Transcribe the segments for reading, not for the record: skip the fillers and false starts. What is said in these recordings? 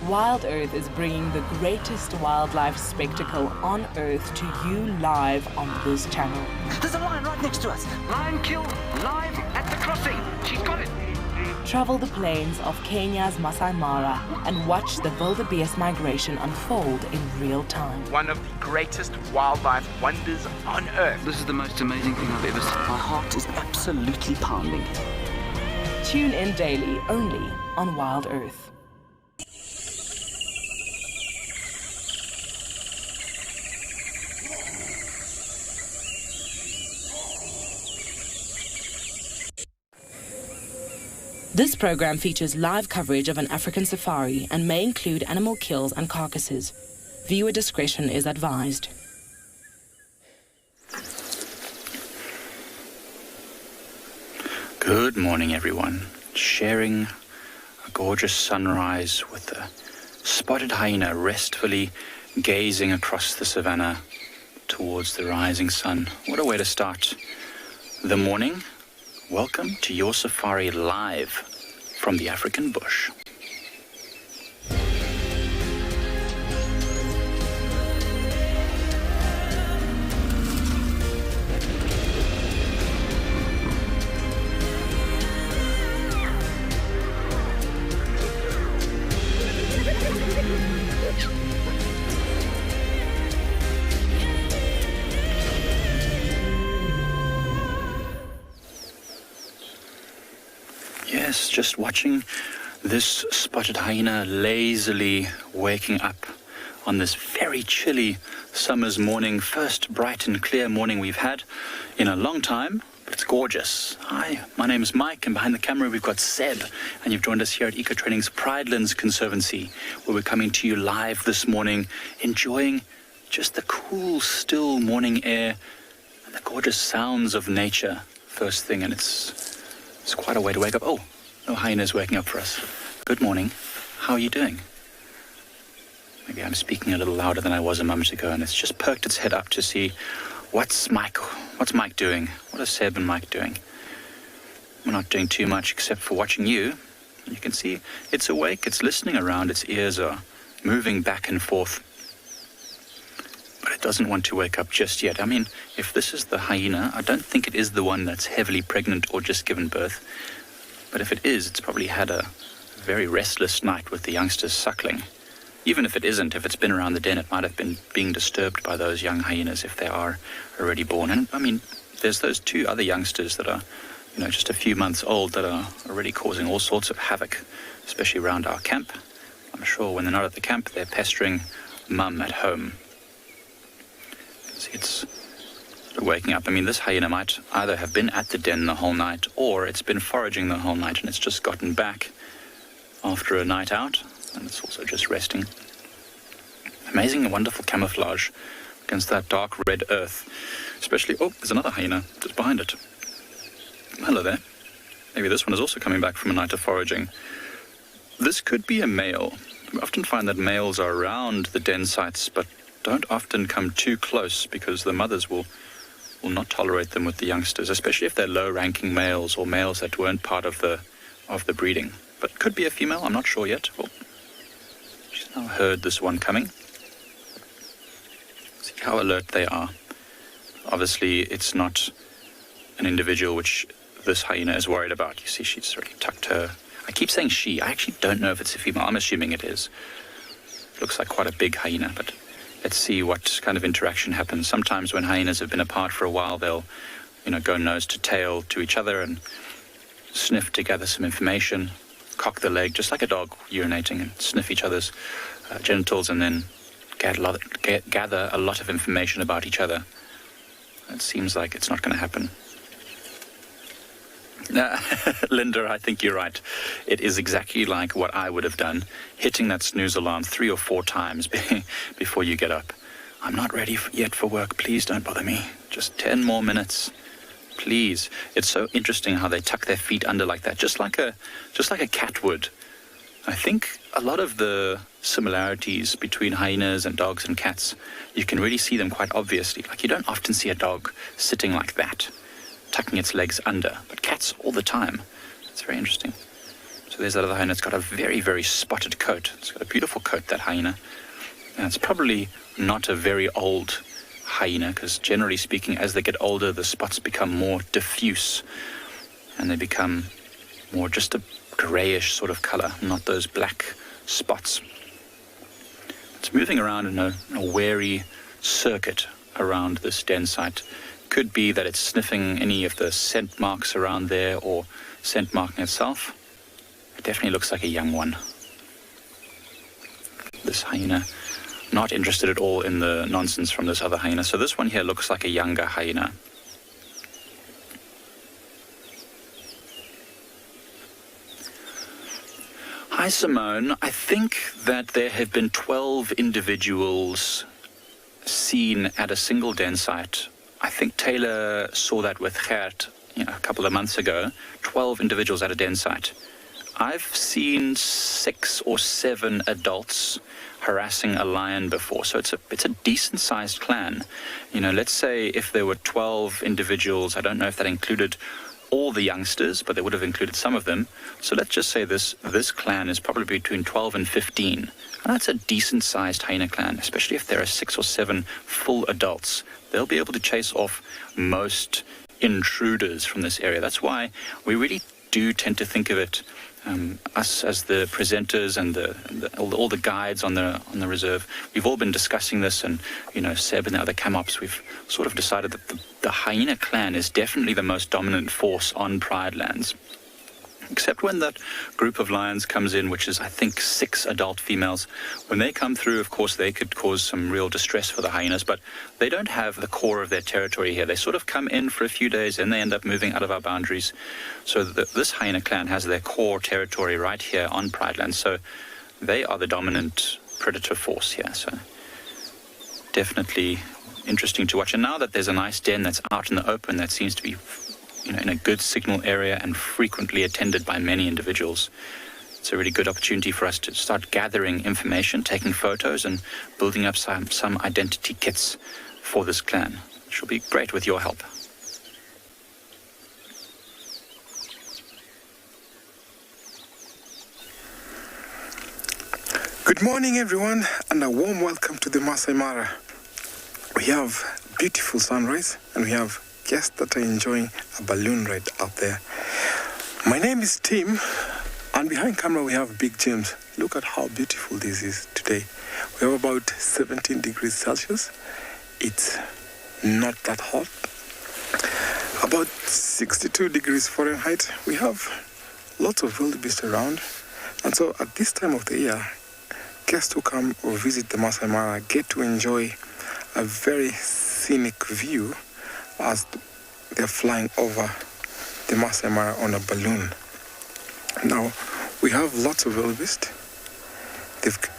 Wild Earth is bringing the greatest wildlife spectacle on Earth to you live on this channel. There's a lion right next to us. Lion killed live at the crossing. She's got it. Travel the plains of Kenya's Masai Mara and watch the wildebeest migration unfold in real time. One of the greatest wildlife wonders on Earth. This is the most amazing thing I've ever seen. My heart is absolutely pounding. Tune in daily only on Wild Earth. This program features live coverage of an African safari and may include animal kills and carcasses. Viewer discretion is advised. Good morning, everyone. Sharing a gorgeous sunrise with the spotted hyena restfully gazing across the savannah towards the rising sun. What a way to start the morning. Welcome to your safari live from the African bush. Yes, just watching this spotted hyena lazily waking up on this very chilly summer's morning, first bright and clear morning we've had in a long time, but it's gorgeous. Hi, my name is Mike, and behind the camera we've got Seb, and you've joined us here at Eco-Training's Pridelands Conservancy, where we're coming to you live this morning, enjoying just the cool, still morning air and the gorgeous sounds of nature first thing, and it's quite a way to wake up. Oh, no hyenas waking up for us. Good morning. How are you doing? Maybe I'm speaking a little louder than I was a moment ago, and it's just perked its head up to see what's Mike doing? What are Seb and Mike doing? We're not doing too much except for watching you. You can see it's awake, it's listening around, its ears are moving back and forth. But it doesn't want to wake up just yet. I mean, if this is the hyena, I don't think it is the one that's heavily pregnant or just given birth. But if it is, it's probably had a very restless night with the youngsters suckling. Even if it isn't, if it's been around the den, it might have been being disturbed by those young hyenas if they are already born. And I mean, there's those two other youngsters that are, just a few months old that are already causing all sorts of havoc, especially around our camp. I'm sure when they're not at the camp, they're pestering mum at home. See, it's waking up. I mean, this hyena might either have been at the den the whole night, or it's been foraging the whole night and it's just gotten back after a night out, and it's also just resting. Amazing and wonderful camouflage against that dark red earth. Especially, oh, there's another hyena just behind it. Hello there. Maybe this one is also coming back from a night of foraging. This could be a male. We often find that males are around the den sites, but don't often come too close because the mothers will not tolerate them with the youngsters, especially if they're low-ranking males or males that weren't part of the breeding. But could be a female, I'm not sure yet. Well, she's now heard this one coming. See how alert they are. Obviously, it's not an individual which this hyena is worried about. You see, she's already tucked her. I keep saying she. I actually don't know if it's a female. I'm assuming it is. Looks like quite a big hyena, but let's see what kind of interaction happens. Sometimes when hyenas have been apart for a while, they'll, go nose to tail to each other and sniff to gather some information, cock the leg, just like a dog urinating, and sniff each other's genitals, and then gather a lot of information about each other. It seems like it's not going to happen. Linda, I think you're right. It is exactly like what I would have done, hitting that snooze alarm 3 or 4 times before you get up. I'm not ready yet for work. Please don't bother me. Just 10 more minutes. Please. It's so interesting how they tuck their feet under like that, just like a cat would. I think a lot of the similarities between hyenas and dogs and cats, you can really see them quite obviously. Like, you don't often see a dog sitting like that, tucking its legs under, but cats all the time. It's very interesting. So there's that other hyena. It's got a very, very spotted coat. It's got a beautiful coat, that hyena. And it's probably not a very old hyena, because generally speaking, as they get older, the spots become more diffuse and they become more just a grayish sort of color, not those black spots. It's moving around in a wary circuit around this den site. Could be that it's sniffing any of the scent marks around there, or scent marking itself. It definitely looks like a young one. This hyena, not interested at all in the nonsense from this other hyena. So this one here looks like a younger hyena. Hi, Simone. I think that there have been 12 individuals seen at a single den site. I think Taylor saw that with Gert, a couple of months ago. 12 individuals at a den site. I've seen 6 or 7 adults harassing a lion before, so it's a decent-sized clan. Let's say if there were 12 individuals, I don't know if that included all the youngsters, but they would have included some of them. So let's just say this clan is probably between 12 and 15. And that's a decent-sized hyena clan, especially if there are 6 or 7 full adults. They'll be able to chase off most intruders from this area. That's why we really do tend to think of it, us as the presenters and all the guides on the reserve. We've all been discussing this, and Seb and the other cam-ops, we've sort of decided that the hyena clan is definitely the most dominant force on Pride lands. Except when that group of lions comes in, which is, I think, 6 adult females. When they come through, of course, they could cause some real distress for the hyenas, but they don't have the core of their territory here. They sort of come in for a few days, and they end up moving out of our boundaries. So this hyena clan has their core territory right here on Pride Land. So they are the dominant predator force here. So definitely interesting to watch. And now that there's a nice den that's out in the open, that seems to be in a good signal area and frequently attended by many individuals, it's a really good opportunity for us to start gathering information, taking photos, and building up some identity kits for this clan, which will be great with your help. Good morning, everyone, and a warm welcome to the Masai Mara. We have beautiful sunrise, and we have guests that are enjoying a balloon ride out there. My name is Tim, and behind camera we have Big James. Look at how beautiful this is today. We have about 17 degrees Celsius. It's not that hot. About 62 degrees Fahrenheit. We have lots of wildebeest around. And so at this time of the year, guests who come or visit the Masai Mara get to enjoy a very scenic view as they're flying over the Masai Mara on a balloon. Now, we have lots of wildebeest.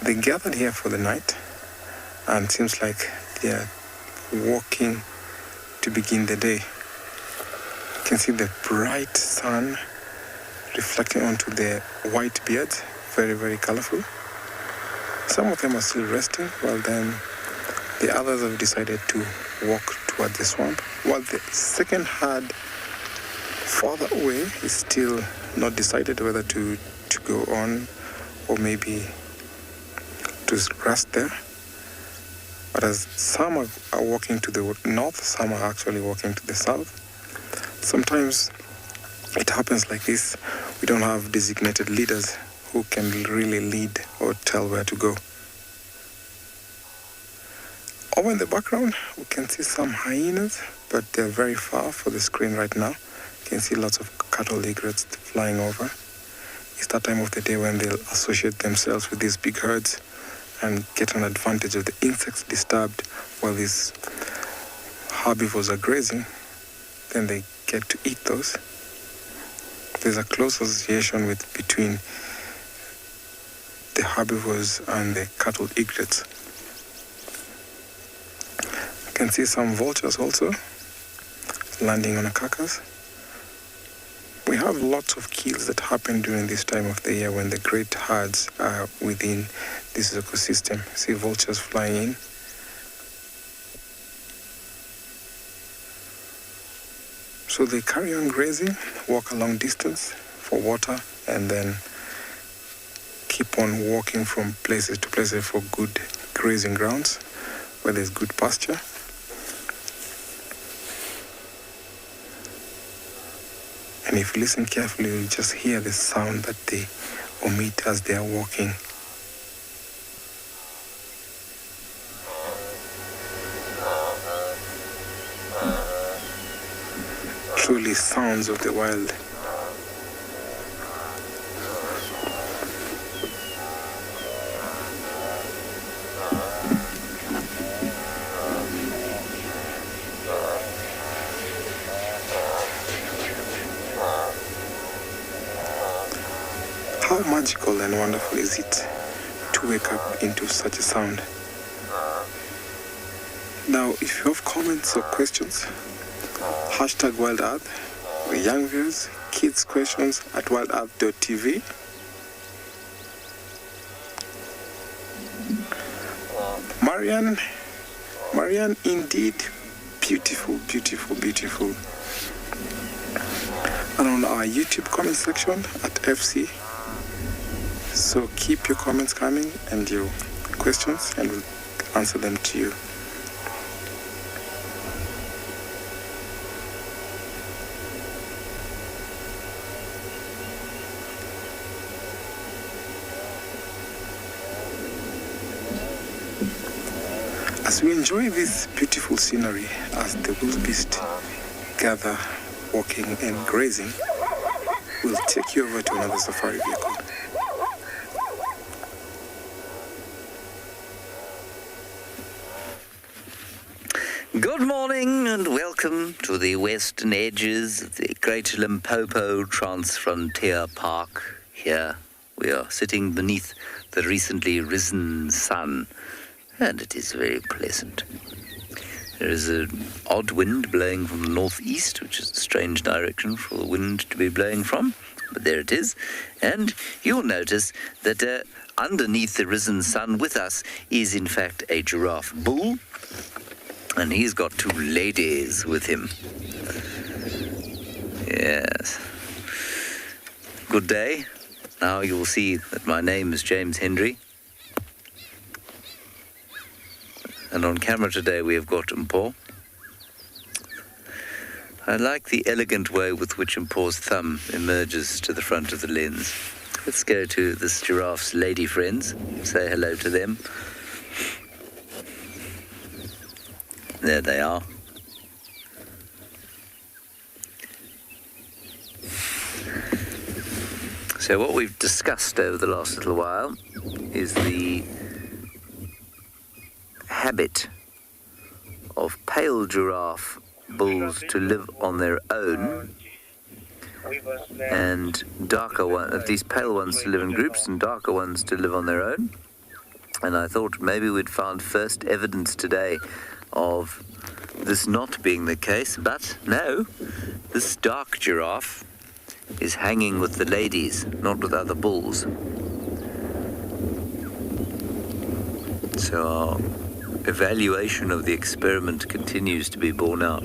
They gathered here for the night, and it seems like they're walking to begin the day. You can see the bright sun reflecting onto their white beards, very, very colorful. Some of them are still resting, while then the others have decided to walk toward the swamp, while the second herd farther away is still not decided whether to go on or maybe to rest there. But as some are walking to the north, some are actually walking to the south. Sometimes it happens like this. We don't have designated leaders who can really lead or tell where to go. Over in the background, we can see some hyenas, but they're very far for the screen right now. You can see lots of cattle egrets flying over. It's that time of the day when they'll associate themselves with these big herds and get an advantage of the insects disturbed while these herbivores are grazing. Then they get to eat those. There's a close association between the herbivores and the cattle egrets. You can see some vultures also landing on a carcass. We have lots of kills that happen during this time of the year when the great herds are within this ecosystem. See vultures flying in. So they carry on grazing, walk a long distance for water, and then keep on walking from places to places for good grazing grounds where there's good pasture. And if you listen carefully, you'll just hear the sound that they emit as they are walking. Truly sounds of the wild. How magical and wonderful is it to wake up into such a sound? Now, if you have comments or questions, hashtag Wild Earth, the young viewers, kids questions at wildearth.tv. Marianne, indeed, beautiful, beautiful, beautiful. And on our YouTube comment section at FC. So keep your comments coming and your questions, and we'll answer them to you. As we enjoy this beautiful scenery as the wildebeest gather, walking and grazing, we'll take you over to another safari vehicle. Good morning and welcome to the western edges of the Great Limpopo Transfrontier Park. Here we are sitting beneath the recently risen sun, and it is very pleasant. There is an odd wind blowing from the northeast, which is a strange direction for the wind to be blowing from, but there it is. And you'll notice that underneath the risen sun with us is in fact a giraffe bull, and he's got two ladies with him. Yes. Good day. Now you'll see that my name is James Hendry. And on camera today we have got Mpo. I like the elegant way with which Mpo's thumb emerges to the front of the lens. Let's go to this giraffe's lady friends, say hello to them. There they are. So what we've discussed over the last little while is the habit of pale giraffe bulls to live on their own, and darker ones, at least pale ones to live in groups and darker ones to live on their own. And I thought maybe we'd found first evidence today of this not being the case, but no, this dark giraffe is hanging with the ladies, not with other bulls. So our evaluation of the experiment continues to be borne out.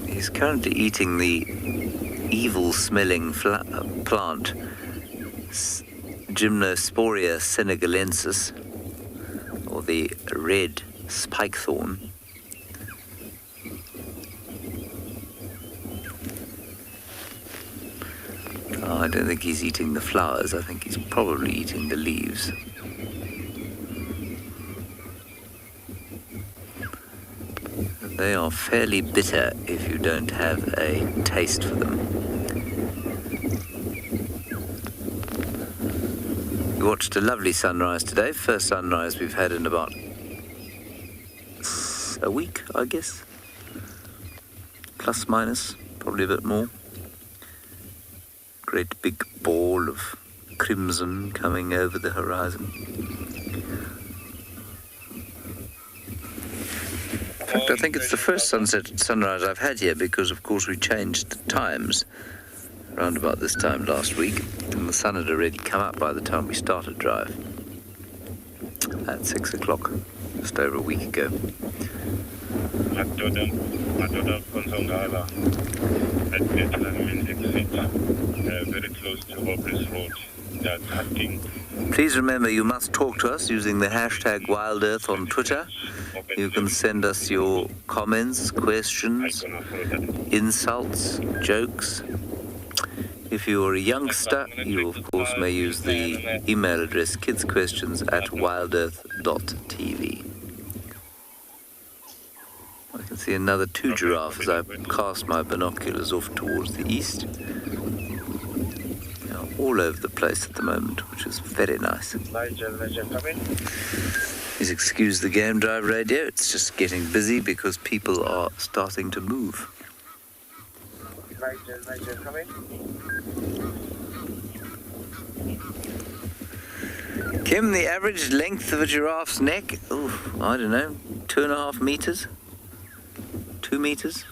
He's currently eating the evil-smelling plant, Gymnosporia senegalensis, or the red spikethorn. Oh, I don't think he's eating the flowers. I think he's probably eating the leaves. They are fairly bitter if you don't have a taste for them. We watched a lovely sunrise today. First sunrise we've had in about a week, I guess. Plus, minus, probably a bit more. Great big ball of crimson coming over the horizon. In fact, I think it's the first sunrise I've had here because, of course, we changed the times around about this time last week, and the sun had already come up by the time we started drive at 6 o'clock, just over a week ago. Very close to Hopeless Road. That's hunting. Please remember, you must talk to us using the hashtag WildEarth on Twitter. You can send us your comments, questions, insults, jokes. If you're a youngster, you of course may use the email address kidsquestions@wildearth.tv. I can see another 2 giraffes as I cast my binoculars off towards the east. They're all over the place at the moment, which is very nice. Please excuse the game drive radio. It's just getting busy because people are starting to move. Kim, the average length of a giraffe's neck? Oh, I don't know, 2.5 meters? 2 meters?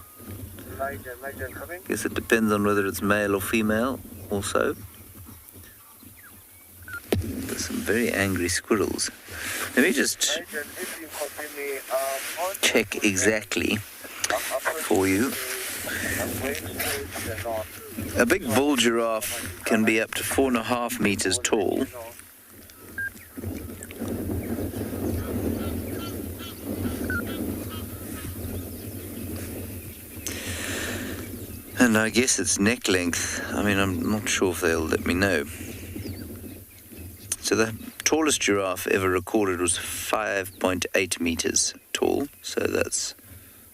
Guess it depends on whether it's male or female also. There's some very angry squirrels. Let me just check exactly for you. A big bull giraffe can be up to 4.5 meters tall. And I guess its neck length, I mean, I'm not sure if they'll let me know. So the tallest giraffe ever recorded was 5.8 meters tall, so that's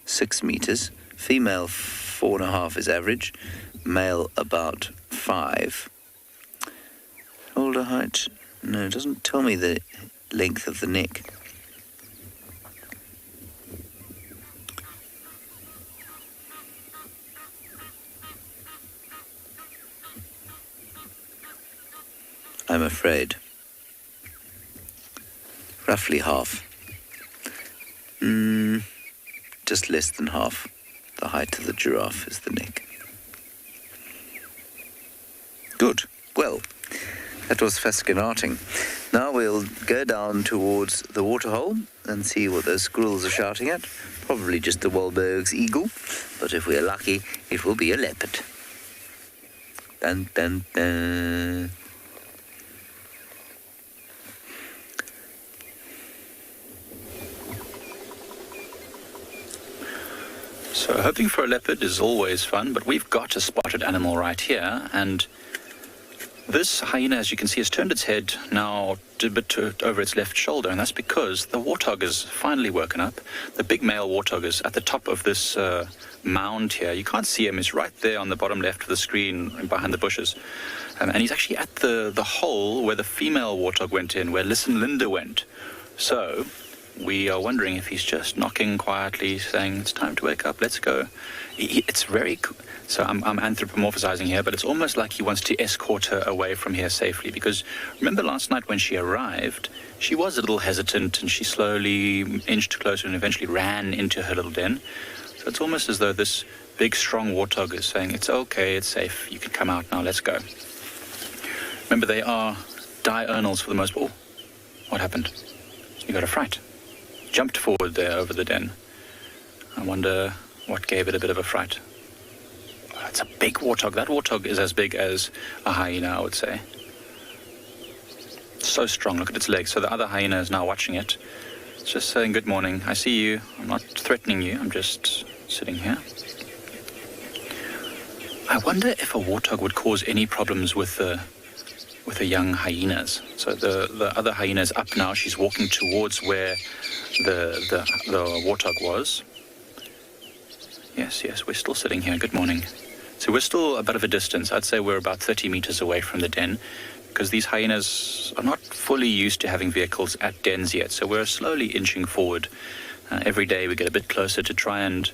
6 meters. Female 4.5 is average, male about 5. Shoulder height, no, it doesn't tell me the length of the neck. I'm afraid. Roughly half. Just less than half. The height of the giraffe is the neck. Good. Well, that was fascinating. Now we'll go down towards the waterhole and see what those squirrels are shouting at. Probably just the Wahlberg's eagle, but if we're lucky, it will be a leopard. Dun, dun, dun. So hoping for a leopard is always fun, but we've got a spotted animal right here, and this hyena, as you can see, has turned its head now a bit over its left shoulder, and that's because the warthog has finally woken up. The big male warthog is at the top of this mound here. You can't see him. He's right there on the bottom left of the screen behind the bushes. And he's actually at the hole where the female warthog went in, where Linda went. So we are wondering if he's just knocking quietly, saying, it's time to wake up, let's go. It's very... So I'm anthropomorphizing here, but it's almost like he wants to escort her away from here safely, because remember last night when she arrived, she was a little hesitant and she slowly inched closer and eventually ran into her little den. So it's almost as though this big, strong warthog is saying, it's okay, it's safe, you can come out now, let's go. Remember, they are diurnals for the most part. Oh, what happened? You got a fright. Jumped forward there over the den. I wonder what gave it a bit of a fright. Oh, it's a big warthog. That warthog is as big as a hyena, I would say. So strong. Look at its legs. So the other hyena is now watching it. It's just saying, good morning. I see you. I'm not threatening you. I'm just sitting here. I wonder if a warthog would cause any problems with the young hyenas. So the other hyena is up now. She's walking towards where the warthog was. Yes, we're still sitting here. Good morning. So we're still a bit of a distance. I'd say we're about 30 meters away from the den, because these hyenas are not fully used to having vehicles at dens yet. So we're slowly inching forward. Every day we get a bit closer to try and,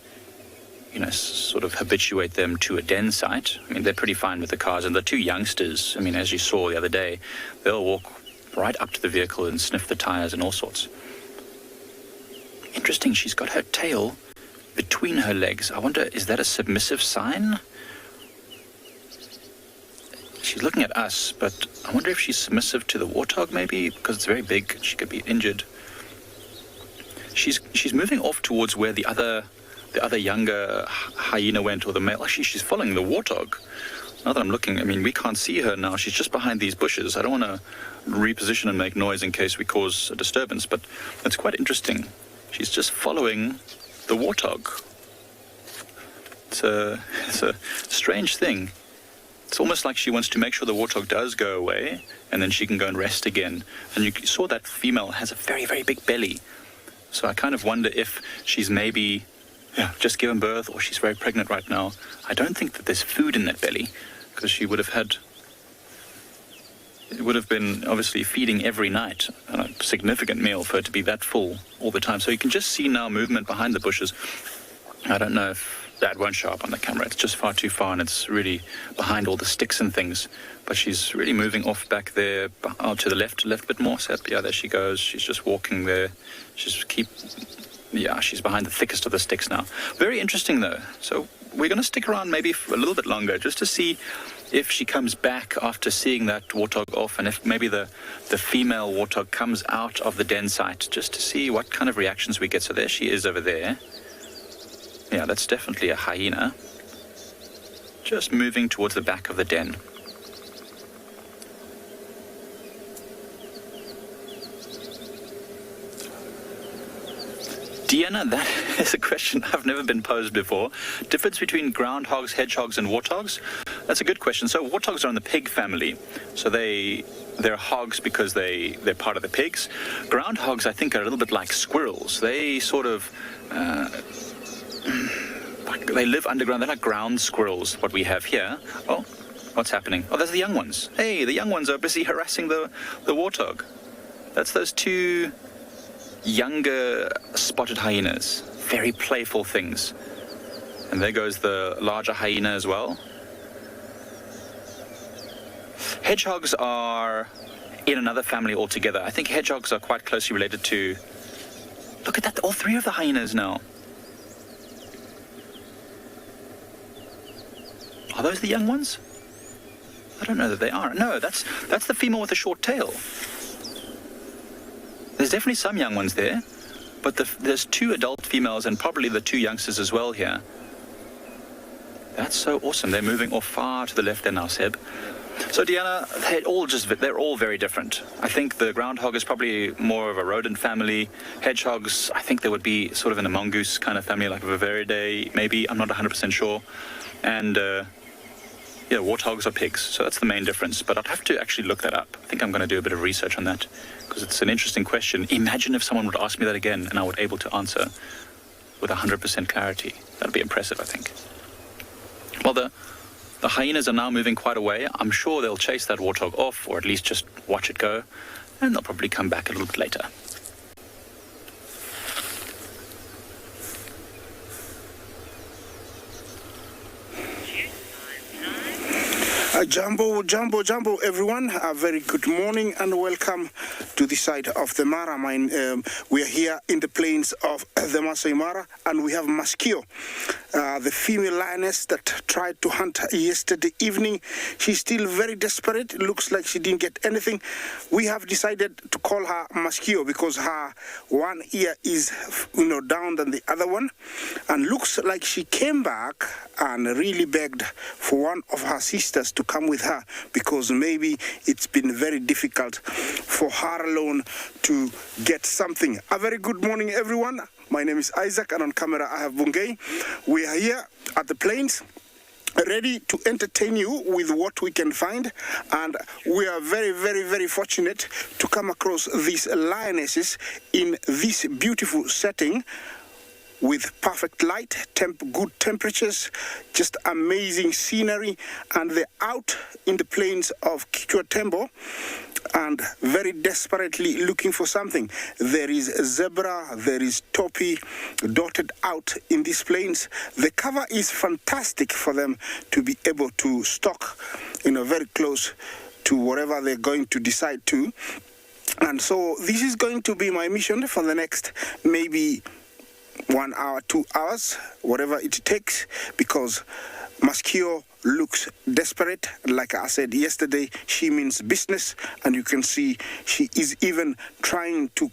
sort of habituate them to a den site. I mean, they're pretty fine with the cars. And the two youngsters, I mean, as you saw the other day, they'll walk right up to the vehicle and sniff the tires and all sorts. Interesting, she's got her tail between her legs. I wonder, is that a submissive sign? She's looking at us, but I wonder if she's submissive to the warthog, maybe, because it's very big. She could be injured. She's moving off towards where the other the other younger hyena went, or the male. Actually, she's following the warthog. Now that I'm looking, I mean, we can't see her now. She's just behind these bushes. I don't want to reposition and make noise in case we cause a disturbance, but it's quite interesting. She's just following the warthog. It's a strange thing. It's almost like she wants to make sure the warthog does go away, and then she can go and rest again. And you saw that female has a very, very big belly. So I kind of wonder if she's maybe just given birth, or she's very pregnant right now. I don't think that there's food in that belly, because she would have had... It would have been obviously feeding every night, a significant meal for her to be that full all the time. So you can just see now movement behind the bushes. I don't know if that won't show up on the camera. It's just far too far, and it's really behind all the sticks and things. But she's really moving off back there, to the left a bit more. So yeah, there she goes. She's just walking there. She's behind the thickest of the sticks now. Very interesting though. So we're going to stick around maybe for a little bit longer, just to see if she comes back after seeing that warthog off, and if maybe the female warthog comes out of the den site, just to see what kind of reactions we get. So there she is over there. Yeah, that's definitely a hyena. Just moving towards the back of the den. Deanna, that is a question I've never been posed before. Difference between groundhogs, hedgehogs, and warthogs? That's a good question. So warthogs are in the pig family. So they're hogs because they're part of the pigs. Groundhogs, I think, are a little bit like squirrels. They sort of... they live underground. They're like ground squirrels, what we have here. Oh, what's happening? Oh, there's the young ones. Hey, the young ones are busy harassing the warthog. That's those two younger spotted hyenas. Very playful things. And there goes the larger hyena as well. Hedgehogs are in another family altogether. I think hedgehogs are quite closely related to... Look at that, all three of the hyenas now. Are those the young ones? I don't know that they are. No, that's the female with the short tail. There's definitely some young ones there, but there's two adult females and probably the two youngsters as well here. That's so awesome. They're moving off far to the left there now, Seb. So Deanna, they're all very different. I think the groundhog is probably more of a rodent family. Hedgehogs, I think they would be sort of in a mongoose kind of family, like a Viveridae, maybe. I'm not 100% sure. And warthogs are pigs, so that's the main difference. But I'd have to actually look that up. I think I'm going to do a bit of research on that, because it's an interesting question. Imagine if someone would ask me that again and I would be able to answer with 100% clarity. That'd be impressive, I think. Well, the hyenas are now moving quite away. I'm sure they'll chase that warthog off, or at least just watch it go, and they'll probably come back a little bit later. Jumbo, everyone. A very good morning and welcome to the side of the Mara. We are here in the plains of the Masai Mara, and we have Maskio, the female lioness that tried to hunt yesterday evening. She's still very desperate. It looks like she didn't get anything. We have decided to call her Maskio because her one ear is, down than the other one, and looks like she came back and really begged for one of her sisters to come with her, because maybe it's been very difficult for her alone to get something. A very good morning, everyone. My name is Isaac, and on camera I have Bungay. We are here at the plains, ready to entertain you with what we can find, and we are very, very, very fortunate to come across these lionesses in this beautiful setting, with perfect light, good temperatures, just amazing scenery, and they're out in the plains of Kichwa Tembo and very desperately looking for something. There is a zebra, there is topi dotted out in these plains. The cover is fantastic for them to be able to stalk, very close to wherever they're going to decide to. And so this is going to be my mission for the next maybe 1 hour, 2 hours, whatever it takes, because Maskio looks desperate. Like I said yesterday, she means business, and you can see she is even trying to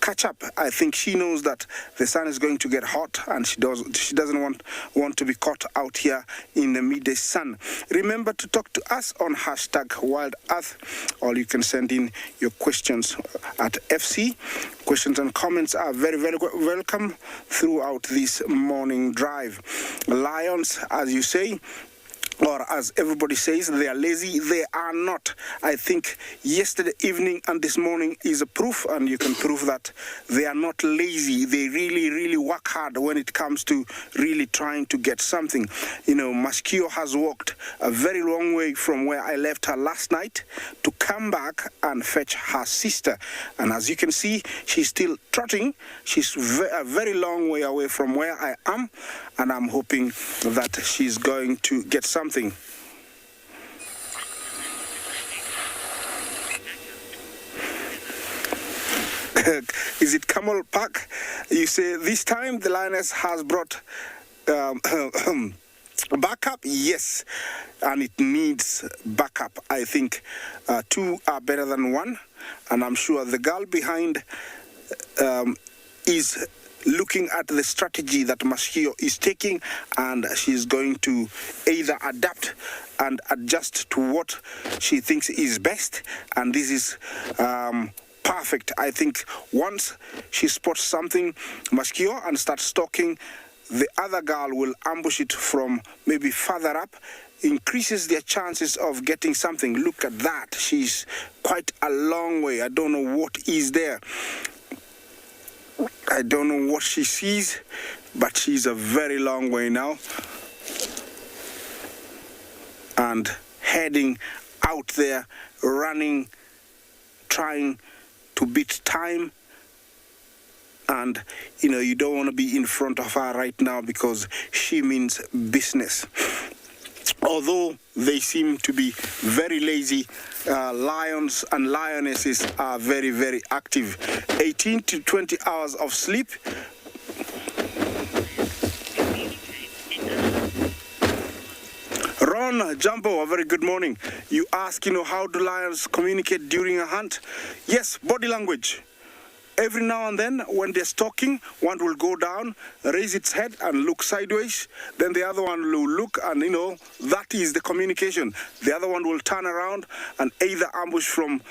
catch up. I think she knows that the sun is going to get hot, and she doesn't want to be caught out here in the midday sun. Remember to talk to us on #WildEarth, or you can send in your questions at FC. Questions and comments are very, very welcome throughout this morning drive. Lions, as you say, or as everybody says, they are lazy. They are not. I think yesterday evening and this morning is a proof, and you can prove that they are not lazy. They really, really work hard when it comes to really trying to get something. You know, Maskio has walked a very long way from where I left her last night to come back and fetch her sister. And as you can see, she's still trotting. She's a very long way away from where I am, and I'm hoping that she's going to get something. Is it Camel Park? You say this time the lioness has brought backup? Yes, and it needs backup. I think two are better than one, and I'm sure the girl behind is looking at the strategy that Maskio is taking, and she's going to either adapt and adjust to what she thinks is best, and this is perfect. I think once she spots something, Maskio, and starts stalking, the other girl will ambush it from maybe further up, increases their chances of getting something. Look at that. She's quite a long way. I don't know what is there. I don't know what she sees, but she's a very long way now. And heading out there, running, trying to beat time. And, you know, you don't want to be in front of her right now because she means business. Although they seem to be very lazy, lions and lionesses are very, very active. 18 to 20 hours of sleep. Ron Jumbo, a very good morning. You ask, you know, how do lions communicate during a hunt? Yes, body language. Every now and then, when they're stalking, one will go down, raise its head and look sideways. Then the other one will look, and, you know, that is the communication. The other one will turn around and either ambush from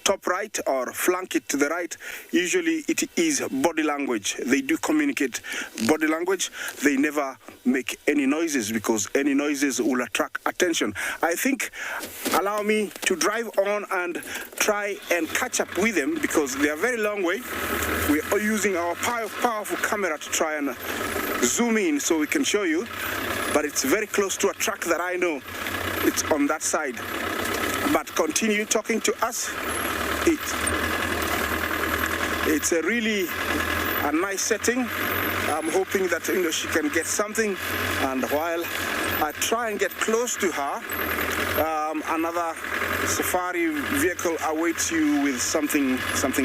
top right or flank it to the right. Usually it is body language. They do communicate body language. They never make any noises because any noises will attract attention. I think, allow me to drive on and try and catch up with them because they are very long way. We are using our powerful camera to try and zoom in so we can show you, but it's very close to a track that I know it's on that side. But continue talking to us. It's a really a nice setting. I'm hoping that, you know, she can get something, and while I try and get close to her, another safari vehicle awaits you with something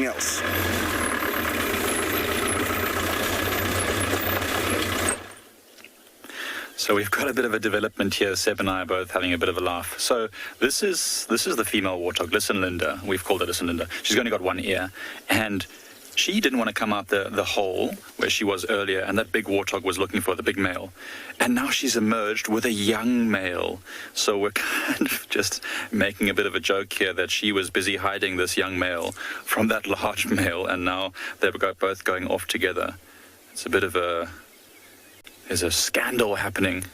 else. So we've got a bit of a development here. Seb and I are both having a bit of a laugh. So this is the female warthog. Listen, Linda. We've called her Listen, Linda. She's only got one ear, and she didn't want to come out the hole where she was earlier, and that big warthog was looking for the big male. And now she's emerged with a young male. So we're kind of just making a bit of a joke here that she was busy hiding this young male from that large male, and now they're both going off together. It's a bit of there's a scandal happening.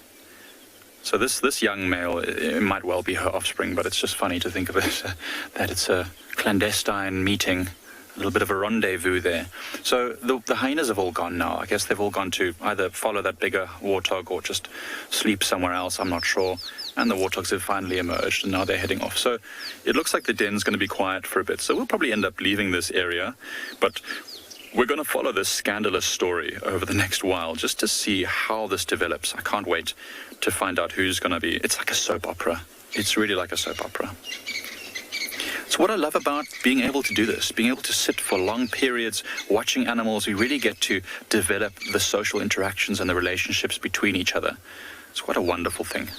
So this young male, it might well be her offspring, but it's just funny to think of it, that it's a clandestine meeting, a little bit of a rendezvous there. So the hyenas have all gone now. I guess they've all gone to either follow that bigger warthog or just sleep somewhere else, I'm not sure. And the warthogs have finally emerged, and now they're heading off. So it looks like the den's going to be quiet for a bit. So we'll probably end up leaving this area, but we're going to follow this scandalous story over the next while just to see how this develops. I can't wait to find out who's going to be. It's like a soap opera. It's really like a soap opera. So what I love about being able to do this, being able to sit for long periods watching animals, we really get to develop the social interactions and the relationships between each other. It's quite a wonderful thing.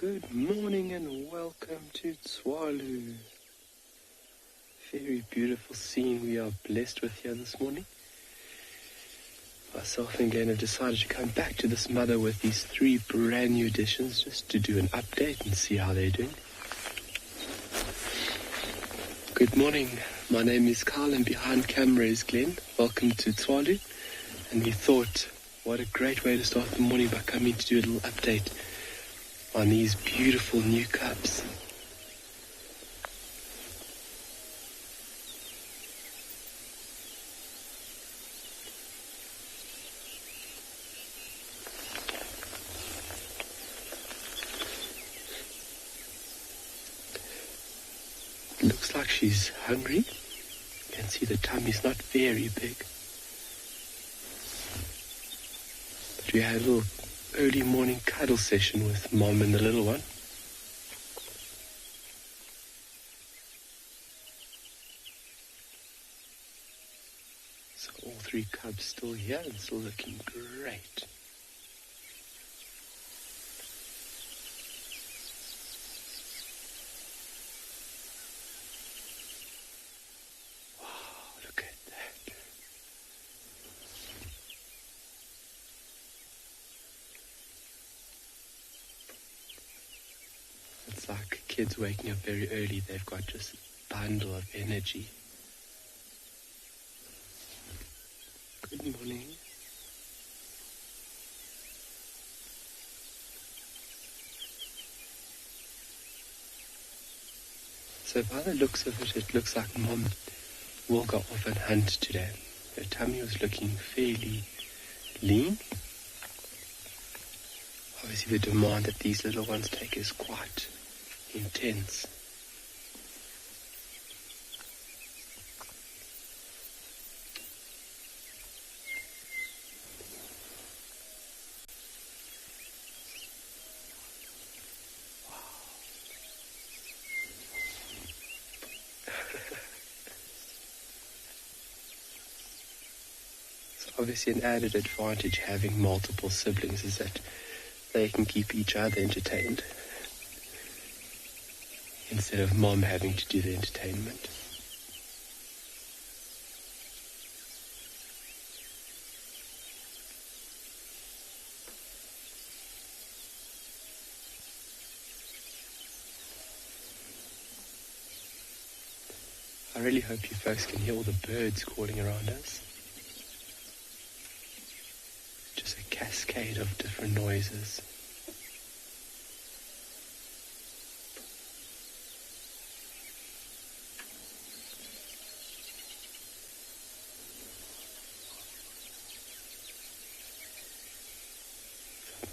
Good morning and welcome to Tswalu. Very beautiful scene we are blessed with here this morning. Myself and Glenn have decided to come back to this mother with these 3 brand new additions just to do an update and see how they're doing. Good morning, my name is Carl and behind camera is Glenn. Welcome to Tswalu. And we thought, what a great way to start the morning by coming to do a little update on these beautiful new cubs. Looks like she's hungry. You can see the tummy's not very big. But we had a little early morning cuddle session with Mom and the little one. So all 3 cubs still here and still looking great. It's like kids waking up very early. They've got just a bundle of energy. Good morning. So by the looks of it, it looks like Mom will go off and hunt today. Her tummy was looking fairly lean. Obviously the demand that these little ones take is quite intense. Wow. So obviously an added advantage having multiple siblings is that they can keep each other entertained instead of Mom having to do the entertainment. I really hope you folks can hear all the birds calling around us. Just a cascade of different noises.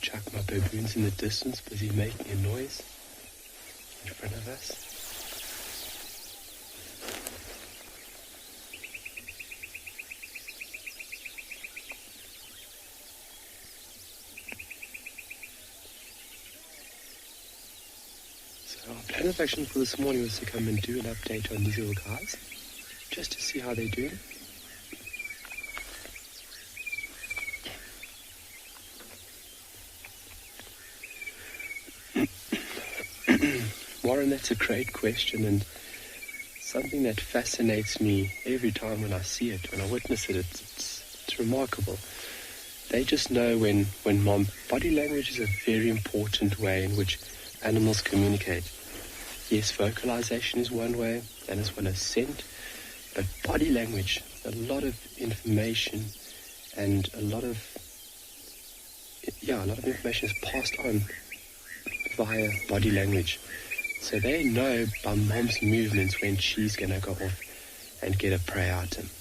Chuck my baboons in the distance, busy making a noise in front of us. So our plan of action for this morning was to come and do an update on these little guys, just to see how they're doing. Warren, that's a great question, and something that fascinates me every time when I see it, when I witness it. It's remarkable. They just know when Mom... Body language is a very important way in which animals communicate. Yes, vocalization is one way, and as well as scent, but body language, a lot of information, and a lot of information is passed on via body language. So they know by Mom's movements when she's going to go off and get a prey item.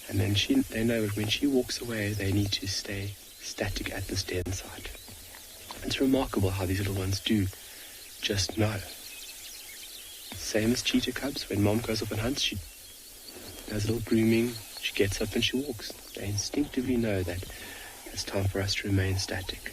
And then they know that when she walks away, they need to stay static at this den site. It's remarkable how these little ones do just know. Same as cheetah cubs. When Mom goes off and hunts, she does a little grooming, she gets up and she walks. They instinctively know that it's time for us to remain static.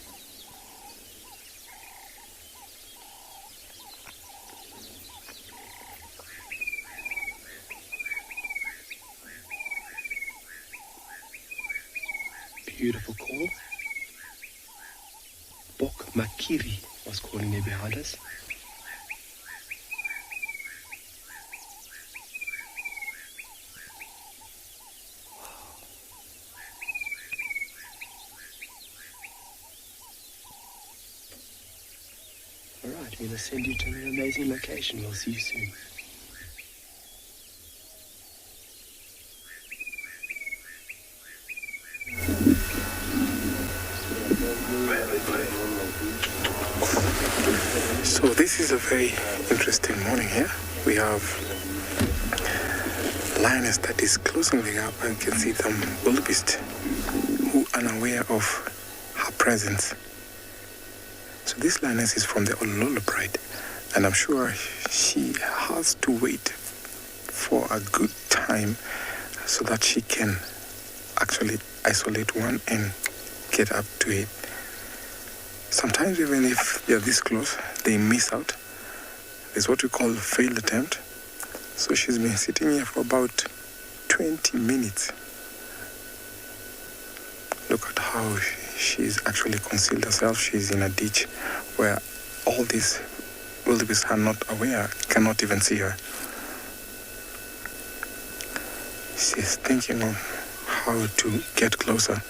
Beautiful call. Bok makiri was calling there behind us. Alright, we're going to send you to an amazing location. We'll see you soon. So this is a very interesting morning here. We have lioness that is closing the gap, and you can see some wildebeest who are unaware of her presence. So this lioness is from the Ololo pride, and I'm sure she has to wait for a good time so that she can actually isolate one and get up to it. Sometimes even if they're this close, they miss out. It's what we call failed attempt. So she's been sitting here for about 20 minutes. Look at how she's actually concealed herself. She's in a ditch where all these wildebeest are not aware, cannot even see her. She's thinking of how to get closer.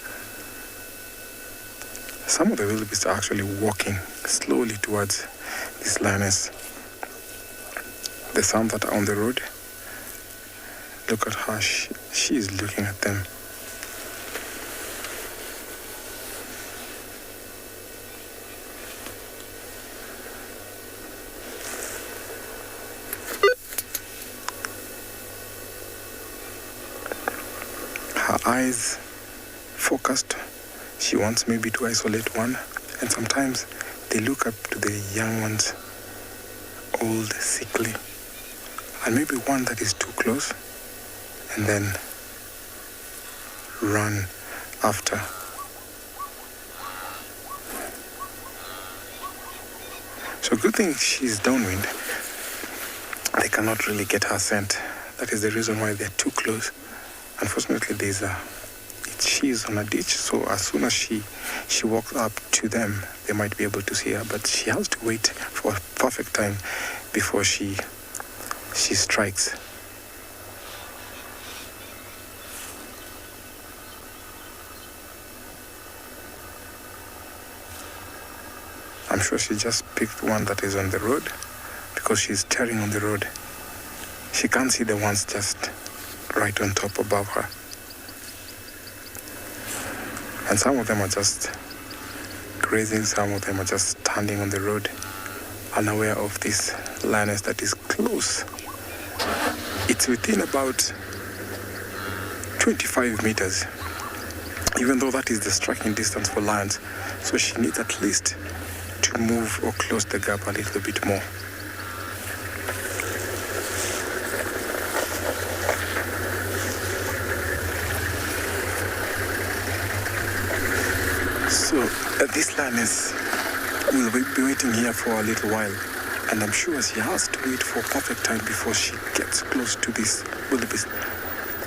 Some of the wildebeest are actually walking slowly towards this lioness. The some that are on the road, look at her, she is looking at them. Her eyes focused. She wants maybe to isolate one, and sometimes they look up to the young ones, old, sickly, and maybe one that is too close, and then run after. So good thing she's downwind. They cannot really get her scent. That is the reason why they're too close. Unfortunately, she's on a ditch, so as soon as she walks up to them, they might be able to see her, but she has to wait for a perfect time before she strikes. I'm sure she just picked one that is on the road because she's tearing on the road. She can't see the ones just right on top above her. And some of them are just grazing, some of them are just standing on the road, unaware of this lioness that is close. It's within about 25 meters, even though that is the striking distance for lions. So she needs at least to move or close the gap a little bit more. So this lioness will be waiting here for a little while, and I'm sure she has to wait for perfect time before she gets close to this wildebeest.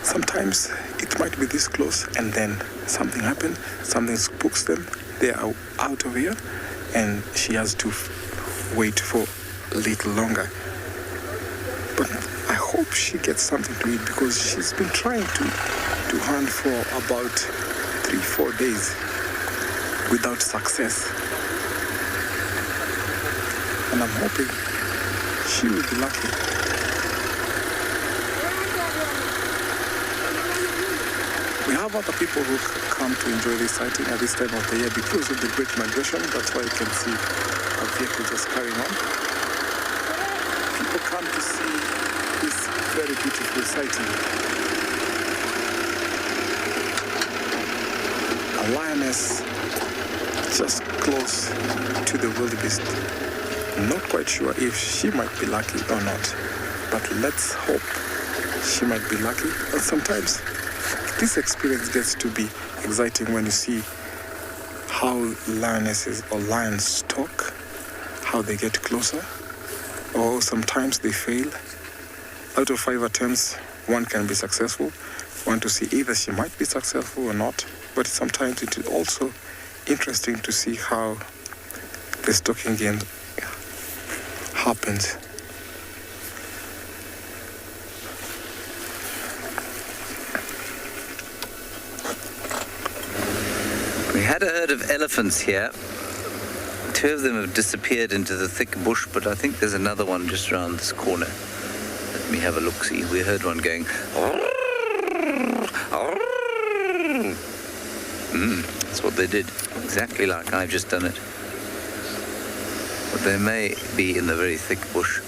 Sometimes it might be this close, and then something happens, something spooks them, they are out of here, and she has to wait for a little longer. But I hope she gets something to eat, because she's been trying to hunt for about 3-4 days without success. And I'm hoping she will be lucky. We have other people who come to enjoy this sighting at this time of the year because of the great migration. That's why you can see a vehicle just carrying on. People come to see this very beautiful sighting. A lioness just close to the wildebeest. Not quite sure if she might be lucky or not, but let's hope she might be lucky. And sometimes this experience gets to be exciting when you see how lionesses or lions talk, how they get closer, or sometimes they fail. Out of 5 attempts, one can be successful. Want to see either she might be successful or not, but sometimes it is also interesting to see how the stalking game happens. We had a herd of elephants here. 2 of them have disappeared into the thick bush, but I think there's another one just around this corner. Let me have a look-see. We heard one going... That's what they did. Exactly like I've just done it. But they may be in the very thick bush.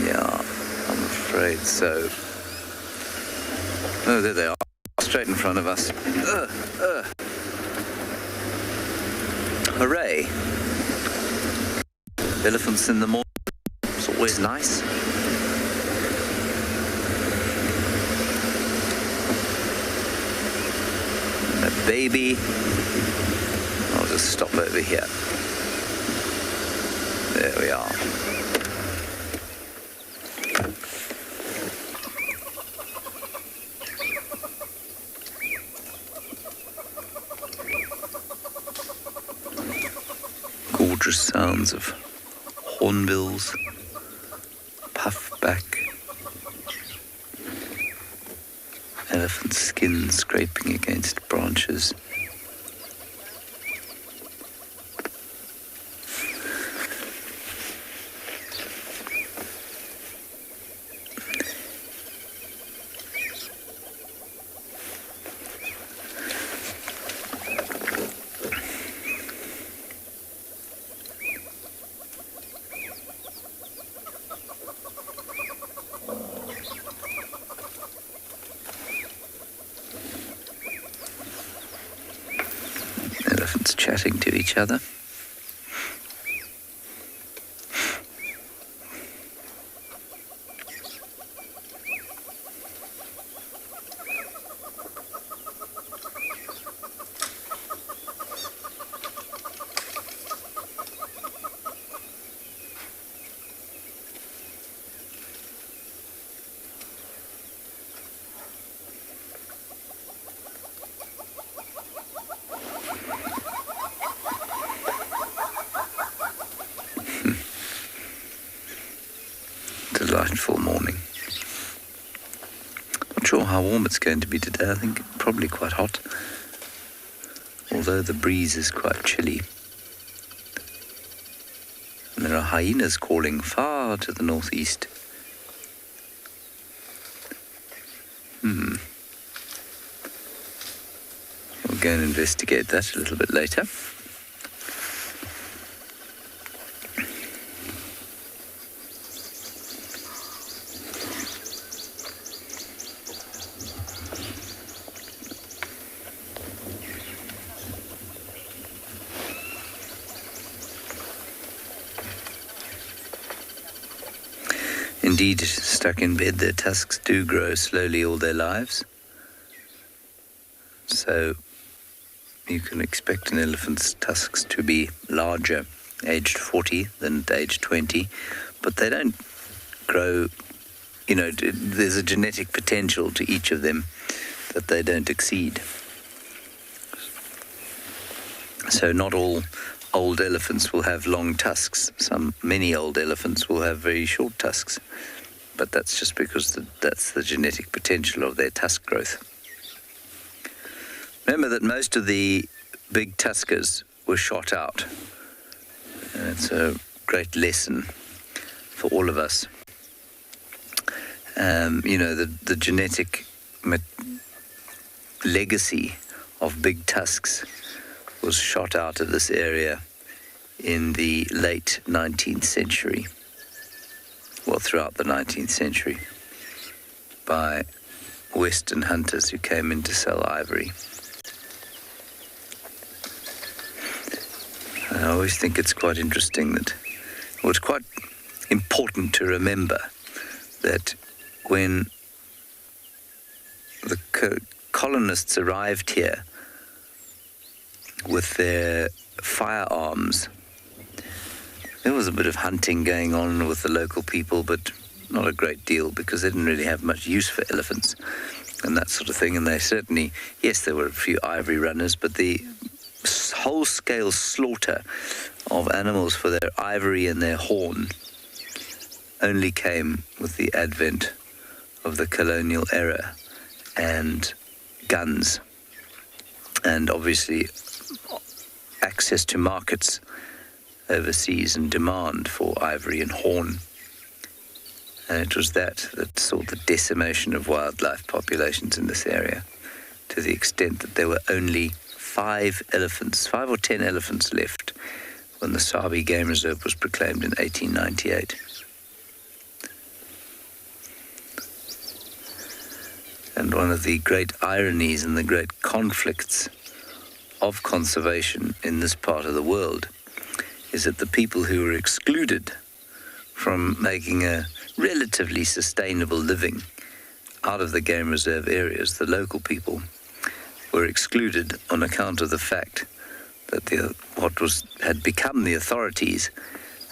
Yeah, I'm afraid so. Oh, there they are. Straight in front of us. Hooray. Elephants in the morning. It's always nice. And a baby. I'll just stop over here. There we are. Gorgeous sounds of hornbills, puffback, elephant skin scraping against branches. Chatting to each other. Delightful morning. Not sure how warm it's going to be today. I think probably quite hot, although the breeze is quite chilly. And there are hyenas calling far to the northeast. We'll go and investigate that a little bit later. Indeed, stuck in bed, their tusks do grow slowly all their lives. So you can expect an elephant's tusks to be larger aged 40 than at age 20, but they don't grow, there's a genetic potential to each of them that they don't exceed. So not all old elephants will have long tusks. Many old elephants will have very short tusks, but that's just because that's the genetic potential of their tusk growth. Remember that most of the big tuskers were shot out. And it's a great lesson for all of us. The genetic legacy of big tusks was shot out of this area in the late 19th century, throughout the 19th century, by Western hunters who came in to sell ivory. I always think it's quite interesting it's quite important to remember that when the colonists arrived here with their firearms, there was a bit of hunting going on with the local people, but not a great deal because they didn't really have much use for elephants and that sort of thing. And they certainly, yes, there were a few ivory runners, but the whole-scale slaughter of animals for their ivory and their horn only came with the advent of the colonial era and guns, and obviously access to markets overseas and demand for ivory and horn. And it was that saw the decimation of wildlife populations in this area, to the extent that there were only 5 or 10 elephants left when the Sabi Game Reserve was proclaimed in 1898. And one of the great ironies and the great conflicts of conservation in this part of the world is that the people who were excluded from making a relatively sustainable living out of the game reserve areas, the local people, were excluded on account of the fact that had become the authorities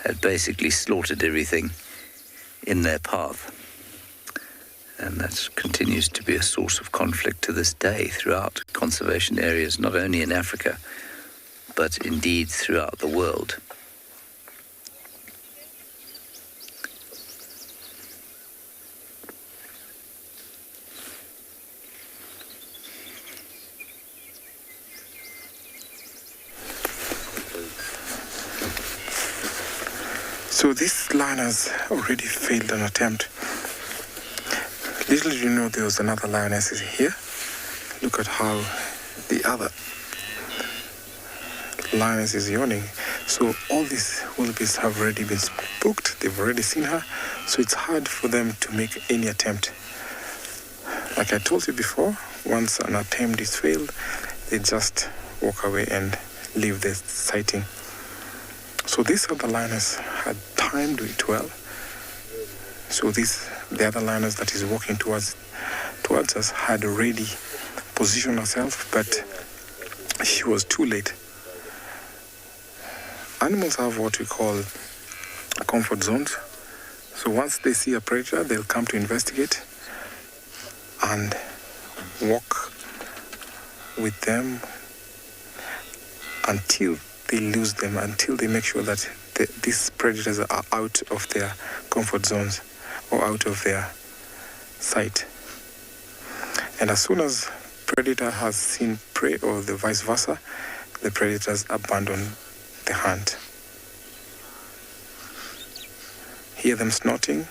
had basically slaughtered everything in their path. And that continues to be a source of conflict to this day throughout conservation areas, not only in Africa, but indeed throughout the world. So this lion has already failed an attempt. Little did you know there was another lioness here. Look at how the other lioness is yawning. So all these wildebeests have already been spooked. They've already seen her. So it's hard for them to make any attempt. Like I told you before, once an attempt is failed, they just walk away and leave the sighting. So this other lioness had timed it well. So the other lioness that is walking towards us had already positioned herself, but she was too late. Animals have what we call comfort zones. So once they see a predator, they'll come to investigate and walk with them until they lose them, until they make sure that these predators are out of their comfort zones or out of their sight. And as soon as predator has seen prey, or the vice versa, the predators abandon the hunt. Hear them snorting.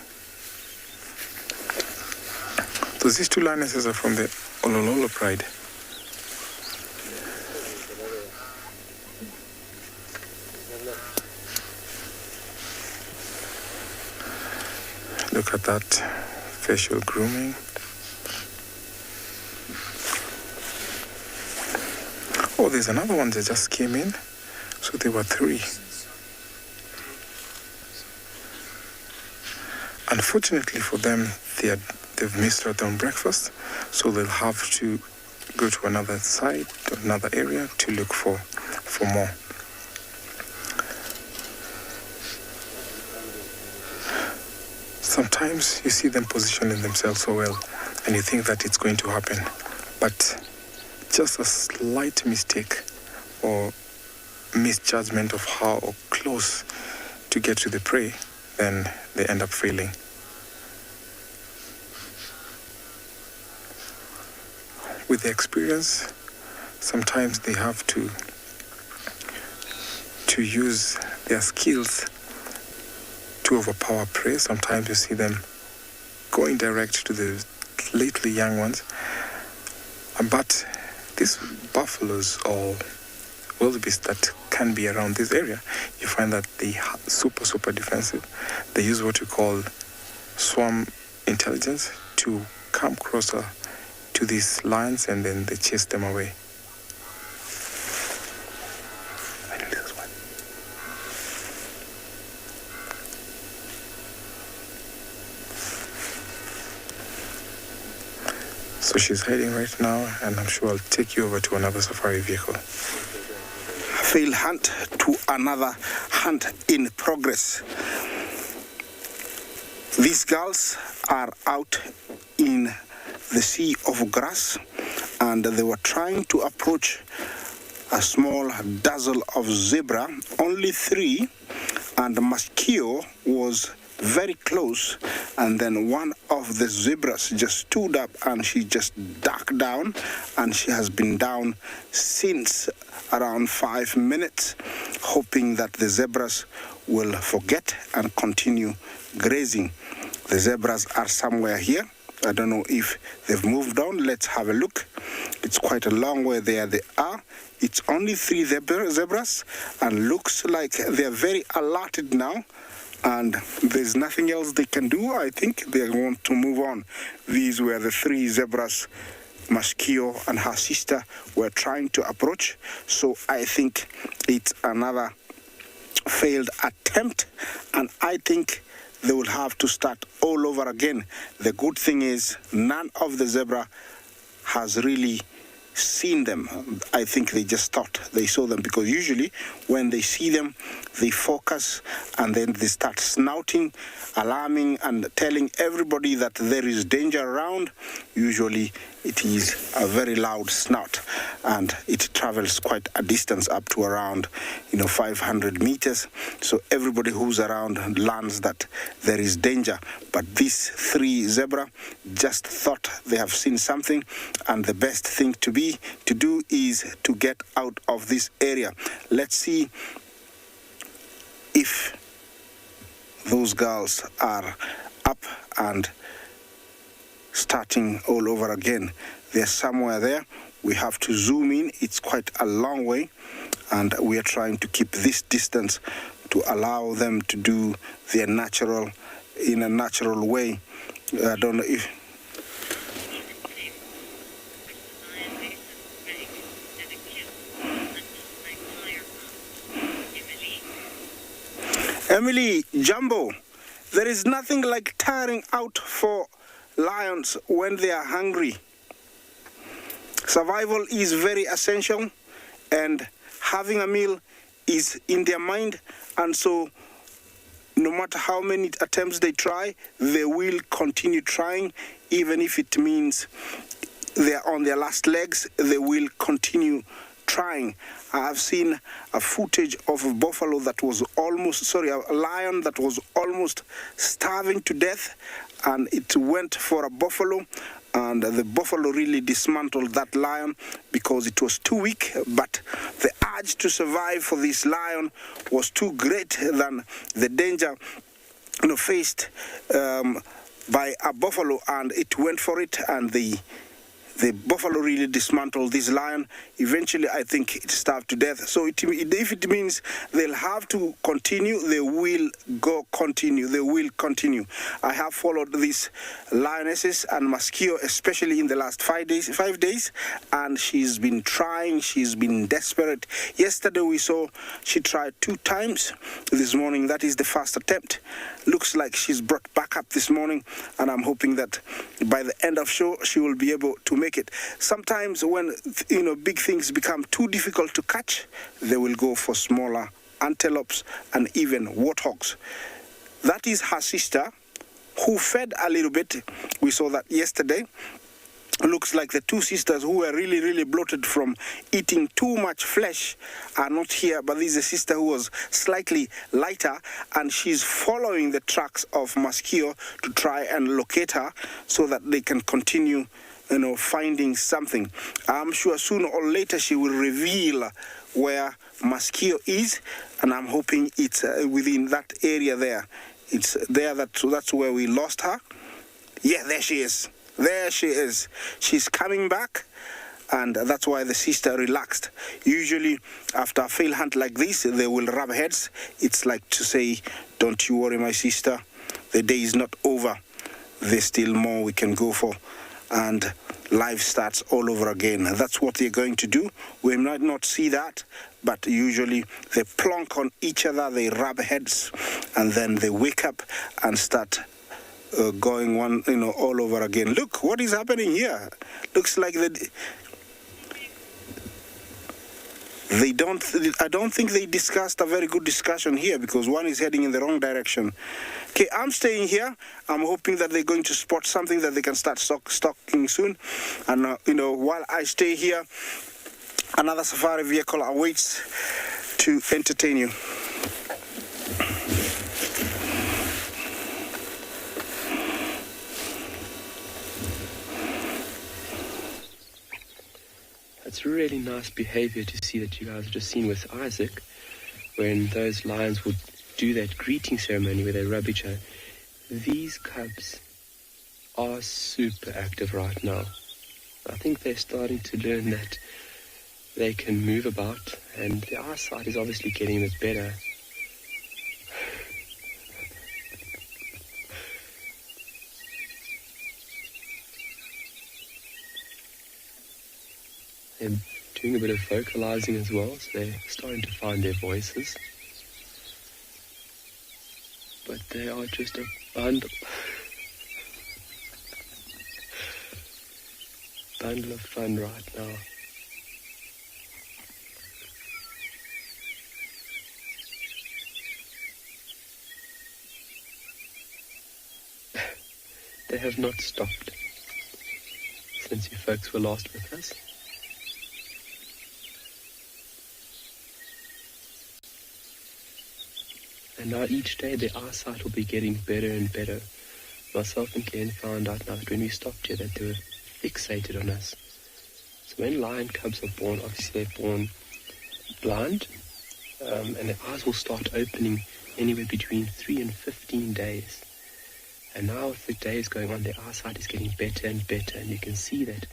So these two lionesses are from the Olololo pride. Look at that facial grooming. Oh, there's another one that just came in. So there were 3. Unfortunately for them, they've missed out on breakfast, so they'll have to go to another site, another area to look for more. Sometimes you see them positioning themselves so well and you think that it's going to happen, but just a slight mistake or misjudgment of how close to get to the prey, then they end up failing. With the experience, sometimes they have to use their skills to overpower prey. Sometimes you see them going direct to the lately young ones. But these buffaloes or wildebeests that can be around this area, you find that they are super defensive. They use what you call swarm intelligence to come closer to these lions, and then they chase them away. So she's hiding right now, and I'm sure I'll take you over to another safari vehicle. Failed hunt to another hunt in progress. These girls are out in the sea of grass, and they were trying to approach a small dazzle of zebra, only 3, and Mosquito was very close, and then one of the zebras just stood up and she just ducked down, and she has been down since around 5 minutes, hoping that the zebras will forget and continue grazing. The zebras are somewhere here. I don't know if they've moved on. Let's have a look. It's quite a long way. There they are. It's only 3 zebras, and looks like they're very alerted now, and there's nothing else they can do. I think they want to move on. These were the 3 zebras Mosquito and her sister were trying to approach. So I think it's another failed attempt, and I think they will have to start all over again. The good thing is none of the zebra has really seen them. I think they just thought they saw them, because usually when they see them, they focus and then they start snouting, alarming and telling everybody that there is danger around. Usually it is a very loud snout, and it travels quite a distance, up to around 500 meters. So everybody who's around learns that there is danger. But these 3 zebra just thought they have seen something, and the best thing to do is to get out of this area. Let's see if those girls are up and starting all over again. They're somewhere there. We have to zoom in. It's quite a long way, and we are trying to keep this distance to allow them to do their natural, in a natural way. I don't know if Emily, Jumbo, there is nothing like tiring out for lions when they are hungry. Survival is very essential, and having a meal is in their mind, and so no matter how many attempts they try, they will continue trying. Even if it means they're on their last legs, they will continue trying. I have seen a footage of a buffalo that was a lion that was almost starving to death, and it went for a buffalo, and the buffalo really dismantled that lion because it was too weak. But the urge to survive for this lion was too great than the danger faced by a buffalo, and it went for it, and the buffalo really dismantled this lion. Eventually, I think it starved to death. So if it means they'll have to continue, they will continue. They will continue. I have followed these lionesses and Mosquito, especially in the last 5 days, and she's been trying. She's been desperate. Yesterday we saw she tried 2 times. This morning, that is the first attempt. Looks like she's brought back up this morning, and I'm hoping that by the end of show she will be able to make it. Sometimes when big things become too difficult to catch, they will go for smaller antelopes and even warthogs. That is her sister, who fed a little bit. We saw that yesterday. Looks like the 2 sisters who were really, really bloated from eating too much flesh are not here, but this is a sister who was slightly lighter, and she's following the tracks of Mosquito to try and locate her so that they can continue finding something. I'm sure sooner or later she will reveal where Mosquito is, and I'm hoping it's within that area there. It's there, that's where we lost her. Yeah, there she is. There she is. She's coming back, and that's why the sister relaxed. Usually, after a failed hunt like this, they will rub heads. It's like to say, don't you worry, my sister. The day is not over. There's still more we can go for. And life starts all over again. That's what they're going to do. We might not see that, but usually they plonk on each other, they rub heads, and then they wake up and start going all over again. Look, what is happening here? Looks like I don't think they discussed a very good discussion here, because one is heading in the wrong direction. Okay, I'm staying here. I'm hoping that they're going to spot something that they can start stocking soon. And, while I stay here, Another safari vehicle awaits to entertain you. It's really nice behavior to see that you guys have just seen with Isaac, when those lions would do that greeting ceremony where they rub each other. These cubs are super active right now. I think they're starting to learn that they can move about, and their eyesight is obviously getting a bit better. They're doing a bit of vocalizing as well, so they're starting to find their voices. But they are just a bundle of fun right now. They have not stopped since you folks were last with us. And now each day their eyesight will be getting better and better. Myself and Ken found out now that when we stopped here that they were fixated on us. So when lion cubs are born, obviously they're born blind, and their eyes will start opening anywhere between 3 and 15 days. And now with the days going on, their eyesight is getting better and better, and you can see that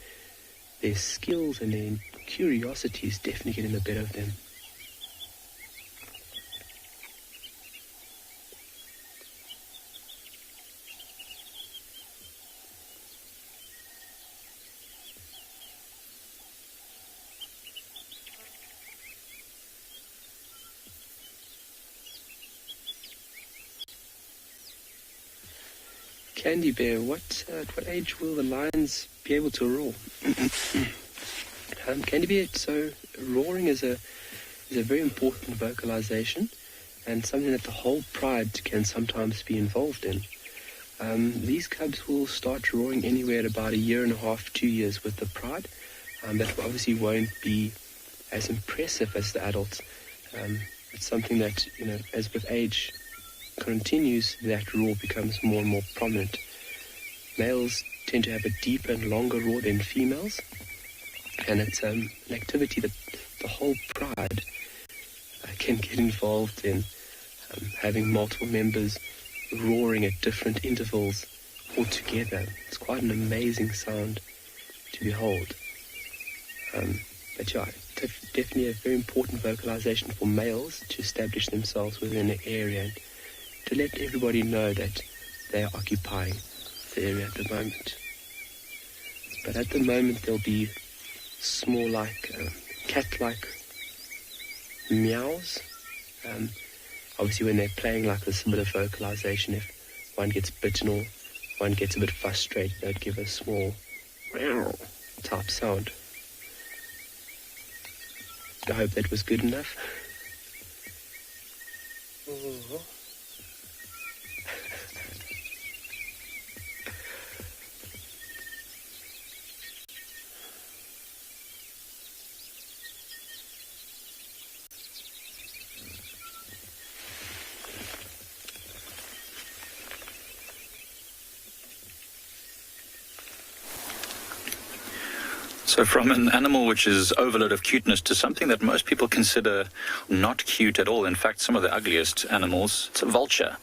their skills and their curiosity is definitely getting the better of them. Candy Bear, at what age will the lions be able to roar? Candy Bear, so roaring is a very important vocalization, and something that the whole pride can sometimes be involved in. These cubs will start roaring anywhere at about 1.5 years, 2 years with the pride. That obviously won't be as impressive as the adults. It's something that, as with age continues, that roar becomes more and more prominent. Males tend to have a deeper and longer roar than females, and it's an activity that the whole pride can get involved in, having multiple members roaring at different intervals all together. It's quite an amazing sound to behold. But yeah, definitely a very important vocalization for males to establish themselves within an area and to let everybody know that they are occupying the area at the moment. But at the moment there'll be small, cat-like meows. Obviously when they're playing like this, a bit of vocalization. If one gets bitten or one gets a bit frustrated, they'd give a small meow type sound. I hope that was good enough. Oh. So from an animal which is overload of cuteness to something that most people consider not cute at all, in fact some of the ugliest animals, it's a vulture.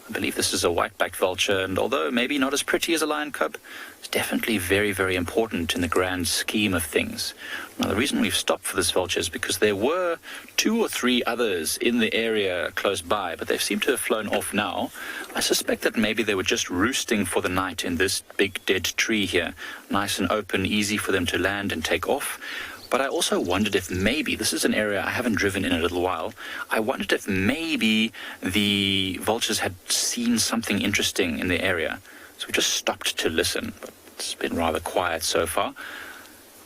I believe this is a white-backed vulture, and although maybe not as pretty as a lion cub, it's definitely very, very important in the grand scheme of things. Now, the reason we've stopped for this vulture is because there were 2 or 3 others in the area close by, but they seem to have flown off now. I suspect that maybe they were just roosting for the night in this big dead tree here, nice and open, easy for them to land and take off. But I also wondered if maybe, this is an area I haven't driven in a little while, I wondered if maybe the vultures had seen something interesting in the area. So we just stopped to listen, but it's been rather quiet so far.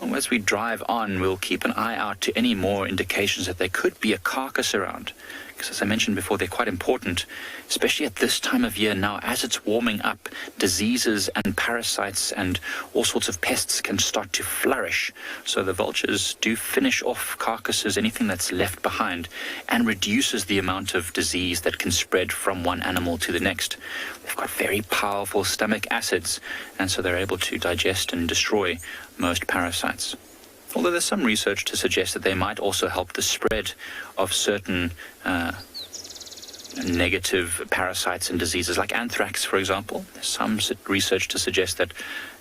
As we drive on, we'll keep an eye out to any more indications that there could be a carcass around. because as I mentioned before, they're quite important, especially at this time of year now. As it's warming up, diseases and parasites and all sorts of pests can start to flourish. So the vultures do finish off carcasses, anything that's left behind, and reduces the amount of disease that can spread from one animal to the next. They've got very powerful stomach acids, and so they're able to digest and destroy most parasites. Although there's some research to suggest that they might also help the spread of certain negative parasites and diseases, like anthrax, for example. There's some research to suggest that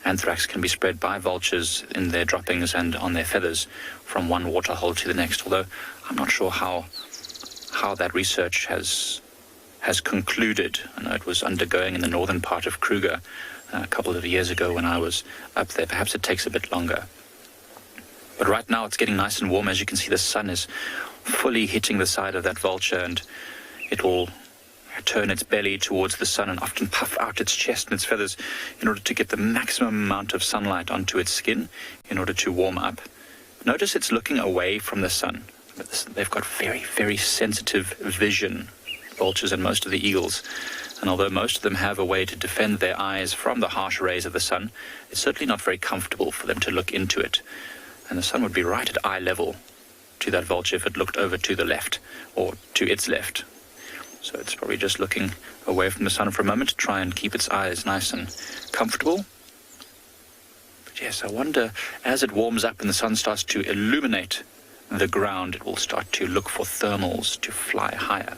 anthrax can be spread by vultures in their droppings and on their feathers from one waterhole to the next, although I'm not sure how that research has concluded. I know it was undergoing in the northern part of Kruger a couple of years ago when I was up there. Perhaps it takes a bit longer. But right now it's getting nice and warm. As you can see, the sun is fully hitting the side of that vulture, and it will turn its belly towards the sun and often puff out its chest and its feathers in order to get the maximum amount of sunlight onto its skin in order to warm up. Notice it's looking away from the sun. They've got very, very sensitive vision, vultures and most of the eagles. And although most of them have a way to defend their eyes from the harsh rays of the sun, it's certainly not very comfortable for them to look into it. And the sun would be right at eye level to that vulture if it looked over to the left or to its left. So it's probably just looking away from the sun for a moment to try and keep its eyes nice and comfortable. But yes, I wonder, as it warms up and the sun starts to illuminate the ground, it will start to look for thermals to fly higher.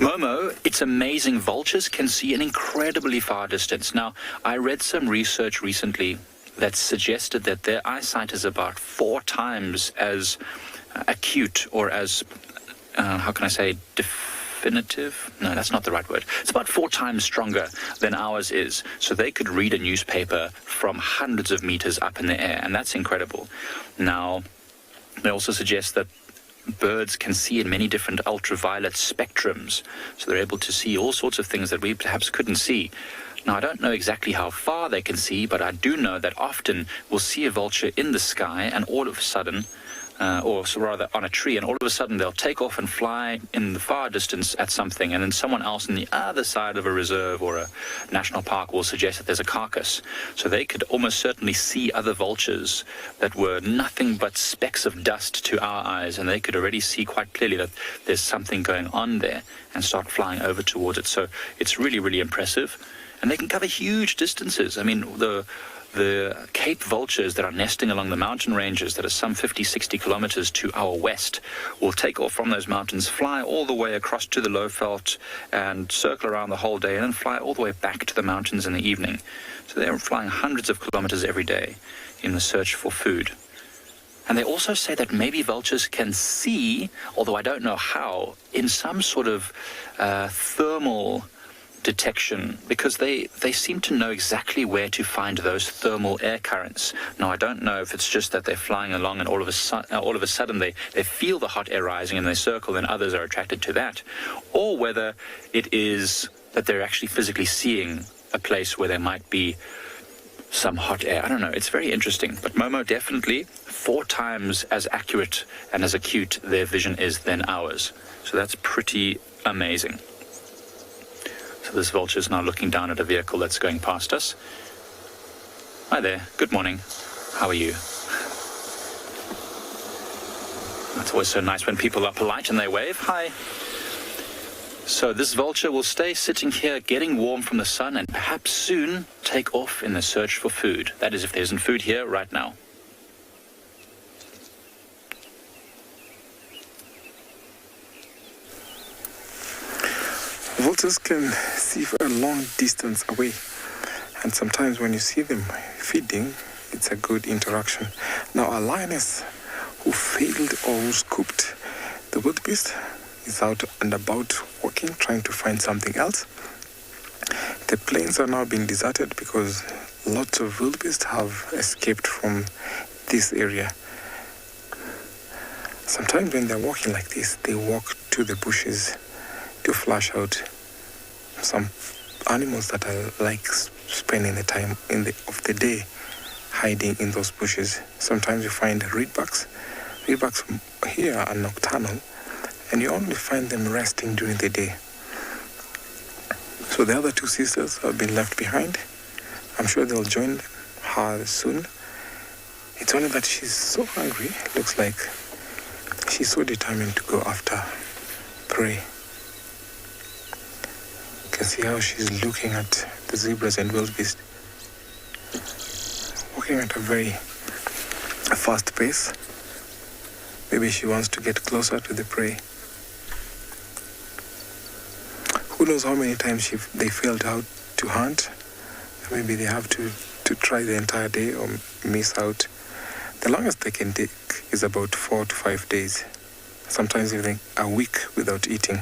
Momo, it's amazing. Vultures can see an incredibly far distance. Now, I read some research recently that suggested that their eyesight is about 4 times as acute or as, how can I say, definitive? No, that's not the right word. It's about 4 times stronger than ours is. So they could read a newspaper from hundreds of meters up in the air, and that's incredible. Now, they also suggest that birds can see in many different ultraviolet spectrums, so they're able to see all sorts of things that we perhaps couldn't see. Now, I don't know exactly how far they can see, but I do know that often we'll see a vulture in the sky and all of a sudden, or so rather on a tree, and all of a sudden they'll take off and fly in the far distance at something, and then someone else on the other side of a reserve or a national park will suggest that there's a carcass. So they could almost certainly see other vultures that were nothing but specks of dust to our eyes, and they could already see quite clearly that there's something going on there and start flying over towards it. So it's really, really impressive. And they can cover huge distances. I mean, the Cape vultures that are nesting along the mountain ranges that are some 50, 60 kilometers to our west will take off from those mountains, fly all the way across to the Lowveld and circle around the whole day and then fly all the way back to the mountains in the evening. So they're flying hundreds of kilometers every day in the search for food. And they also say that maybe vultures can see, although I don't know how, in some sort of thermal detection, because they seem to know exactly where to find those thermal air currents. Now, I don't know if it's just that they're flying along and all of a sudden they feel the hot air rising and they circle and others are attracted to that, or whether it is that they're actually physically seeing a place where there might be some hot air. I don't know. It's very interesting. But Momo, definitely 4 times as accurate and as acute their vision is than ours. So that's pretty amazing. So this vulture is now looking down at a vehicle that's going past us. Hi there. Good morning. How are you? It's always so nice when people are polite and they wave. Hi. So this vulture will stay sitting here getting warm from the sun and perhaps soon take off in the search for food. That is if there isn't food here right now. Vultures can see for a long distance away, and sometimes when you see them feeding, it's a good interaction. Now, a lioness who failed or who scooped the wildebeest is out and about walking, trying to find something else. The plains are now being deserted because lots of wildebeest have escaped from this area. Sometimes when they're walking like this, they walk to the bushes to flush out some animals that are like spending the time of the day hiding in those bushes. Sometimes you find reedbucks. Reedbucks here are nocturnal, and you only find them resting during the day. So the other two sisters have been left behind. I'm sure they'll join her soon. It's only that she's so hungry. Looks like she's so determined to go after prey. You can see how she's looking at the zebras and wildebeest, walking at a very fast pace. Maybe she wants to get closer to the prey. Who knows how many times they failed out to hunt. Maybe they have to try the entire day or miss out. The longest they can take is about 4 to 5 days. Sometimes even a week without eating.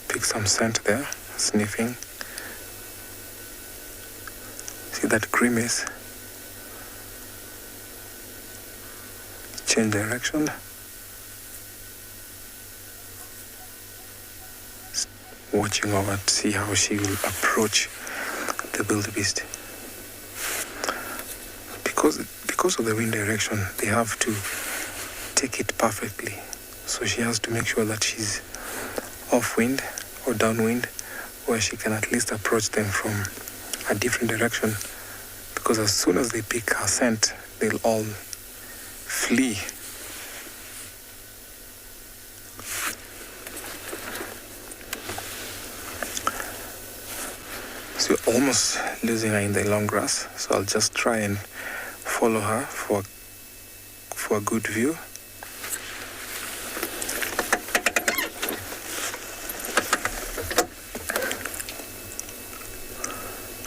Pick some scent there, sniffing. See that grimace? Change direction. Watching over to see how she will approach the wildebeest. Because of the wind direction, they have to take it perfectly. So she has to make sure that she's off wind or downwind, where she can at least approach them from a different direction. Because as soon as they pick her scent, they'll all flee. So we're almost losing her in the long grass. So I'll just try and follow her for a good view.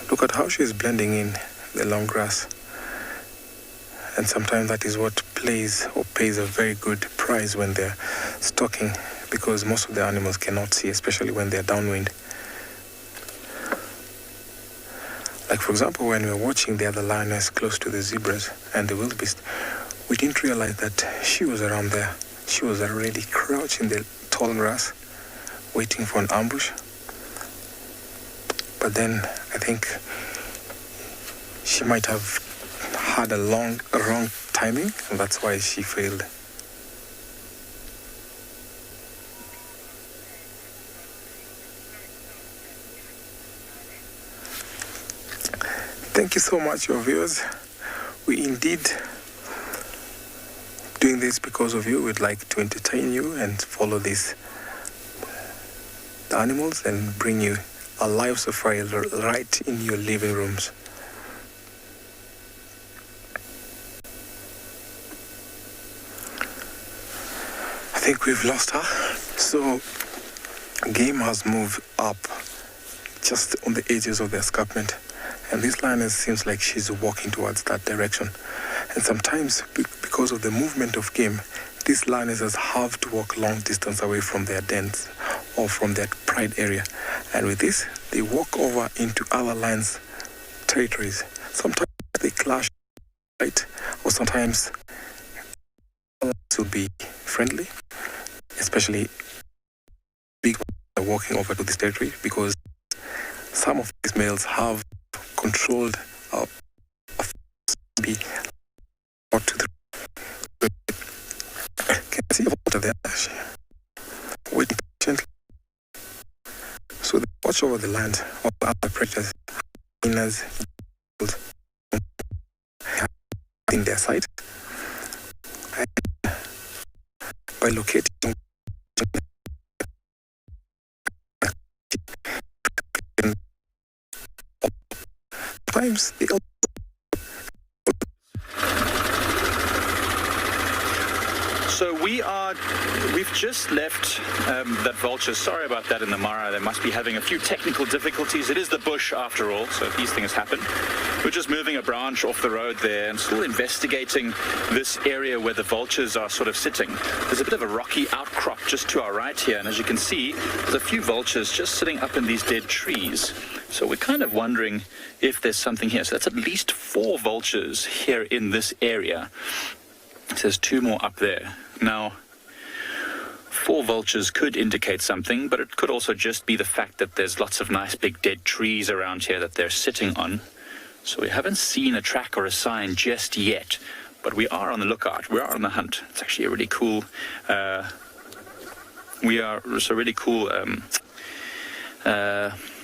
Look at how she's blending in the long grass. And sometimes that is what pays a very good price when they're stalking, because most of the animals cannot see, especially when they're downwind. Like, for example, when we were watching the other lioness close to the zebras and the wildebeest, we didn't realize that she was around there. She was already crouched in the tall grass, waiting for an ambush. But then I think she might have had a wrong timing, and that's why she failed. Thank you so much, your viewers. We indeed doing this because of you. We'd like to entertain you and follow the animals and bring you a live safari right in your living rooms. I think we've lost her. So game has moved up just on the edges of the escarpment. And this lioness seems like she's walking towards that direction. And sometimes, because of the movement of game, these lionesses have to walk long distance away from their dens or from their pride area. And with this, they walk over into other lions' territories. Sometimes they clash, right? Or sometimes lions will be friendly, especially big ones are walking over to this territory, because some of these males have controlled maybe out to the can see water there waiting patiently. So they watch over the land of other predators, hyenas, in their sight, and by locating times they So we've just left that vulture. Sorry about that in the Mara. They must be having a few technical difficulties. It is the bush after all, so these things happen. We're just moving a branch off the road there and still investigating this area where the vultures are sort of sitting. There's a bit of a rocky outcrop just to our right here, and as you can see, there's a few vultures just sitting up in these dead trees. So we're kind of wondering if there's something here. So that's at least 4 vultures here in this area. There's 2 more up there. Now, 4 vultures could indicate something, but it could also just be the fact that there's lots of nice big dead trees around here that they're sitting on. So we haven't seen a track or a sign just yet but we are on the lookout. We are on the hunt. It's actually a really cool.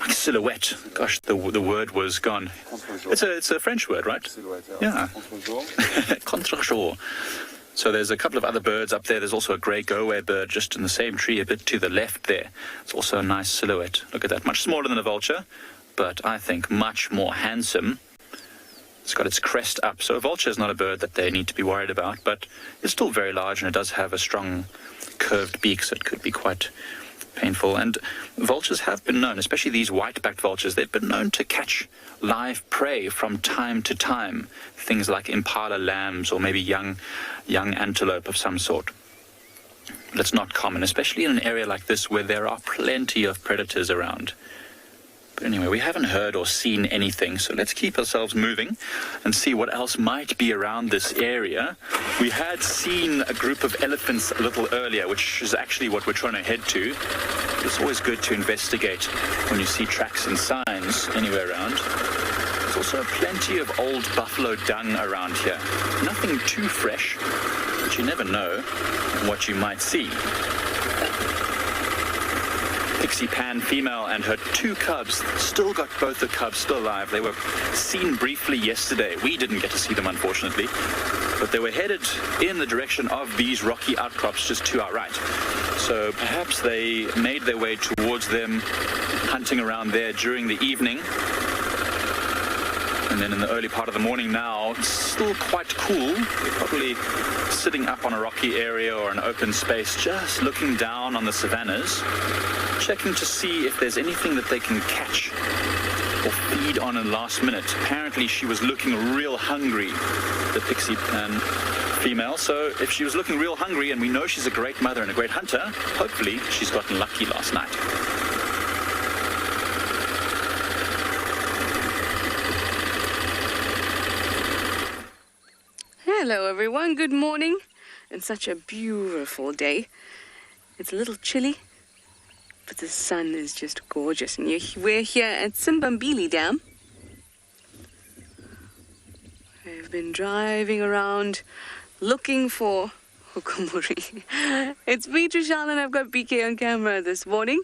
Silhouette. Gosh, the word was gone. It's a French word, right? Yeah. Contre-jour. So there's a couple of other birds up there. There's also a grey go-away bird just in the same tree a bit to the left there. It's also a nice silhouette. Look at that. Much smaller than a vulture, but I think much more handsome. It's got its crest up. So a vulture is not a bird that they need to be worried about, but it's still very large, and it does have a strong curved beak, so it could be quite painful. And vultures have been known, especially these white-backed vultures, they've been known to catch live prey from time to time. Things like impala lambs or maybe young antelope of some sort. But it's not common, especially in an area like this where there are plenty of predators around. But anyway, we haven't heard or seen anything, so let's keep ourselves moving and see what else might be around this area. We had seen a group of elephants a little earlier, which is actually what we're trying to head to. It's always good to investigate when you see tracks and signs anywhere around. There's also plenty of old buffalo dung around here. Nothing too fresh, but you never know what you might see. Pixie Pan female and her 2 cubs, still got both the cubs still alive. They were seen briefly yesterday. We didn't get to see them, unfortunately, but they were headed in the direction of these rocky outcrops just to our right. So perhaps they made their way towards them, hunting around there during the evening. And then in the early part of the morning now, it's still quite cool. They're probably sitting up on a rocky area or an open space, just looking down on the savannas, checking to see if there's anything that they can catch or feed on in the last minute. Apparently she was looking real hungry, the Pixie Pan female. So if she was looking real hungry, and we know she's a great mother and a great hunter, hopefully she's gotten lucky last night. Hello everyone, good morning. It's such a beautiful day. It's a little chilly, but the sun is just gorgeous. And we're here at Simbambili Dam. I've been driving around looking for Hukumuri. It's me, Trishal, and I've got BK on camera this morning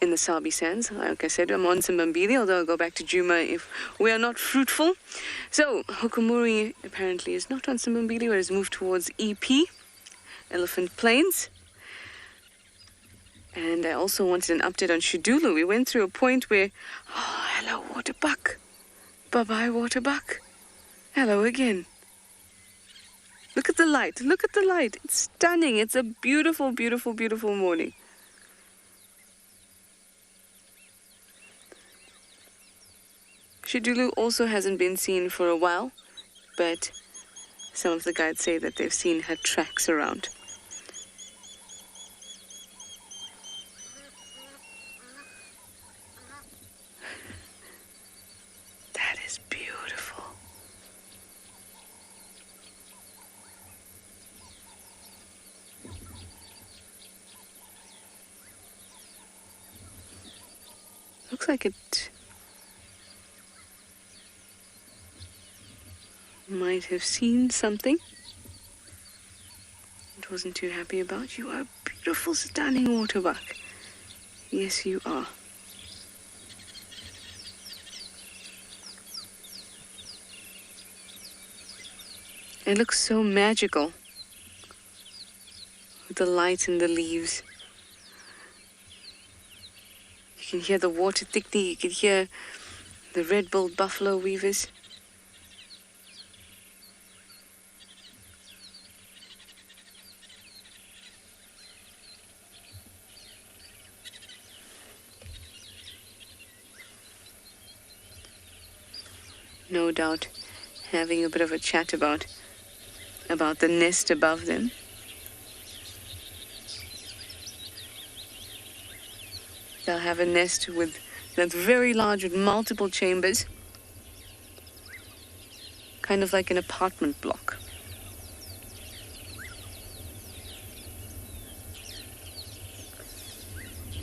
in the Sabi Sands. Like I said, I'm on Simbambili, although I'll go back to Juma if we are not fruitful. So, Hukumuri apparently is not on Simbambili, but has moved towards EP, Elephant Plains. And I also wanted an update on Shidulu. We went through a point where, oh, hello, waterbuck. Bye-bye, waterbuck. Hello again. Look at the light. Look at the light. It's stunning. It's a beautiful, beautiful, beautiful morning. Shidulu also hasn't been seen for a while, but some of the guides say that they've seen her tracks around. That is beautiful. Looks like it might have seen something it wasn't too happy about. You are a beautiful, stunning waterbuck. Yes, you are. It looks so magical with the light in the leaves. You can hear the water thickly. You can hear the red-billed buffalo weavers. No doubt having a bit of a chat about the nest above them. They'll have a nest that's very large with multiple chambers, kind of like an apartment block.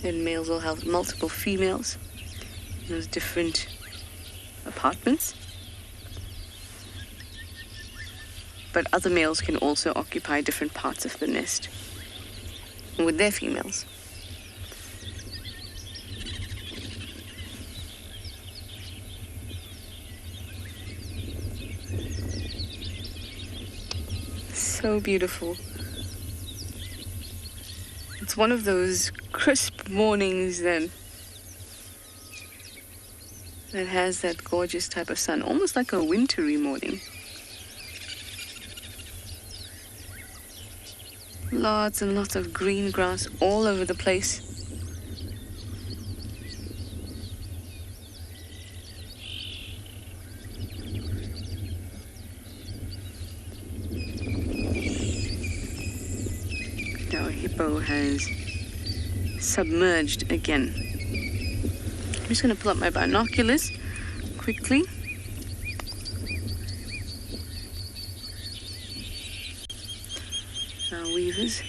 Then males will have multiple females in those different apartments. but other males can also occupy different parts of the nest with their females. So beautiful. It's one of those crisp mornings then that has that gorgeous type of sun, almost like a wintry morning. Lots and lots of green grass all over the place. Our hippo has submerged again. I'm just going to pull up my binoculars quickly. Our weavers.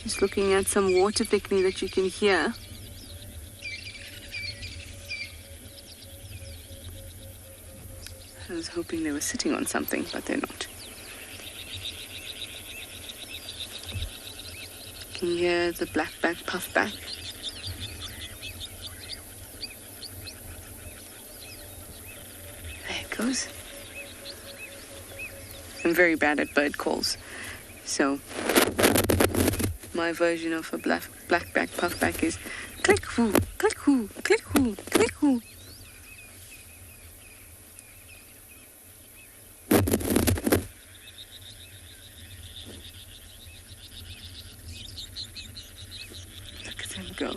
Just looking at some water picnic that you can hear. I was hoping they were sitting on something, but they're not. You can hear the blackback puffback. There it goes. I'm very bad at bird calls, so my version of a blackback puffback is click hoo, click hoo, click hoo, click hoo. Look at them go.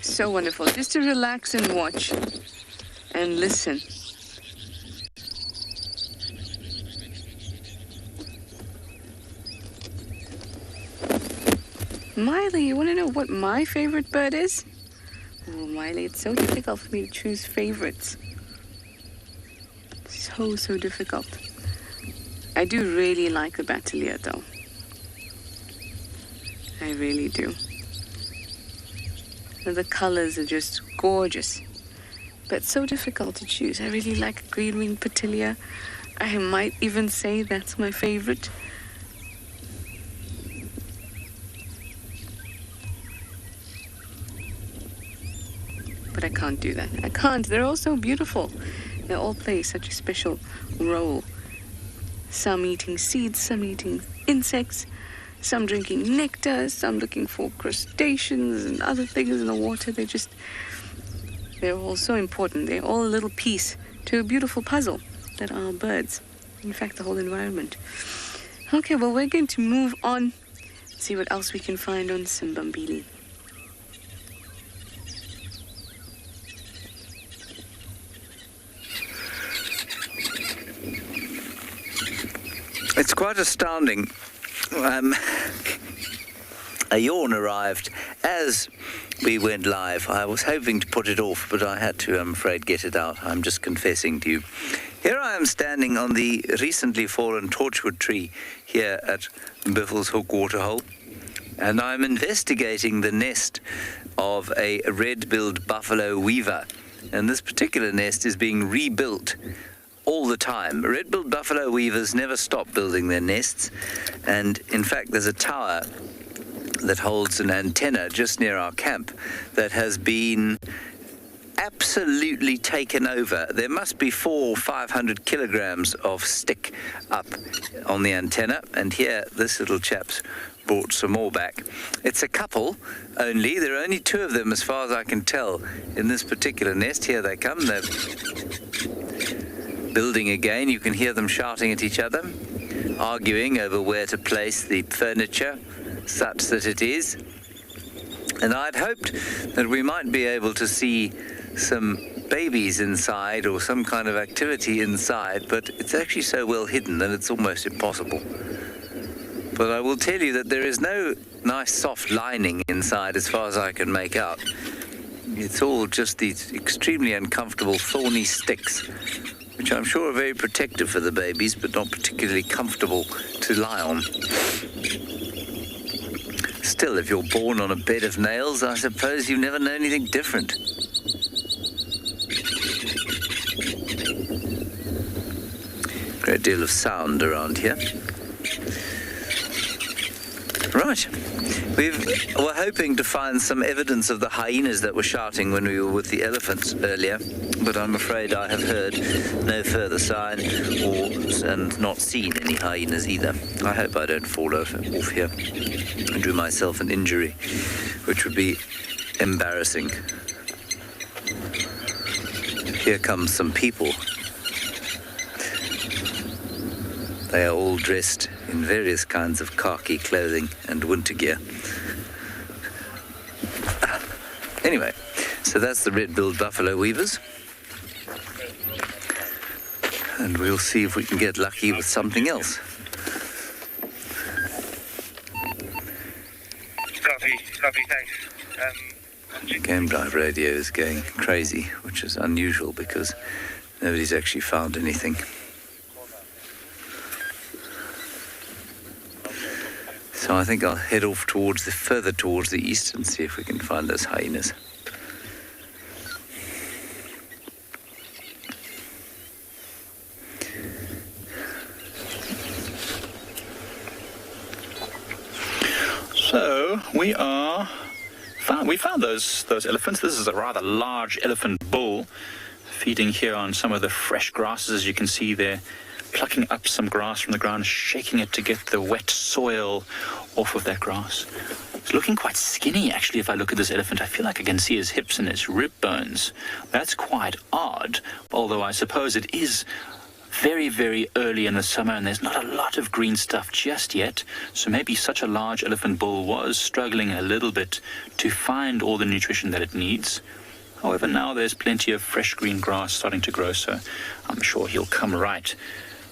So wonderful, just to relax and watch and listen. Miley, you want to know what my favorite bird is? Oh, Miley, it's so difficult for me to choose favorites. So difficult. I do really like the Bateleur, though. I really do. The colors are just gorgeous, but so difficult to choose. I really like green-winged Bateleur. I might even say that's my favorite. But I can't do that. I can't. They're all so beautiful. They all play such a special role. Some eating seeds, some eating insects, some drinking nectar, some looking for crustaceans and other things in the water. They're all so important. They're all a little piece to a beautiful puzzle that are birds. In fact, the whole environment. Okay, well, we're going to move on, see what else we can find on Simbambili. It's quite astounding. A yawn arrived as we went live. I was hoping to put it off, but I had to, I'm afraid, get it out. I'm just confessing to you. Here I am standing on the recently fallen torchwood tree here at Biffle's Hook Waterhole, and I'm investigating the nest of a red-billed buffalo weaver. And this particular nest is being rebuilt all the time. Red-billed buffalo weavers never stop building their nests, and in fact there's a tower that holds an antenna just near our camp that has been absolutely taken over. There must be 400 or 500 kilograms of stick up on the antenna, and here this little chap's brought some more back. It's a couple only. There are only 2 of them as far as I can tell in this particular nest. Here they come. They're building again. You can hear them shouting at each other, arguing over where to place the furniture such that it is. And I'd hoped that we might be able to see some babies inside or some kind of activity inside, but it's actually so well hidden that it's almost impossible. But I will tell you that there is no nice soft lining inside as far as I can make out. It's all just these extremely uncomfortable thorny sticks, which I'm sure are very protective for the babies, but not particularly comfortable to lie on. Still, if you're born on a bed of nails, I suppose you never know anything different. Great deal of sound around here. Right. We were hoping to find some evidence of the hyenas that were shouting when we were with the elephants earlier, but I'm afraid I have heard no further sign and not seen any hyenas either. I hope I don't fall off here and do myself an injury, which would be embarrassing. Here come some people. They are all dressed in various kinds of khaki clothing and winter gear. Anyway, so that's the red-billed buffalo weavers. And we'll see if we can get lucky with something else. Copy, thanks. Game drive radio is going crazy, which is unusual because nobody's actually found anything. So I think I'll head off further towards the east and see if we can find those hyenas. So we found those elephants. This is a rather large elephant bull feeding here on some of the fresh grasses, as you can see there. Plucking up some grass from the ground, shaking it to get the wet soil off of that grass. It's looking quite skinny, actually, if I look at this elephant. I feel like I can see his hips and his rib bones. That's quite odd, although I suppose it is very, very early in the summer and there's not a lot of green stuff just yet. So maybe such a large elephant bull was struggling a little bit to find all the nutrition that it needs. However, now there's plenty of fresh green grass starting to grow, so I'm sure he'll come right.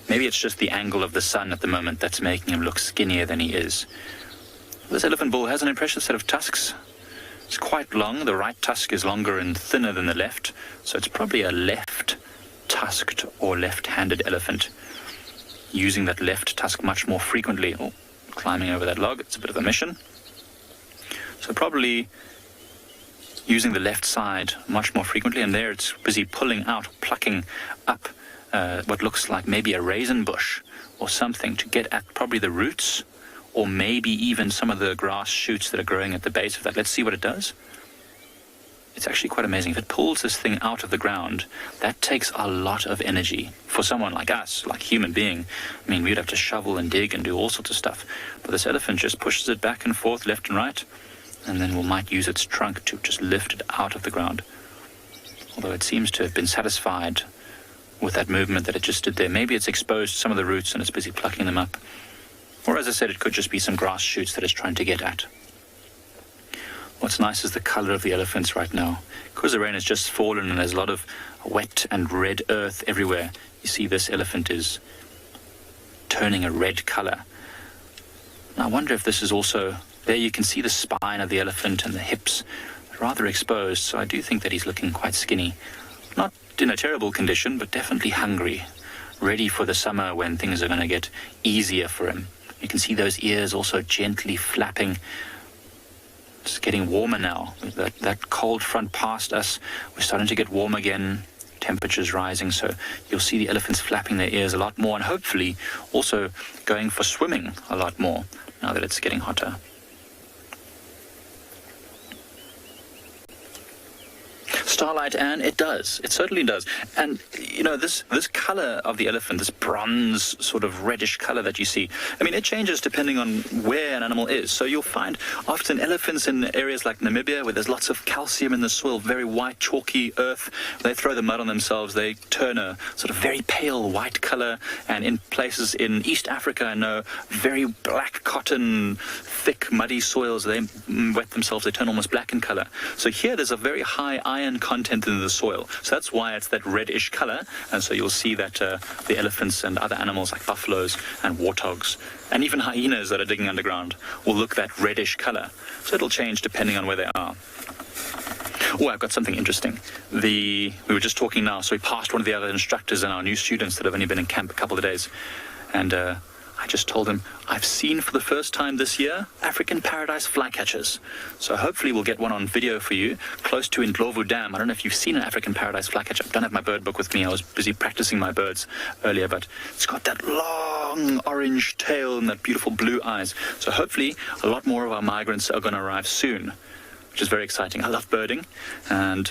Maybe it's just the angle of the sun at the moment that's making him look skinnier than he is. This elephant bull has an impressive set of tusks. It's quite long. The right tusk is longer and thinner than the left, so it's probably a left-tusked or left-handed elephant, using that left tusk much more frequently. Oh, climbing over that log, it's a bit of a mission. So probably using the left side much more frequently, and there it's busy pulling out, plucking up what looks like maybe a raisin bush or something to get at probably the roots or maybe even some of the grass shoots that are growing at the base of that. Let's see what it does. It's actually quite amazing. If it pulls this thing out of the ground, that takes a lot of energy for someone like us, like human being. I mean, we'd have to shovel and dig and do all sorts of stuff. But this elephant just pushes it back and forth, left and right, and then we might use its trunk to just lift it out of the ground. Although it seems to have been satisfied with that movement that it just did there. Maybe it's exposed some of the roots and it's busy plucking them up. Or as I said, it could just be some grass shoots that it's trying to get at. What's nice is the color of the elephants right now. Because the rain has just fallen and there's a lot of wet and red earth everywhere, you see this elephant is turning a red color. Now I wonder if this is also, there you can see the spine of the elephant and the hips rather exposed, so I do think that he's looking quite skinny. Not in a terrible condition, but definitely hungry, ready for the summer when things are going to get easier for him. You can see those ears also gently flapping. It's getting warmer now. That cold front past us, we're starting to get warm again, temperatures rising, so you'll see the elephants flapping their ears a lot more and hopefully also going for swimming a lot more now that it's getting hotter. Starlight, Anne, it does. It certainly does. And, you know, this color of the elephant, this bronze sort of reddish color that you see, I mean, it changes depending on where an animal is. So you'll find often elephants in areas like Namibia where there's lots of calcium in the soil, very white, chalky earth. They throw the mud on themselves. They turn a sort of very pale white color. And in places in East Africa, I know, very black cotton, thick, muddy soils. They wet themselves. They turn almost black in color. So here there's a very high iron content in the soil. So that's why it's that reddish color. And so you'll see that the elephants and other animals like buffaloes and warthogs and even hyenas that are digging underground will look that reddish color. So it'll change depending on where they are. Oh, I've got something interesting. We were just talking now, so we passed one of the other instructors and our new students that have only been in camp a couple of days. And I just told him, I've seen for the first time this year African paradise flycatchers. So hopefully we'll get one on video for you close to Ndlovu Dam. I don't know if you've seen an African paradise flycatcher. I don't have my bird book with me. I was busy practicing my birds earlier, but it's got that long orange tail and that beautiful blue eyes. So hopefully a lot more of our migrants are going to arrive soon, which is very exciting. I love birding, and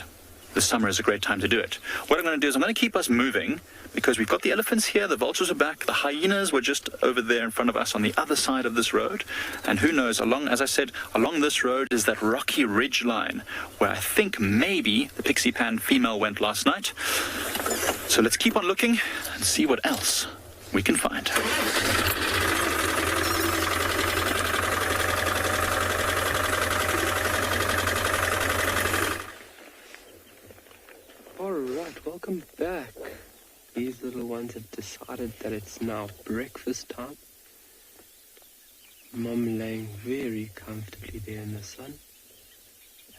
the summer is a great time to do it. What I'm going to do is I'm going to keep us moving because we've got the elephants here, the vultures are back, the hyenas were just over there in front of us on the other side of this road. And who knows, as I said, along this road is that rocky ridge line where I think maybe the pixie pan female went last night. So let's keep on looking and see what else we can find. Alright, welcome back. These little ones have decided that it's now breakfast time. Mum laying very comfortably there in the sun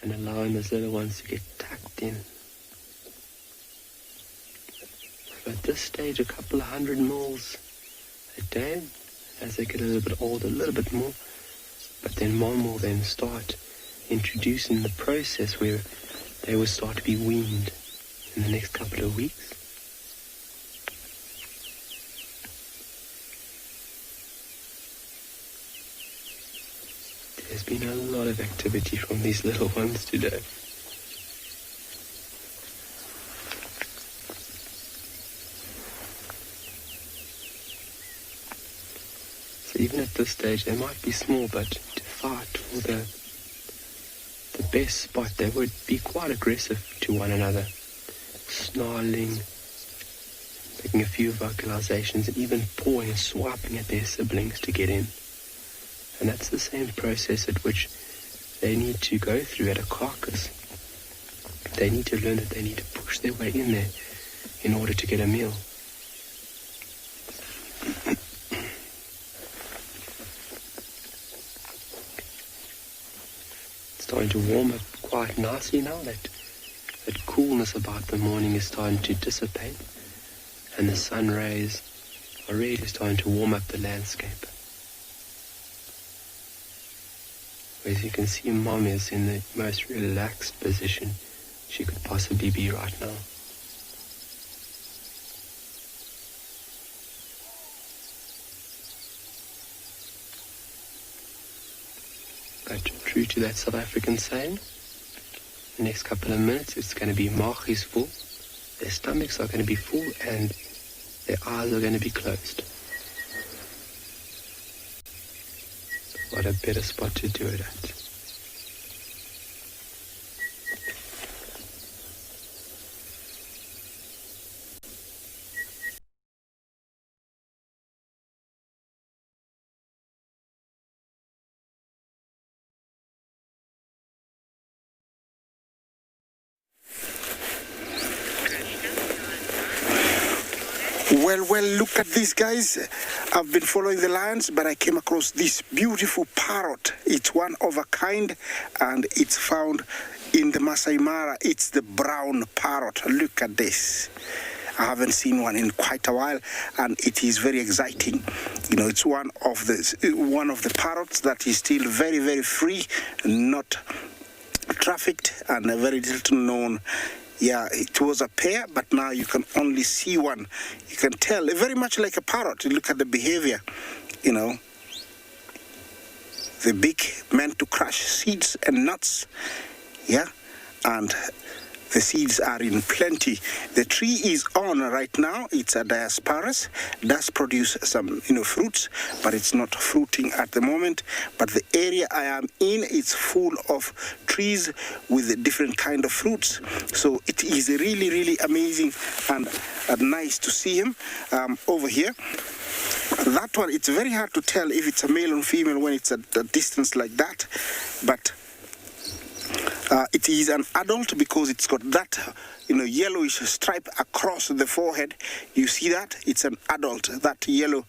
and allowing those little ones to get tucked in. So at this stage, a couple of 100 mils a day. As they get a little bit older, a little bit more. But then Mum will then start introducing the process where they will start to be weaned in the next couple of weeks. There's been a lot of activity from these little ones today. So even at this stage, they might be small, but to fight for the best spot, they would be quite aggressive to one another, snarling, making a few vocalizations, and even pawing and swiping at their siblings to get in. And that's the same process at which they need to go through at a carcass. They need to learn that they need to push their way in there in order to get a meal. It's starting to warm up quite nicely now. That coolness about the morning is starting to dissipate, and the sun rays are really starting to warm up the landscape. As you can see, Mom is in the most relaxed position she could possibly be right now. But true to that South African saying, the next couple of minutes it's going to be maag is full, their stomachs are going to be full, and their eyes are going to be closed. What a better spot to do it at. Well, look at this, guys. I've been following the lions, but I came across this beautiful parrot. It's one of a kind, and it's found in the Masai Mara. It's the brown parrot. Look at this. I haven't seen one in quite a while, and it is very exciting. You know, it's one of the parrots that is still very, very free, not trafficked, and very little known. Yeah, it was a pair, but now you can only see one. You can tell, very much like a parrot. You look at the behavior, you know. The beak meant to crush seeds and nuts, yeah, and the seeds are in plenty. The tree is on right now. It's a Diospyros. Does produce some, fruits, but it's not fruiting at the moment. But the area I am in is full of trees with different kind of fruits. So it is really, really amazing and nice to see him over here. That one, it's very hard to tell if it's a male or female when it's at a distance like that. But It is an adult because it's got that, yellowish stripe across the forehead. You see that? It's an adult, that yellow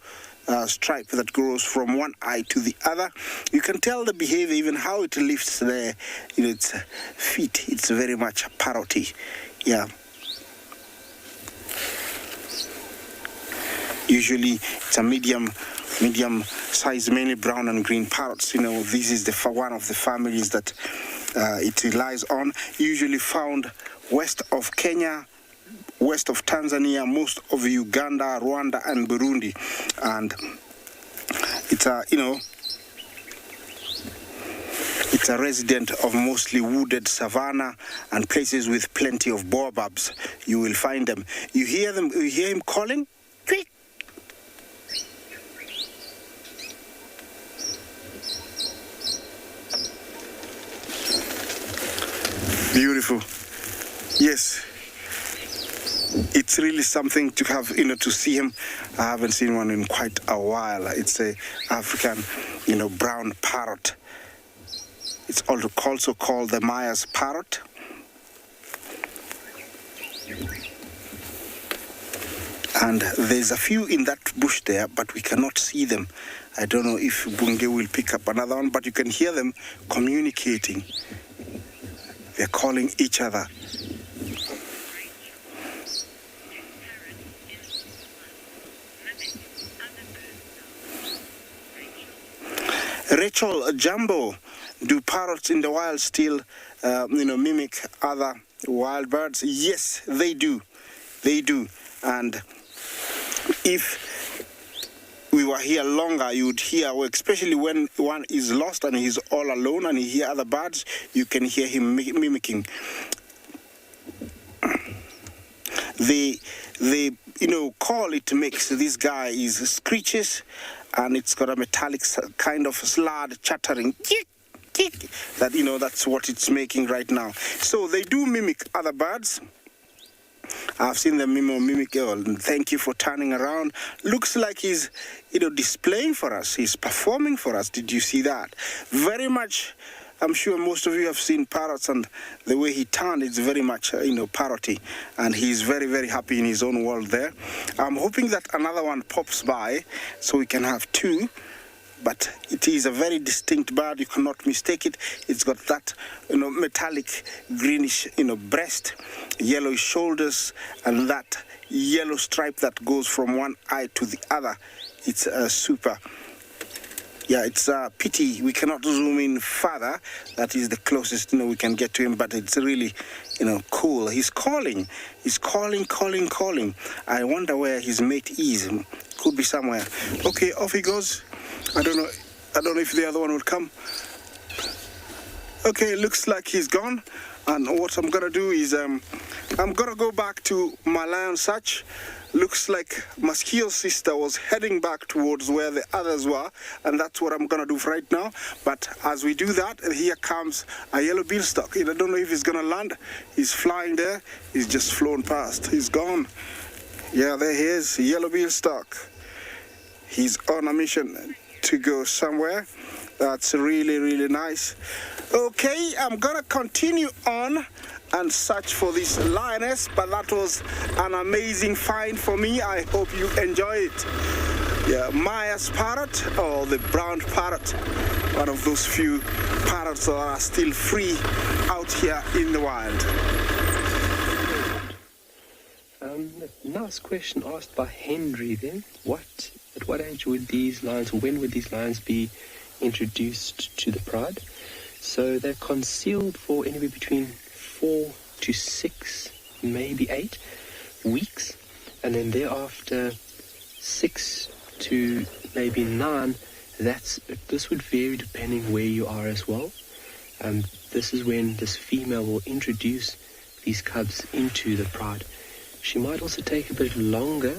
stripe that goes from one eye to the other. You can tell the behavior, even how it lifts its feet. It's very much parroty. Yeah. Usually it's a medium size, mainly brown and green parrots. This is one of the families that it relies on. Usually found west of Kenya, west of Tanzania, most of Uganda, Rwanda, and Burundi. And it's it's a resident of mostly wooded savanna and places with plenty of baobabs. You will find them. You hear him calling? Quick! Beautiful. Yes. It's really something to have, to see him. I haven't seen one in quite a while. It's a African, brown parrot. It's also called the Maya's parrot. And there's a few in that bush there, but we cannot see them. I don't know if Bunge will pick up another one, but you can hear them communicating. They're calling each other. Rachel, Jumbo, do parrots in the wild still, mimic other wild birds? Yes, they do. They do. And if we were here longer, you would hear, especially when one is lost and he's all alone and you hear other birds, you can hear him mimicking. The call it makes this guy is screeches, and it's got a metallic kind of slurred chattering. That's what it's making right now. So they do mimic other birds. I've seen them mimic. Thank you for turning around. Looks like he's, displaying for us. He's performing for us. Did you see that? Very much. I'm sure most of you have seen parrots, and the way he turned, it's very much, parroty. And he's very, very happy in his own world there. I'm hoping that another one pops by so we can have two. But it is a very distinct bird. You cannot mistake it. It's got that, metallic greenish, breast, yellowish shoulders, and that yellow stripe that goes from one eye to the other. It's super. Yeah, it's a pity we cannot zoom in further. That is the closest, we can get to him, but it's really, cool. He's calling. He's calling. I wonder where his mate is. Could be somewhere. Okay, off he goes. I don't know if the other one will come. Okay, looks like he's gone. And what I'm gonna do is I'm gonna go back to my lion search. Looks like Maskio's sister was heading back towards where the others were, and that's what I'm gonna do right now. But as we do that, here comes a yellow beanstalk. I don't know if he's gonna land. He's flying there. He's just flown past. He's gone. Yeah, there he is, yellow beanstalk. He's on a mission to go somewhere. That's really, really nice. Okay, I'm gonna continue on and search for this lioness, but that was an amazing find for me. I hope you enjoy it. Yeah, Maya's parrot, or the brown parrot, one of those few parrots that are still free out here in the wild. Nice question asked by Henry then. At what age would these lions, or when would these lions be introduced to the pride? So they're concealed for anywhere between 4 to 6, maybe 8 weeks, and then thereafter 6 to maybe 9. This would vary depending where you are as well. This is when this female will introduce these cubs into the pride. She might also take a bit longer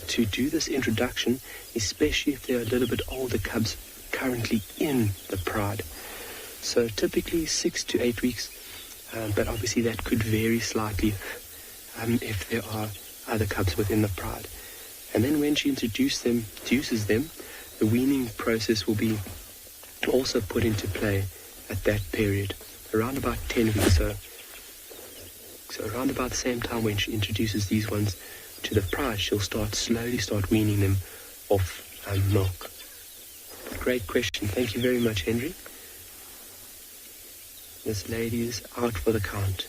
to do this introduction, especially if there are a little bit older cubs currently in the pride. So typically 6 to 8 weeks, but obviously that could vary slightly if there are other cubs within the pride. And then when she introduces them, the weaning process will be also put into play at that period. around about 10 weeks. So around about the same time when she introduces these ones to the prize, she'll slowly start weaning them off milk. Great question. Thank you very much, Henry. This lady is out for the count.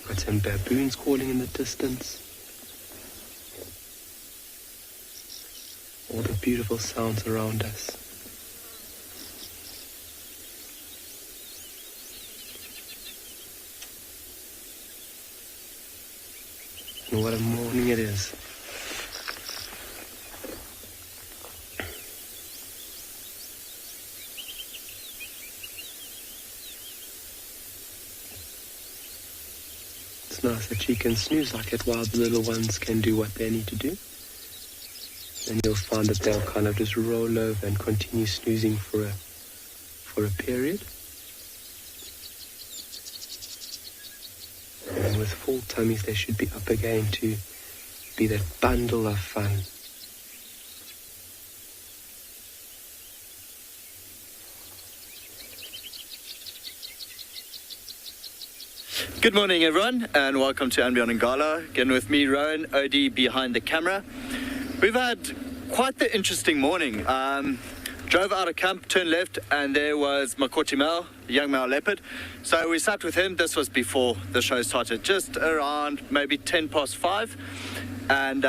Got some baboons calling in the distance. All the beautiful sounds around us. And what a morning it is. It's nice that she can snooze like it while the little ones can do what they need to do. And you'll find that they'll kind of just roll over and continue snoozing for a period. And with full tummies, they should be up again to be that bundle of fun. Good morning, everyone, and welcome to And Beyond Ngala. Again with me, Rowan, Odie behind the camera. We've had quite the interesting morning. Drove out of camp, turned left, and there was Makoti male, a young male leopard. So we sat with him. This was before the show started, just around maybe 5:10. And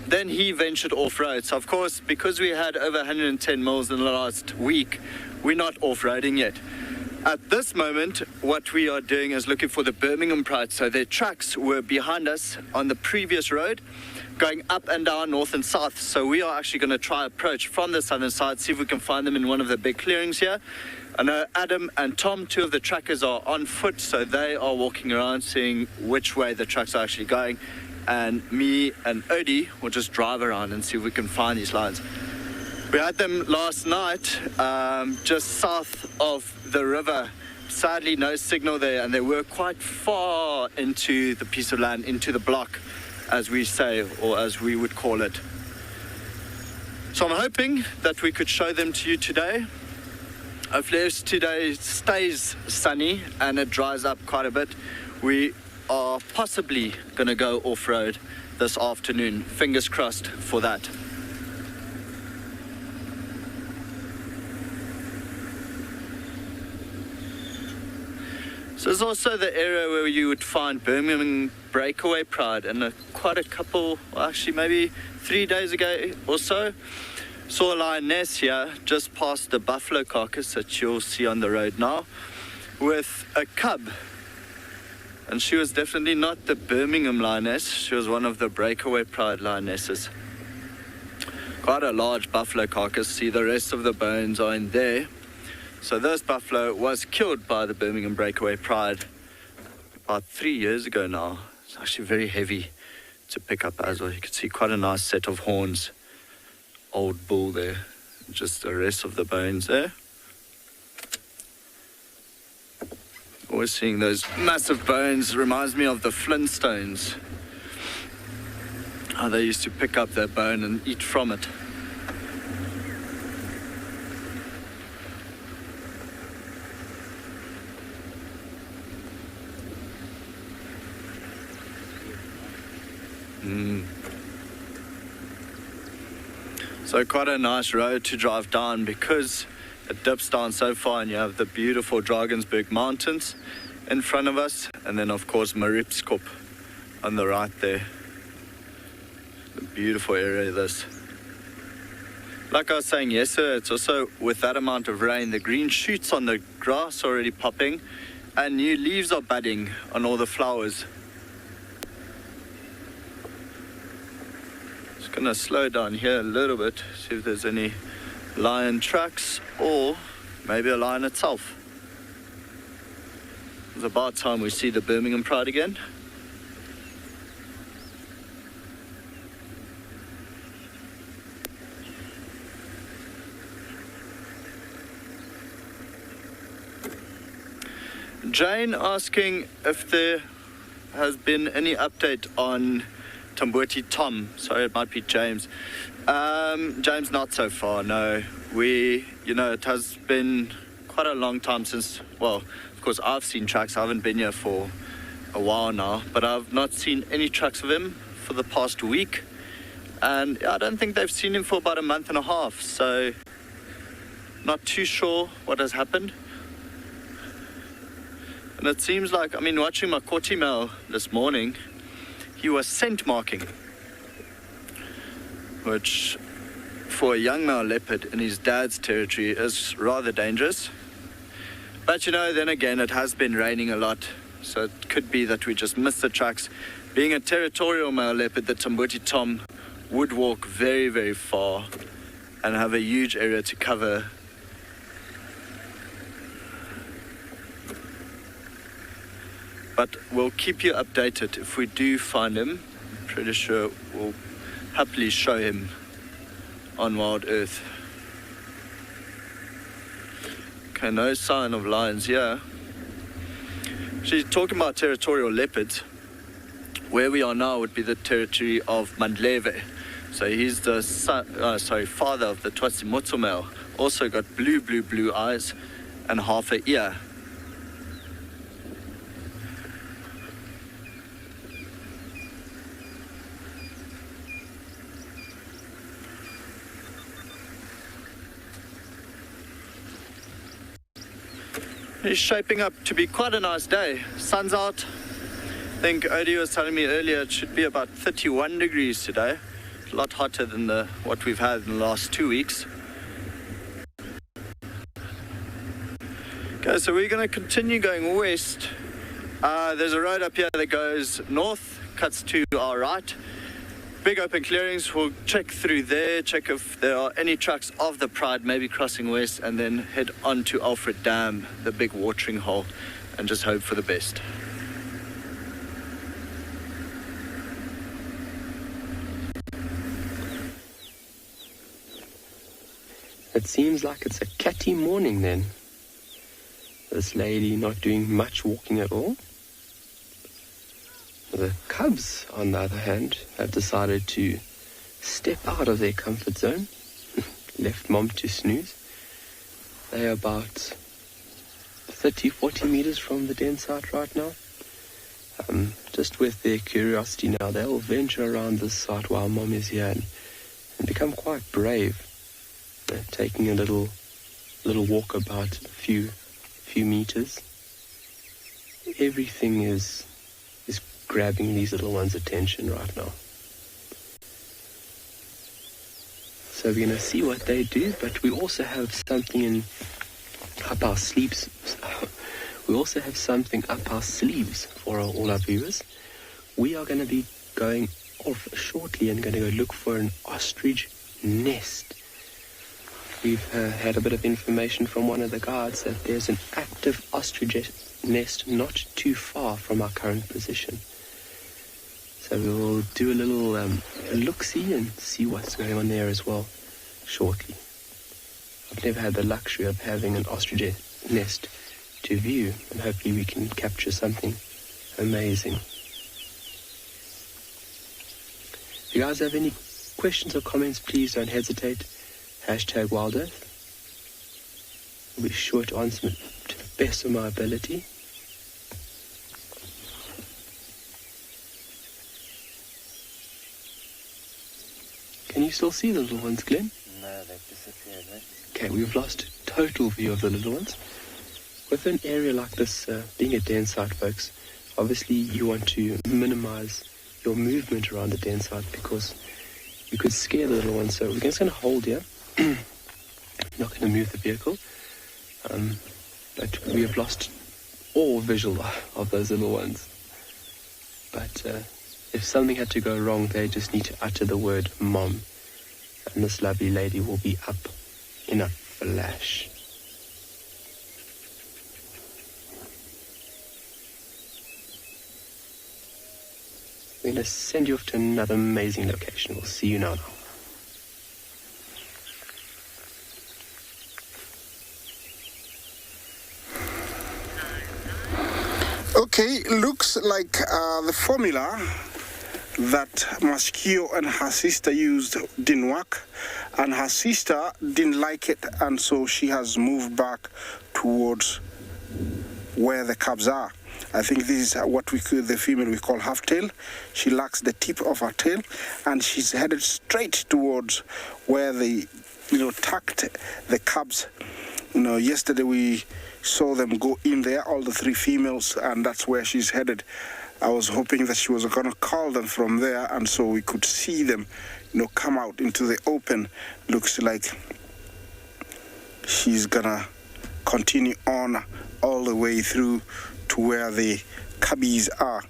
then he ventured off-road. So, of course, because we had over 110 mils in the last week, we're not off-roading yet. At this moment, what we are doing is looking for the Birmingham Pride. So their tracks were behind us on the previous road, going up and down, north and south. So we are actually going to try approach from the southern side, see if we can find them in one of the big clearings here. I know Adam and Tom, two of the trackers, are on foot, so they are walking around seeing which way the tracks are actually going. And me and Odie will just drive around and see if we can find these lines. We had them last night, just south of the river. Sadly, no signal there, and they were quite far into the piece of land, into the block, as we say, or as we would call it. So I'm hoping that we could show them to you today. Hopefully if today stays sunny and it dries up quite a bit, we are possibly going to go off-road this afternoon. Fingers crossed for that. So there's also the area where you would find Birmingham breakaway pride, and quite a couple, well, actually maybe 3 days ago or so, saw a lioness here just past the buffalo carcass that you'll see on the road now, with a cub. And she was definitely not the Birmingham lioness, she was one of the breakaway pride lionesses. Quite a large buffalo carcass, see the rest of the bones are in there. So this buffalo was killed by the Birmingham Breakaway Pride about 3 years ago now. It's actually very heavy to pick up as well. You can see quite a nice set of horns. Old bull there. Just the rest of the bones there. Always seeing those massive bones reminds me of the Flintstones. How they used to pick up their bone and eat from it. So quite a nice road to drive down because it dips down so far, and you have the beautiful Drakensberg Mountains in front of us, and then of course Mariepskop on the right there. The beautiful area this. Like I was saying yesterday, it's also with that amount of rain, the green shoots on the grass are already popping and new leaves are budding on all the flowers. Going to slow down here a little bit, see if there's any lion tracks or maybe a lion itself. It's about time we see the Birmingham Pride again. Jane asking if there has been any update on Tamboti Tom. Sorry, it might be James. James, not so far, no. It has been quite a long time since, well, of course, I've seen tracks. I haven't been here for a while now, but I've not seen any tracks of him for the past week. And I don't think they've seen him for about a month and a half, so not too sure what has happened. And it seems like, watching my court email this morning, he was scent marking, which for a young male leopard in his dad's territory is rather dangerous. But then again, it has been raining a lot, so it could be that we just missed the tracks. Being a territorial male leopard, the Tamboti Tom would walk very, very far and have a huge area to cover. But we'll keep you updated. If we do find him, I'm pretty sure we'll happily show him on Wild Earth. Okay, no sign of lions here. She's talking about territorial leopards. Where we are now would be the territory of Mandleve. So he's the father of the Tswalu male. Also got blue eyes and half an ear. It's shaping up to be quite a nice day. Sun's out. I think Odie was telling me earlier it should be about 31 degrees today. A lot hotter than what we've had in the last 2 weeks. Okay, so we're going to continue going west. There's a road up here that goes north, cuts to our right. Big open clearings. We'll check through there, check if there are any tracks of the Pride, maybe crossing west, and then head on to Alfred Dam, the big watering hole, and just hope for the best. It seems like it's a catty morning then. This lady not doing much walking at all. The cubs, on the other hand, have decided to step out of their comfort zone, left mom to snooze. They are about 30-40 meters from the den site right now. Just with their curiosity now, they'll venture around this site while mom is here and become quite brave, taking a little walk about a few meters. Everything is grabbing these little ones' attention right now. So we're going to see what they do, but we also have something up our sleeves. We also have something up our sleeves for all our viewers. We are going to be going off shortly and going to go look for an ostrich nest. We've had a bit of information from one of the guards that there's an active ostrich nest not too far from our current position. So we'll do a little look-see and see what's going on there as well shortly. I've never had the luxury of having an ostrich nest to view, and hopefully we can capture something amazing. If you guys have any questions or comments, please don't hesitate. #WildEarth. I'll be sure to answer to the best of my ability. Can you still see the little ones, Glenn? No, they've disappeared, right? Okay, we've lost total view of the little ones. With an area like this, being a den site, folks, obviously you want to minimize your movement around the den site because you could scare the little ones. So we're just going to hold here. Not going to move the vehicle. But we have lost all visual of those little ones. But if something had to go wrong, they just need to utter the word mom. And this lovely lady will be up in a flash. We're going to send you off to another amazing location. We'll see you now. Okay, looks like the formula that Maskio and her sister used didn't work, and her sister didn't like it, and so she has moved back towards where the cubs are. I think this is what the female we call half-tail. She lacks the tip of her tail, and she's headed straight towards where they, tucked the cubs. Yesterday we saw them go in there, all the three females, and that's where she's headed. I was hoping that she was going to call them from there, and so we could see them, come out into the open. Looks like she's going to continue on all the way through to where the cubbies are.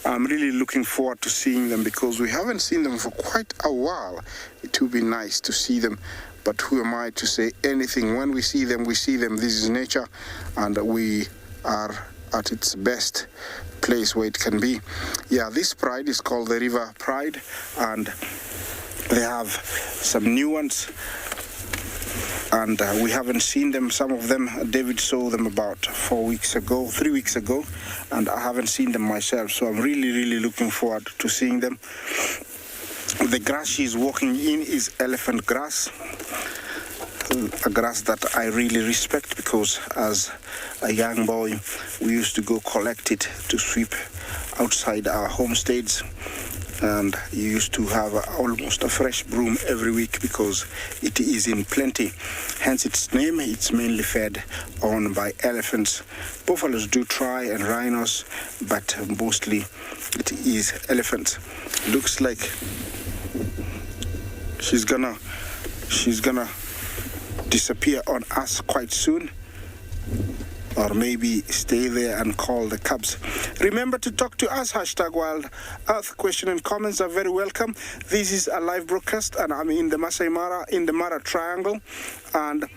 I'm really looking forward to seeing them because we haven't seen them for quite a while. It would be nice to see them, but who am I to say anything? When we see them, we see them. This is nature, and we are at its best place where it can be. Yeah, this pride is called the River Pride, and they have some new ones, and we haven't seen them. Some of them, David saw them about 3 weeks ago, and I haven't seen them myself, so I'm really looking forward to seeing them. The grass she's walking in is elephant grass, a grass that I really respect because as a young boy we used to go collect it to sweep outside our homesteads, and you used to have almost a fresh broom every week because it is in plenty. Hence its name. It's mainly fed on by elephants. Buffaloes do try, and rhinos, but mostly it is elephants. Looks like she's gonna disappear on us quite soon, or maybe stay there and call the cubs. Remember to talk to us, #Wild Earth. Question and comments are very welcome. This is a live broadcast, and I'm in the Masai Mara, in the Mara Triangle, and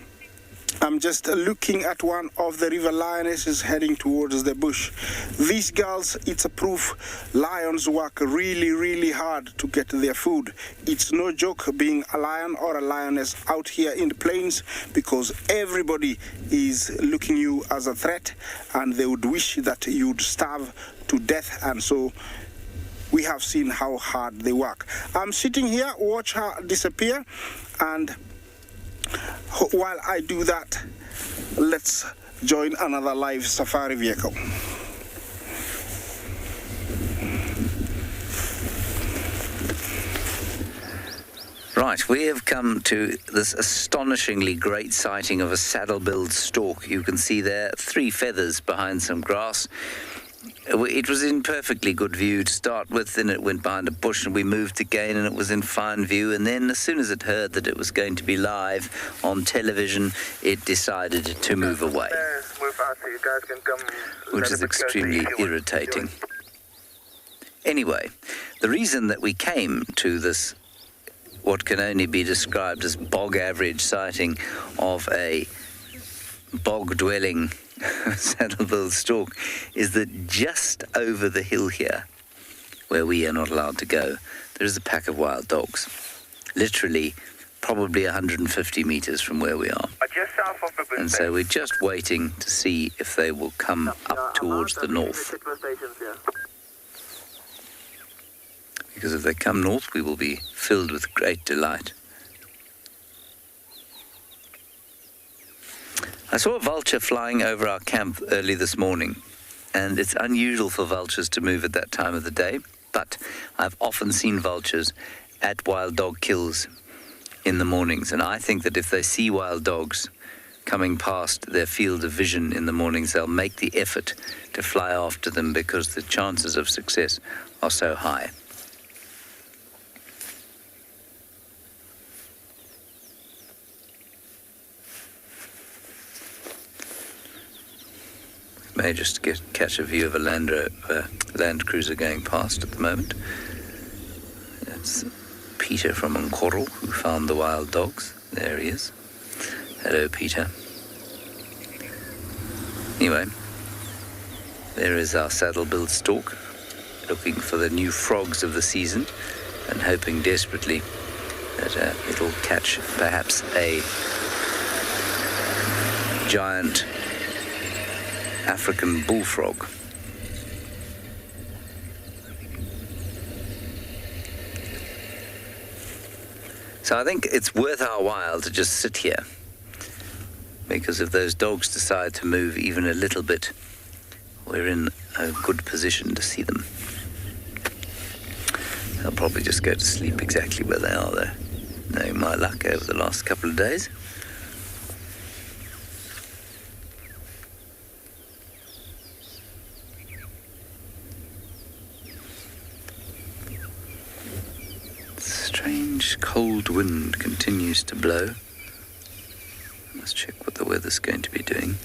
I'm just looking at one of the river lionesses heading towards the bush. These girls, it's a proof lions work really hard to get their food. It's no joke being a lion or a lioness out here in the plains, because everybody is looking you as a threat, and they would wish that you'd starve to death, and so we have seen how hard they work. I'm sitting here, watch her disappear, and while I do that, let's join another live safari vehicle. Right, we have come to this astonishingly great sighting of a saddle-billed stork. You can see there 3 feathers behind some grass. It was in perfectly good view to start with, then it went behind a bush and we moved again and it was in fine view, and then as soon as it heard that it was going to be live on television, it decided to move away, which is extremely irritating. Anyway, the reason that we came to this, what can only be described as bog average sighting of a bog-dwelling saddle-billed stork, is that just over the hill here, where we are not allowed to go, there is a pack of wild dogs, literally probably 150 meters from where we are. And so we're just waiting to see if they will come up towards the north. Because if they come north, we will be filled with great delight. I saw a vulture flying over our camp early this morning, and it's unusual for vultures to move at that time of the day, but I've often seen vultures at wild dog kills in the mornings, and I think that if they see wild dogs coming past their field of vision in the mornings, they'll make the effort to fly after them because the chances of success are so high. May just catch a view of a Land Cruiser going past at the moment. That's Peter from Nkoro, who found the wild dogs. There he is. Hello, Peter. Anyway, there is our saddle-billed stork, looking for the new frogs of the season and hoping desperately that it'll catch perhaps a giant African bullfrog. So I think it's worth our while to just sit here, because if those dogs decide to move even a little bit, we're in a good position to see them. They'll probably just go to sleep exactly where they are, though, knowing my luck over the last couple of days. Strange cold wind continues to blow. Let's check what the weather's going to be doing.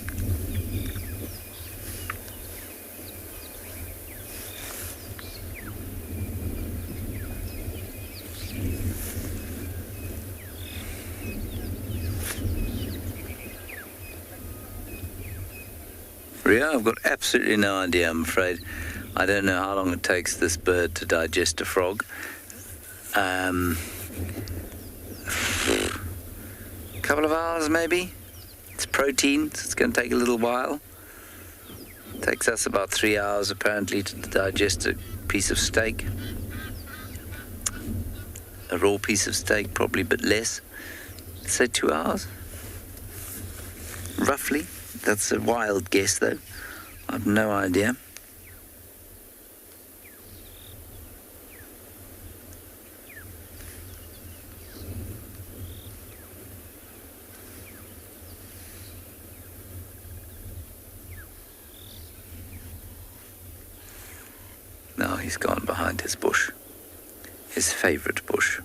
Ria, I've got absolutely no idea, I'm afraid. I don't know how long it takes this bird to digest a frog. A couple of hours maybe. It's protein, so it's going to take a little while. It takes us about 3 hours apparently to digest a piece of steak. A raw piece of steak, probably a bit less. Say 2 hours, roughly. That's a wild guess though. I've no idea. Now he's gone behind his bush, his favorite bush.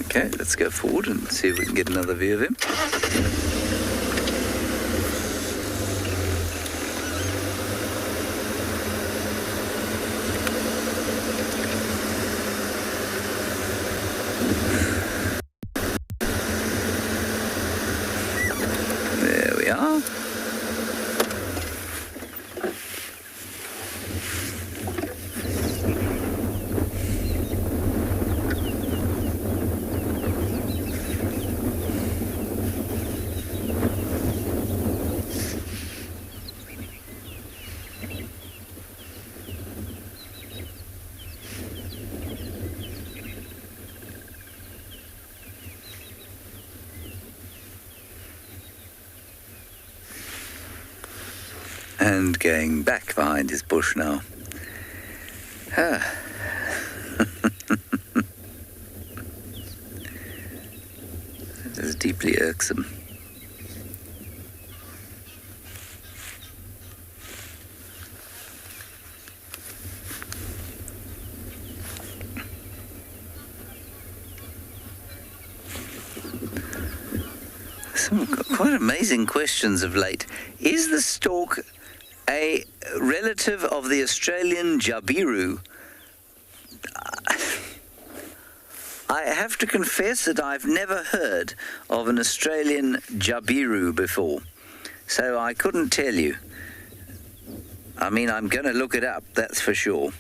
Okay, let's go forward and see if we can get another view of him. There we are. And going back behind his bush now. Ah. That is deeply irksome. Some quite amazing questions of late. Is the stork a relative of the Australian jabiru? I have to confess that I've never heard of an Australian jabiru before, so I couldn't tell you. I mean, I'm going to look it up, that's for sure.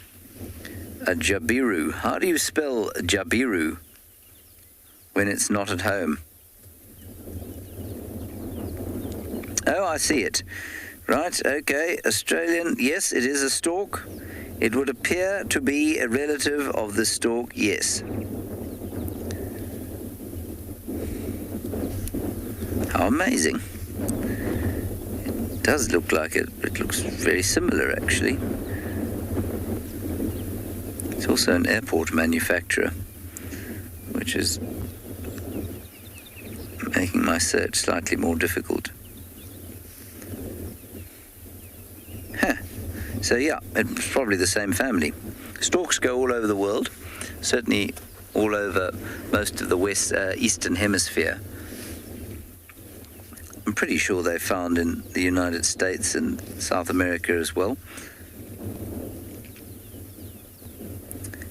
A jabiru. How do you spell jabiru when it's not at home? Oh, I see it. Right, okay, Australian, yes, it is a stork. It would appear to be a relative of the stork, yes. How amazing. It does look like it. It looks very similar, actually. It's also an airport manufacturer, which is making my search slightly more difficult. So yeah, it's probably the same family. Storks go all over the world, certainly all over most of the eastern hemisphere. I'm pretty sure they're found in the United States and South America as well.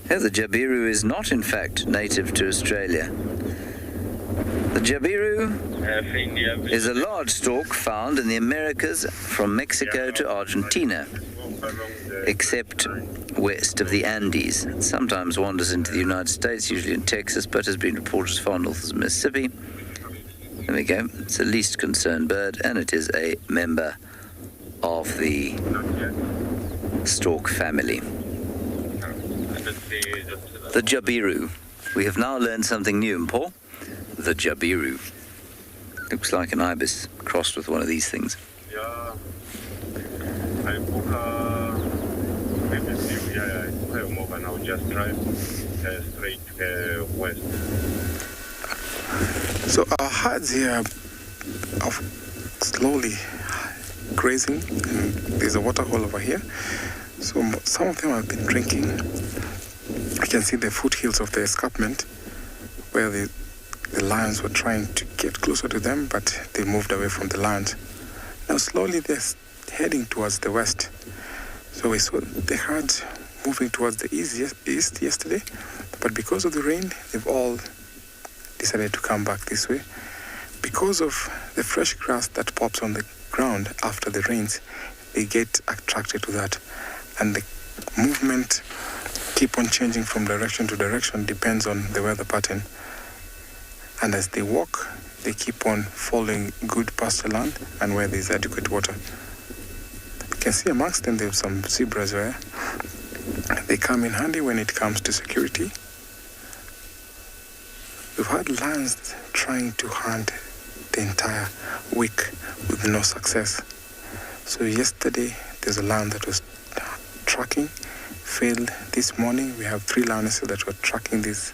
The jabiru is not, in fact, native to Australia. The jabiru is a large stork found in the Americas from Mexico to Argentina, except west of the Andes. It sometimes wanders into the United States, usually in Texas, but has been reported as far north as Mississippi. There we go. It's a least concerned bird, and it is a member of the stork family. The jabiru. We have now learned something new, Paul. The jabiru. Looks like an ibis crossed with one of these things. Yeah, I book I move and I'll just drive straight west. So our herds here are slowly grazing, and there's a waterhole over here. So some of them have been drinking. I can see the foothills of the escarpment where the lions were trying to get closer to them, but they moved away from the lions. Now slowly they're heading towards the west. So we saw the herds moving towards the east yesterday, but because of the rain, they've all decided to come back this way. Because of the fresh grass that pops on the ground after the rains, they get attracted to that, and the movement keep on changing from direction to direction, depends on the weather pattern. And as they walk, they keep on following good pasture land and where there's adequate water. You can see amongst them there's some zebras where they come in handy when it comes to security. We've had lions trying to hunt the entire week with no success. So yesterday there's a lion that was tracking, failed. This morning we have 3 lionesses that were tracking these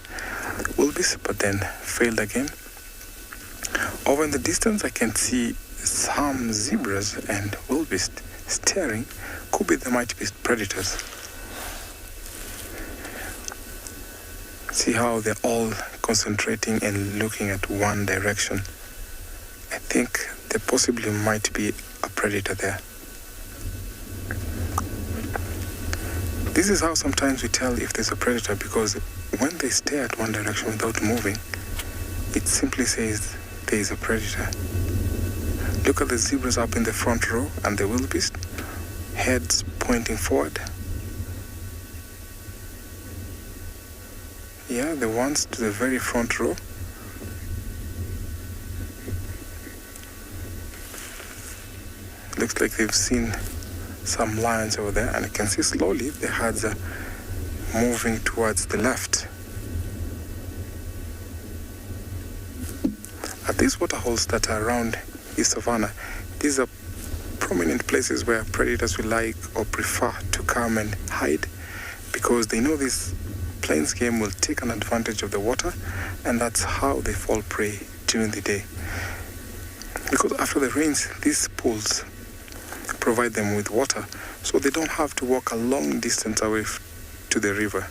wildebeest, but then failed again. Over in the distance I can see some zebras and wildebeest staring. Could be they might be predators. See how they're all concentrating and looking at one direction. I think there possibly might be a predator there. This is how sometimes we tell if there's a predator, because when they stare at one direction without moving, it simply says there is a predator. Look at the zebras up in the front row and the wildebeest, heads pointing forward. Yeah, the ones to the very front row. Looks like they've seen some lions over there, and you can see slowly the herds are moving towards the left. At these waterholes that are around East Savannah, these are prominent places where predators will like or prefer to come and hide, because they know this plains game will take an advantage of the water, and that's how they fall prey during the day. Because after the rains, these pools provide them with water, so they don't have to walk a long distance away to the river.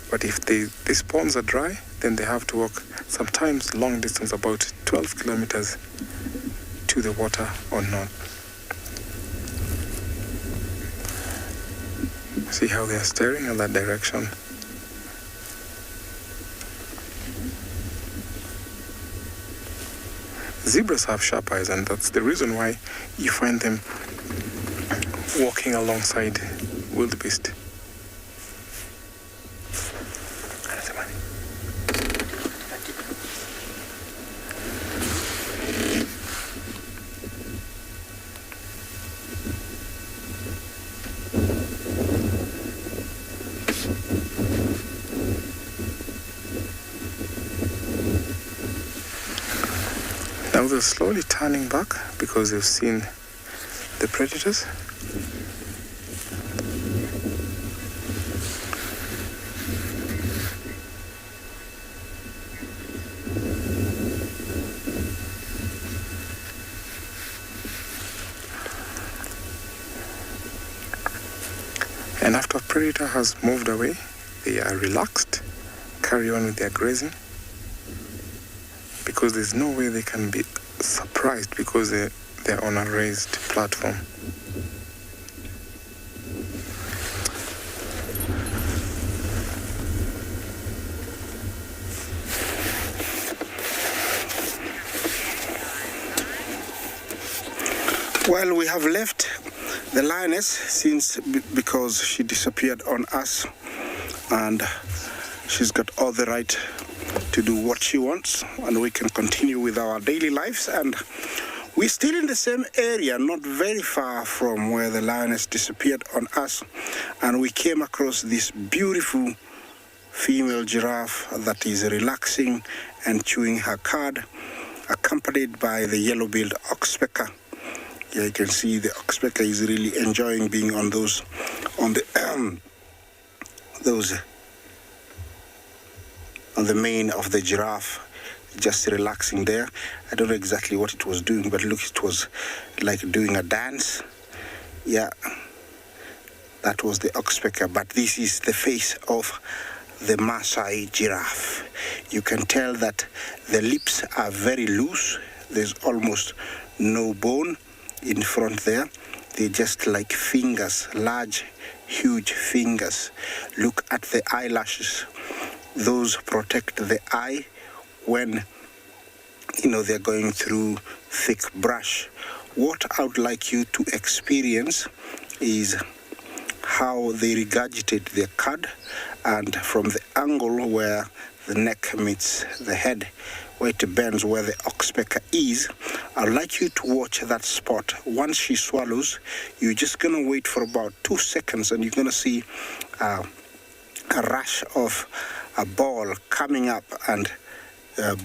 But if these ponds are dry, then they have to walk sometimes long distance, about 12 kilometers to the water or not. See how they are staring in that direction. Zebras have sharp eyes, and that's the reason why you find them walking alongside wildebeest. Now they're slowly turning back because they've seen the predators. And after a predator has moved away, they are relaxed, carry on with their grazing, because there's no way they can be surprised because they're on a raised platform. Well, we have left the lioness since because she disappeared on us, and she's got all the right to do what she wants, and we can continue with our daily lives. And we're still in the same area, not very far from where the lioness disappeared on us, and we came across this beautiful female giraffe that is relaxing and chewing her cud, accompanied by the yellow-billed oxpecker. Yeah, you can see the oxpecker is really enjoying being on those on the mane of the giraffe, just relaxing there. I don't know exactly what it was doing, but look, it was like doing a dance. Yeah, that was the oxpecker, but this is the face of the Maasai giraffe. You can tell that the lips are very loose. There's almost no bone in front there. They're just like fingers, large, huge fingers. Look at the eyelashes. Those protect the eye when, they're going through thick brush. What I would like you to experience is how they regurgitate their cud, and from the angle where the neck meets the head, where it bends where the oxpecker is, I'd like you to watch that spot. Once she swallows, you're just going to wait for about 2 seconds, and you're going to see a rush of a ball coming up and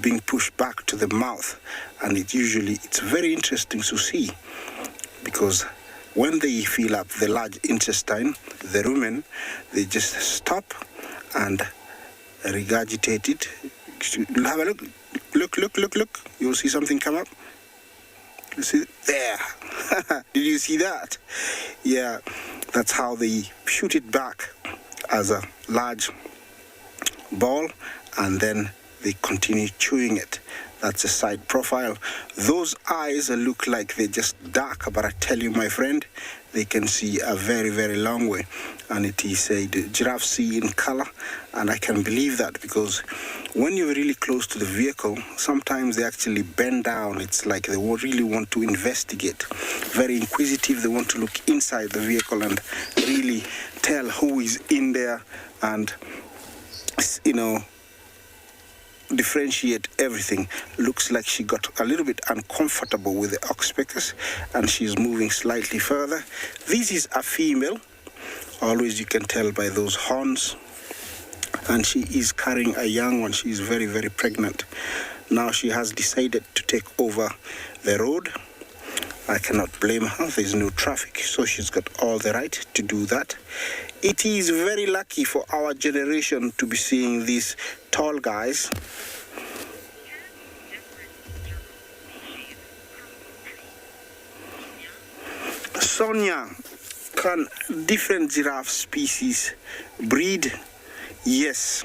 being pushed back to the mouth. And it's very interesting to see, because when they fill up the large intestine, the rumen, they just stop and regurgitate it. Have a look. Look. You'll see something come up. You see there. Did you see that? Yeah, that's how they shoot it back as a large ball, and then they continue chewing it. That's a side profile. Those eyes look like they're just dark, but I tell you, my friend, they can see a very, very long way. And it is a giraffe see in color, and I can believe that, because when you're really close to the vehicle, sometimes they actually bend down. It's like they really want to investigate. Very inquisitive. They want to look inside the vehicle and really tell who is in there, and differentiate everything. Looks like she got a little bit uncomfortable with the oxpeckers, and she's moving slightly further. This is a female. Always you can tell by those horns, and she is carrying a young one. She is very, very pregnant. Now she has decided to take over the road. I cannot blame her. There's no traffic, so she's got all the right to do that. It is very lucky for our generation to be seeing these tall guys. Sonia, can different giraffe species breed? Yes.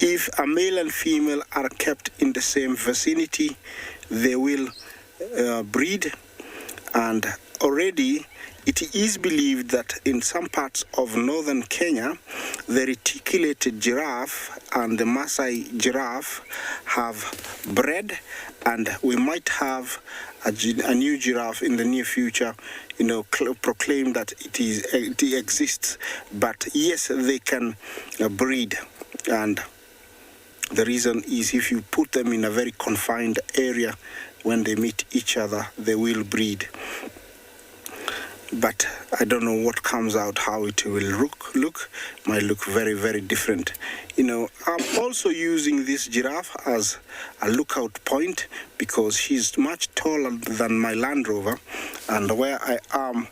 If a male and female are kept in the same vicinity, they will breed. And already it is believed that in some parts of northern Kenya, the reticulated giraffe and the Maasai giraffe have bred, and we might have a new giraffe in the near future, proclaim that it exists. But yes, they can breed, and the reason is if you put them in a very confined area, when they meet each other, they will breed. But I don't know what comes out, how it will look. Might look very, very different. I'm also using this giraffe as a lookout point, because she's much taller than my Land Rover, and where I am,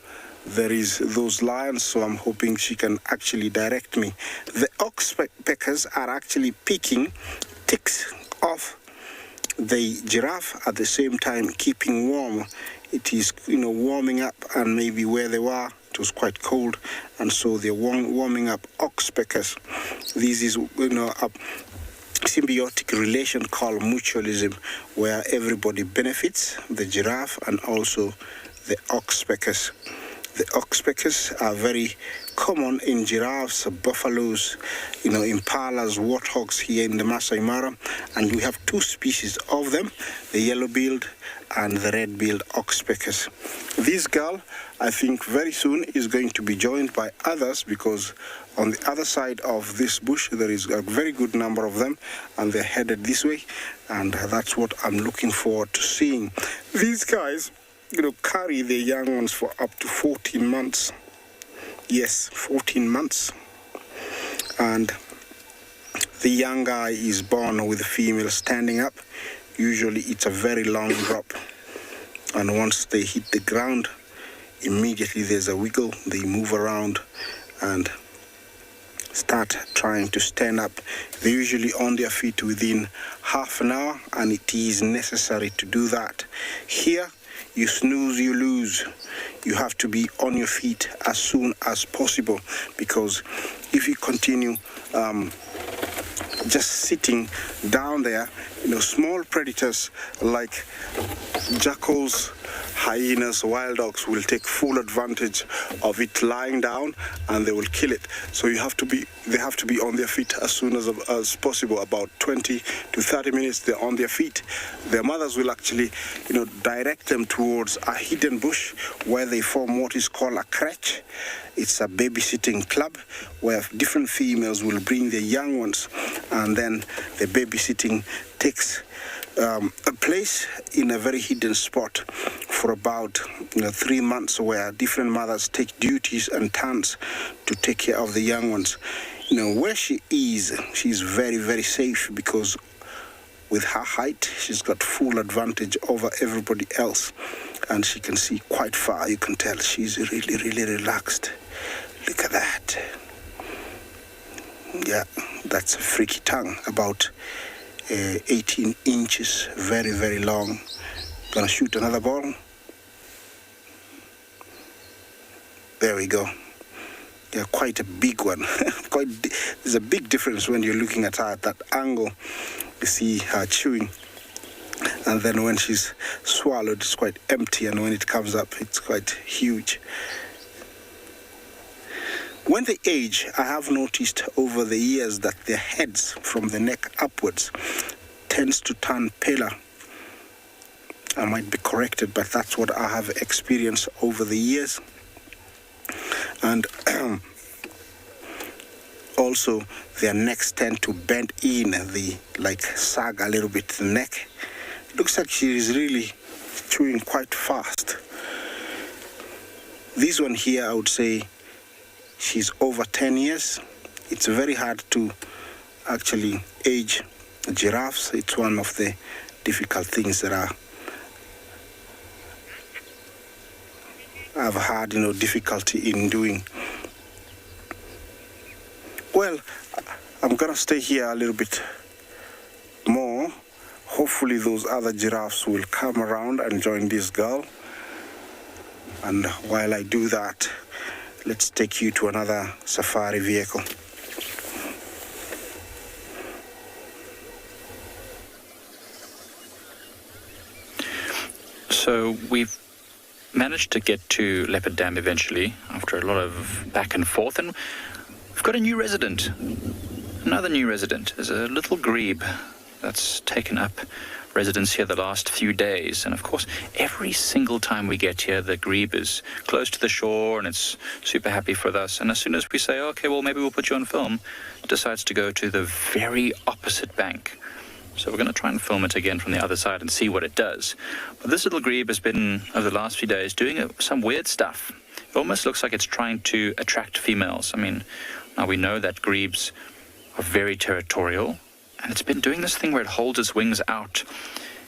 there is those lions, so I'm hoping she can actually direct me. The oxpeckers are actually picking ticks off the giraffe, at the same time keeping warm. It is, warming up, and maybe where they were, it was quite cold, and so they're warming up oxpeckers. This is, a symbiotic relation called mutualism, where everybody benefits, the giraffe and also the oxpeckers. The oxpeckers are very common in giraffes, buffaloes, impalas, warthogs here in the Masai Mara, and we have two species of them, the yellow-billed and the red-billed oxpeckers. This girl, I think very soon is going to be joined by others, because on the other side of this bush there is a very good number of them, and they're headed this way, and that's what I'm looking forward to seeing. These guys, carry their young ones for up to 14 months. Yes, 14 months. And the young guy is born with the female standing up. Usually it's a very long drop. And once they hit the ground, immediately there's a wiggle. They move around and start trying to stand up. They're usually on their feet within half an hour, and it is necessary to do that. Here, you snooze, you lose. You have to be on your feet as soon as possible, because if you continue just sitting down there, small predators like jackals, hyenas, wild dogs will take full advantage of it lying down, and they will kill it. So they have to be on their feet as soon as possible. About 20 to 30 minutes they're on their feet. Their mothers will actually direct them towards a hidden bush where they form what is called a crèche. It's a babysitting club where different females will bring their young ones, and then the babysitting takes a place in a very hidden spot for about 3 months, where different mothers take duties and turns to take care of the young ones. Where she is, she's very, very safe, because with her height, she's got full advantage over everybody else, and she can see quite far. You can tell she's really, really relaxed. Look at that. Yeah, that's a freaky tongue, about 18 inches, very, very long. Gonna shoot another ball. There we go. Yeah, quite a big one. There's a big difference when you're looking at her at that angle. You see her chewing, and then when she's swallowed, it's quite empty, and when it comes up, it's quite huge. When they age, I have noticed over the years that their heads from the neck upwards tends to turn paler. I might be corrected, but that's what I have experienced over the years. And also their necks tend to bend in, sag a little bit the neck. Looks like she is really chewing quite fast. This one here, I would say she's over 10 years. It's very hard to actually age giraffes. It's one of the difficult things that I've had, difficulty in doing. Well, I'm gonna stay here a little bit more. Hopefully those other giraffes will come around and join this girl. And while I do that, let's take you to another safari vehicle. So we've managed to get to Leopard Dam eventually, after a lot of back and forth, and we've got a new resident. Another new resident. There's a little grebe that's taken up residence here the last few days, and of course every single time we get here the grebe is close to the shore and it's super happy for us, and as soon as we say, okay, well maybe we'll put you on film, it decides to go to the very opposite bank. So we're going to try and film it again from the other side and see what it does. But this little grebe has been, over the last few days, doing some weird stuff. It almost looks like it's trying to attract females. I mean, now we know that grebes are very territorial, and it's been doing this thing where it holds its wings out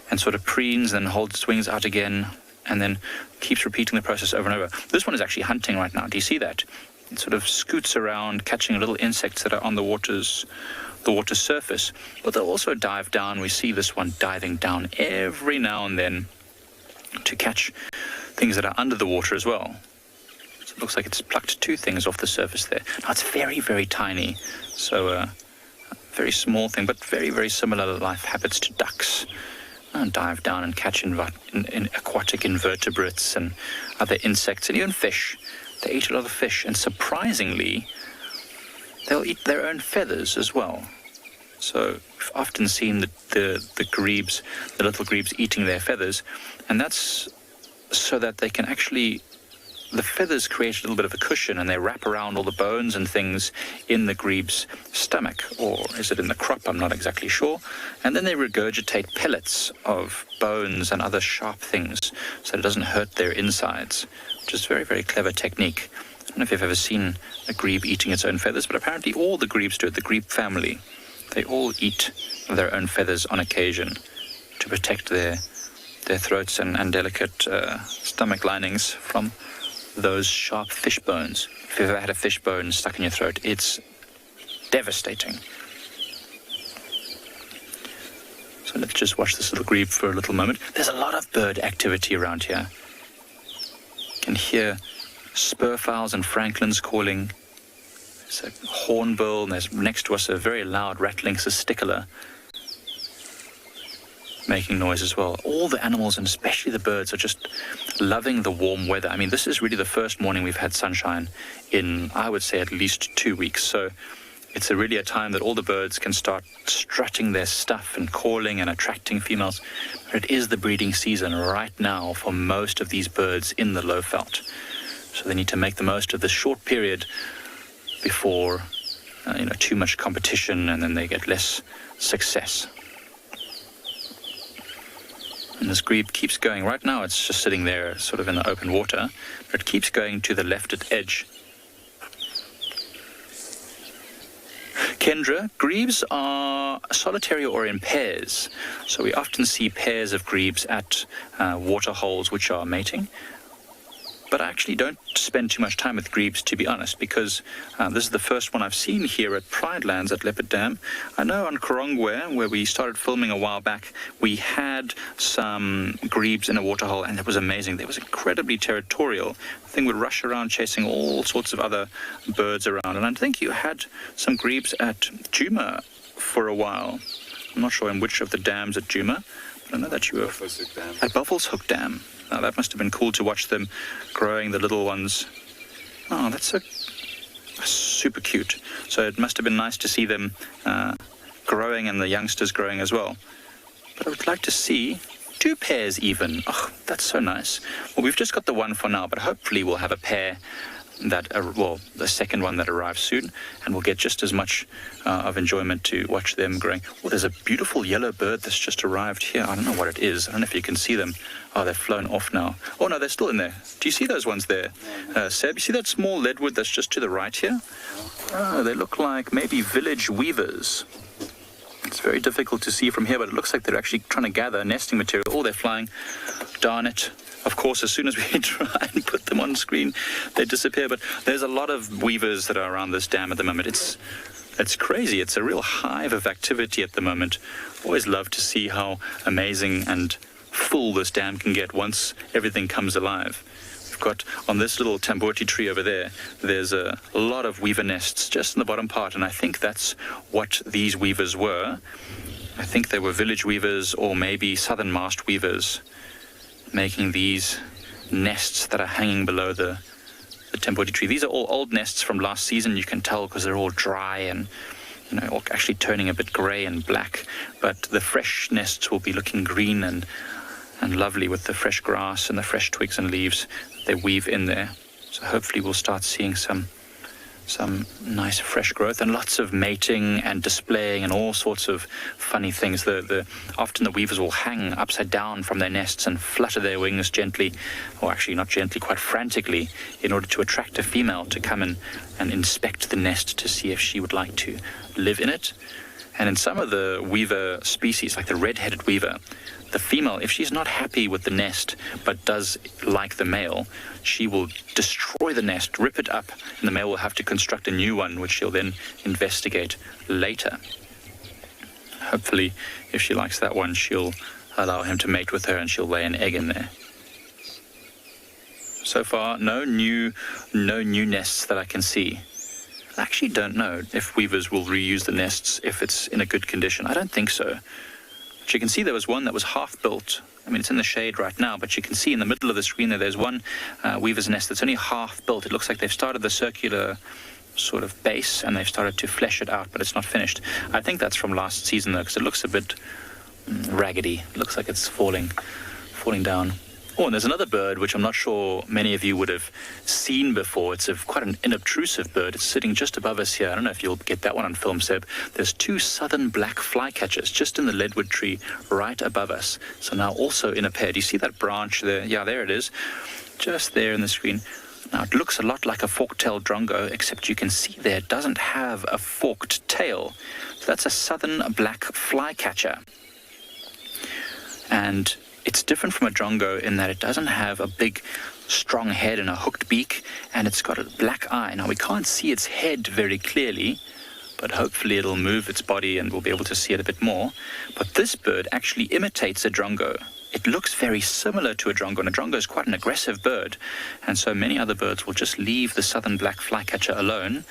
and sort of preens, then holds its wings out again, and then keeps repeating the process over and over. This one is actually hunting right now. Do you see that? It sort of scoots around, catching little insects that are on the water surface, but they'll also dive down. We see this one diving down every now and then to catch things that are under the water as well. So it looks like it's plucked two things off the surface there. Now it's very, very tiny, so a very small thing, but very, very similar life habits to ducks. dive down and catch in aquatic invertebrates and other insects and even fish. They eat a lot of fish, and surprisingly, they'll eat their own feathers as well. So we've often seen the grebes, the little grebes, eating their feathers, and that's so that they can actually, the feathers create a little bit of a cushion, and they wrap around all the bones and things in the grebe's stomach, or is it in the crop? I'm not exactly sure. And then they regurgitate pellets of bones and other sharp things so it doesn't hurt their insides, which is a very, very clever technique. I don't know if you've ever seen a grebe eating its own feathers, but apparently all the grebes do it, the grebe family. They all eat their own feathers on occasion to protect their throats and delicate stomach linings from those sharp fish bones. If you've ever had a fish bone stuck in your throat, it's devastating. So let's just watch this little grebe for a little moment. There's a lot of bird activity around here. You can hear spurfowls and francolins calling. There's a hornbill, and there's next to us a very loud rattling cisticola making noise as well. All the animals, and especially the birds, are just loving the warm weather. I mean, this is really the first morning we've had sunshine in, I would say, at least 2 weeks. So it's really a time that all the birds can start strutting their stuff and calling and attracting females. But it is the breeding season right now for most of these birds in the Lowveld. So they need to make the most of this short period before too much competition, and then they get less success. And this grebe keeps going. Right now it's just sitting there sort of in the open water, but it keeps going to the left edge. Kendra, grebes are solitary or in pairs. So we often see pairs of grebes at water holes which are mating. But I actually don't spend too much time with grebes, to be honest, because this is the first one I've seen here at Pride Lands at Leopard Dam. I know on Korongwe, where we started filming a while back, we had some grebes in a waterhole, and it was amazing. They was incredibly territorial. The thing would rush around chasing all sorts of other birds around. And I think you had some grebes at Djuma for a while. I'm not sure in which of the dams at Djuma, but I know that you were at Buffelshoek Dam. Now, that must have been cool to watch them growing the little ones. Oh, that's so super cute. So it must have been nice to see them growing and the youngsters growing as well. But I would like to see 2 pairs even. Oh, that's so nice. Well, we've just got the one for now, but hopefully we'll have a pair that, the second one that arrives soon, and we'll get just as much of enjoyment to watch them growing. Oh, there's a beautiful yellow bird that's just arrived here. I don't know what it is. I don't know if you can see them. Oh, they've flown off now. Oh, no, they're still in there. Do you see those ones there? Seb, you see that small leadwood that's just to the right here? Oh, they look like maybe village weavers. It's very difficult to see from here, but it looks like they're actually trying to gather nesting material. Oh, they're flying. Darn it. Of course, as soon as we try and put them on screen, they disappear. But there's a lot of weavers that are around this dam at the moment. It's crazy. It's a real hive of activity at the moment. Always love to see how amazing and full this dam can get once everything comes alive. We've got on this little tamboti tree over there, there's a lot of weaver nests just in the bottom part, and I think that's what these weavers were. I think they were village weavers or maybe southern mast weavers, making these nests that are hanging below the tamboti tree. These are all old nests from last season, you can tell, because they're all dry and actually turning a bit grey and black. But the fresh nests will be looking green and lovely with the fresh grass and the fresh twigs and leaves they weave in there. So hopefully we'll start seeing some nice fresh growth and lots of mating and displaying and all sorts of funny things. Often the weavers will hang upside down from their nests and flutter their wings gently, or actually not gently, quite frantically, in order to attract a female to come in and inspect the nest to see if she would like to live in it. And in some of the weaver species, like the red-headed weaver, the female, if she's not happy with the nest but does like the male, she will destroy the nest, rip it up, and the male will have to construct a new one, which she'll then investigate later. Hopefully, if she likes that one, she'll allow him to mate with her and she'll lay an egg in there. So far, no new nests that I can see. I actually don't know if weavers will reuse the nests if it's in a good condition. I don't think so. But you can see there was one that was half built. I mean, it's in the shade right now, but you can see in the middle of the screen there's one weaver's nest that's only half built. It looks like they've started the circular sort of base and they've started to flesh it out, but it's not finished. I think that's from last season though, because it looks a bit raggedy. It looks like it's falling down. Oh, and there's another bird which I'm not sure many of you would have seen before. It's quite an inobtrusive bird. It's sitting just above us here. I don't know if you'll get that one on film, Seb. There's 2 southern black flycatchers just in the leadwood tree right above us. So now also in a pair. Do you see that branch there? Yeah, there it is. Just there in the screen. Now, it looks a lot like a fork-tailed drongo, except you can see there it doesn't have a forked tail. So that's a southern black flycatcher. And it's different from a drongo in that it doesn't have a big, strong head and a hooked beak, and it's got a black eye. Now, we can't see its head very clearly, but hopefully it'll move its body and we'll be able to see it a bit more. But this bird actually imitates a drongo. It looks very similar to a drongo, and a drongo is quite an aggressive bird, and so many other birds will just leave the southern black flycatcher alone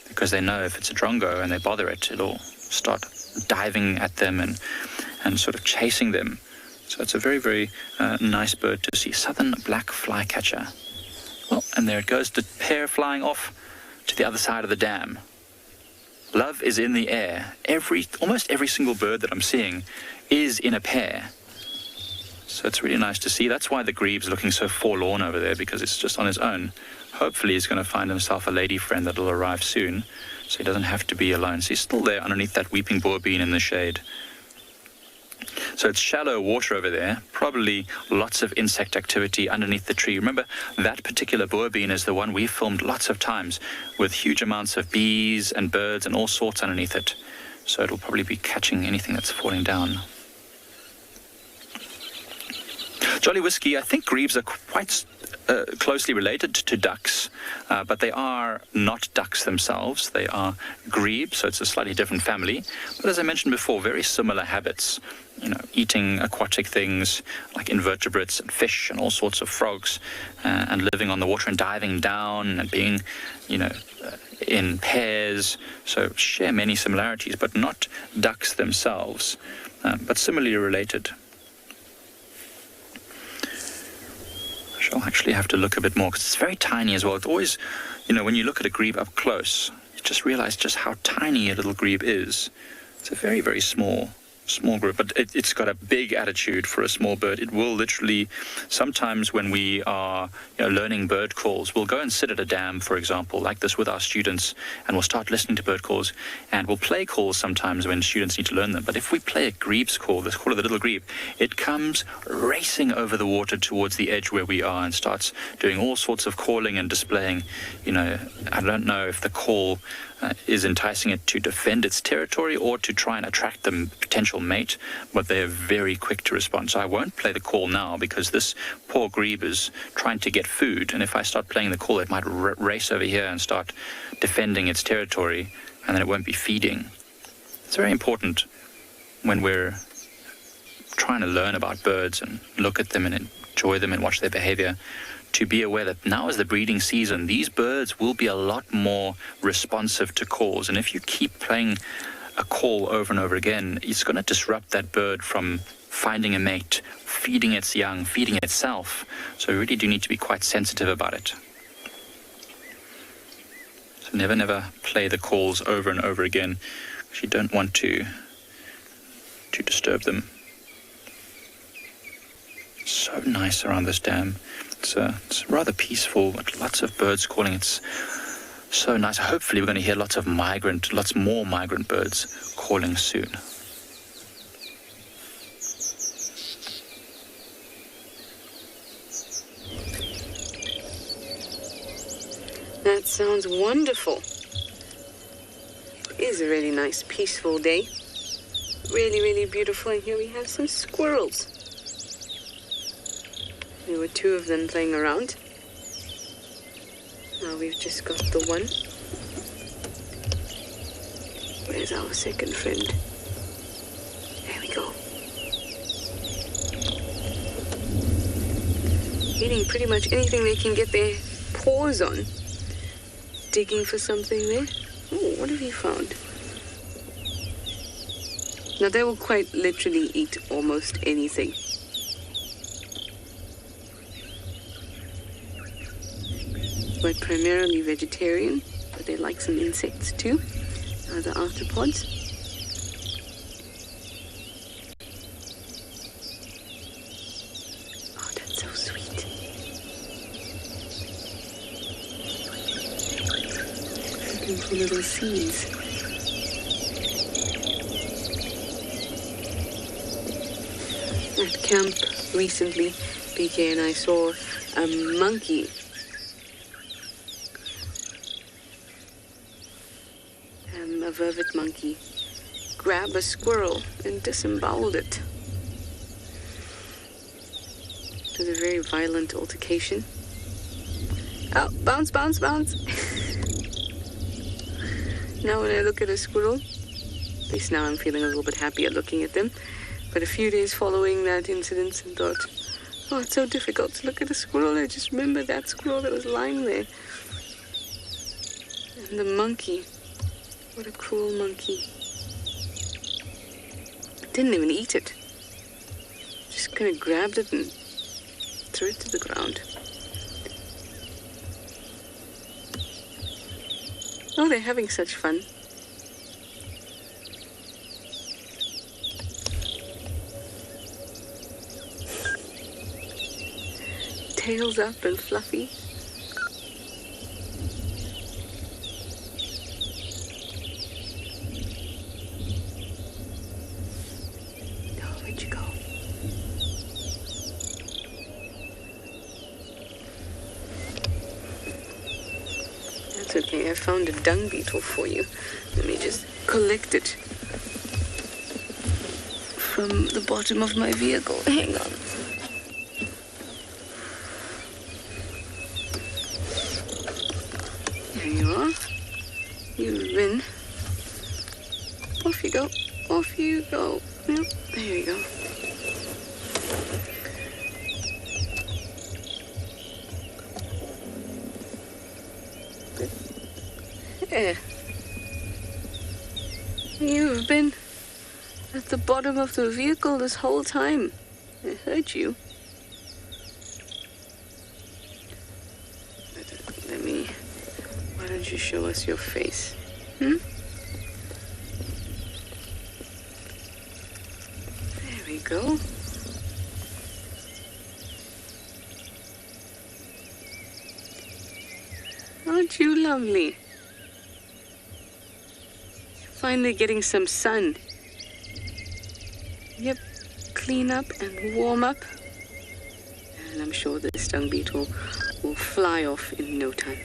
because they know if it's a drongo and they bother it, it'll start diving at them and sort of chasing them. So it's a very, very nice bird to see, southern black flycatcher. Well, and there it goes, the pair flying off to the other side of the dam. Love is in the air. Almost every single bird that I'm seeing is in a pair. So it's really nice to see. That's why the grebe's looking so forlorn over there, because it's just on his own. Hopefully he's going to find himself a lady friend that will arrive soon, so he doesn't have to be alone. So he's still there underneath that weeping boerbean in the shade. So it's shallow water over there, probably lots of insect activity underneath the tree. Remember, that particular boerbean is the one we filmed lots of times with huge amounts of bees and birds and all sorts underneath it. So it'll probably be catching anything that's falling down. Jolly Whiskey, I think grebes are quite closely related to ducks, but they are not ducks themselves. They are grebes, so it's a slightly different family. But as I mentioned before, very similar habits. Eating aquatic things like invertebrates and fish and all sorts of frogs, and living on the water and diving down and being, in pairs. So share many similarities, but not ducks themselves, but similarly related. I'll actually have to look a bit more because it's very tiny as well. It's always, when you look at a grebe up close, you just realize just how tiny a little grebe is. It's a very, very small group, but it's got a big attitude for a small bird. It will literally, sometimes when we are learning bird calls, we'll go and sit at a dam, for example, like this with our students, and we'll start listening to bird calls, and we'll play calls sometimes when students need to learn them. But if we play a grebe's call, this call of the little grebe, it comes racing over the water towards the edge where we are and starts doing all sorts of calling and displaying. I don't know if the call is enticing it to defend its territory or to try and attract the potential mate, but they are very quick to respond. So I won't play the call now because this poor grebe is trying to get food, and if I start playing the call, it might race over here and start defending its territory, and then it won't be feeding. It's very important when we're trying to learn about birds and look at them and enjoy them and watch their behavior, to be aware that now is the breeding season. These birds will be a lot more responsive to calls, and if you keep playing a call over and over again, it's going to disrupt that bird from finding a mate, feeding its young, feeding itself. So we really do need to be quite sensitive about it. So never play the calls over and over again, because you don't want to disturb them. So nice around this dam. It's rather peaceful, but lots of birds calling. It's so nice. Hopefully we're going to hear lots more migrant birds calling soon. That sounds wonderful. It is a really nice, peaceful day. Really, really beautiful. And here we have some squirrels. There were 2 of them playing around. Now we've just got the one. Where's our second friend? There we go. Eating pretty much anything they can get their paws on. Digging for something there. Oh, what have you found? Now, they will quite literally eat almost anything. But primarily vegetarian, but they like some insects too, the arthropods. Oh, that's so sweet. Looking for little seeds. At camp recently, PK and I saw a monkey. A vervet monkey grab a squirrel and disemboweled it. It was a very violent altercation. Oh, bounce, bounce, bounce. Now when I look at a squirrel, at least now I'm feeling a little bit happier looking at them. But a few days following that incident, and thought, oh, it's so difficult to look at a squirrel. I just remember that squirrel that was lying there. And the monkey. What a cruel monkey. Didn't even eat it. Just kind of grabbed it and threw it to the ground. Oh, they're having such fun. Tails up and fluffy. Okay, I found a dung beetle for you. Let me just collect it from the bottom of my vehicle. Hang on. There you are. You win. Off you go. Off you go. Yep, there you go. There. You've been at the bottom of the vehicle this whole time. I heard you. Let me... Why don't you show us your face? There we go. Aren't you lovely? Finally getting some sun. Yep, clean up and warm up. And I'm sure this dung beetle will fly off in no time.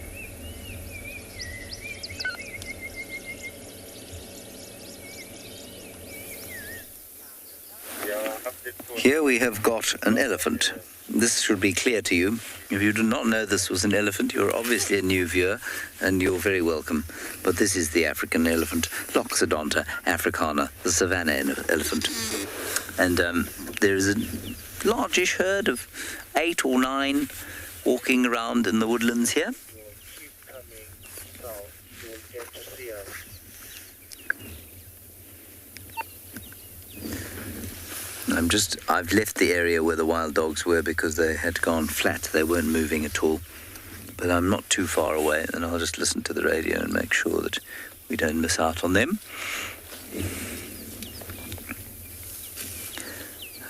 Here we have got an elephant. This should be clear to you. If you do not know this was an elephant, you're obviously a new viewer, and you're very welcome. But this is the African elephant, Loxodonta africana, the savanna elephant. And there is a largish herd of 8 or 9 walking around in the woodlands here. I've left the area where the wild dogs were because they had gone flat. They weren't moving at all. But I'm not too far away, and I'll just listen to the radio and make sure that we don't miss out on them.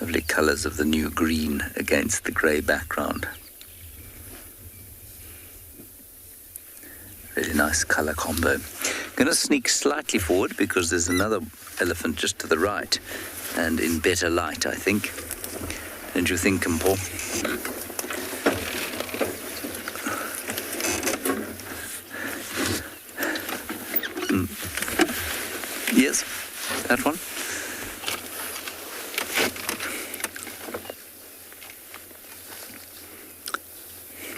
Lovely colours of the new green against the grey background. Really nice colour combo. I'm going to sneak slightly forward because there's another elephant just to the right. And in better light, I think. Don't you think, Mpo? Yes, that one.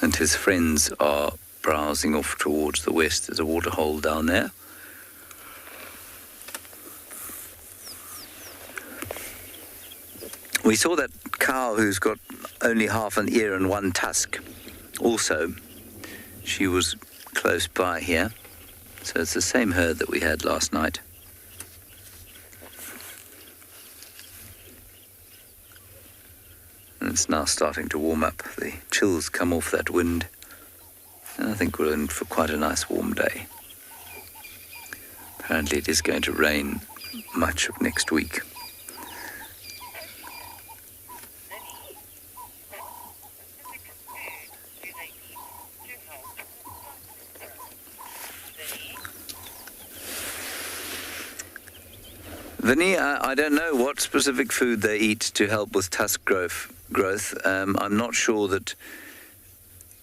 And his friends are browsing off towards the west. There's a waterhole down there. We saw that cow who's got only half an ear and one tusk. Also, she was close by here. So it's the same herd that we had last night. And it's now starting to warm up. The chills come off that wind. And I think we're in for quite a nice warm day. Apparently it is going to rain much of next week. Vinny, I don't know what specific food they eat to help with tusk growth. I'm not sure that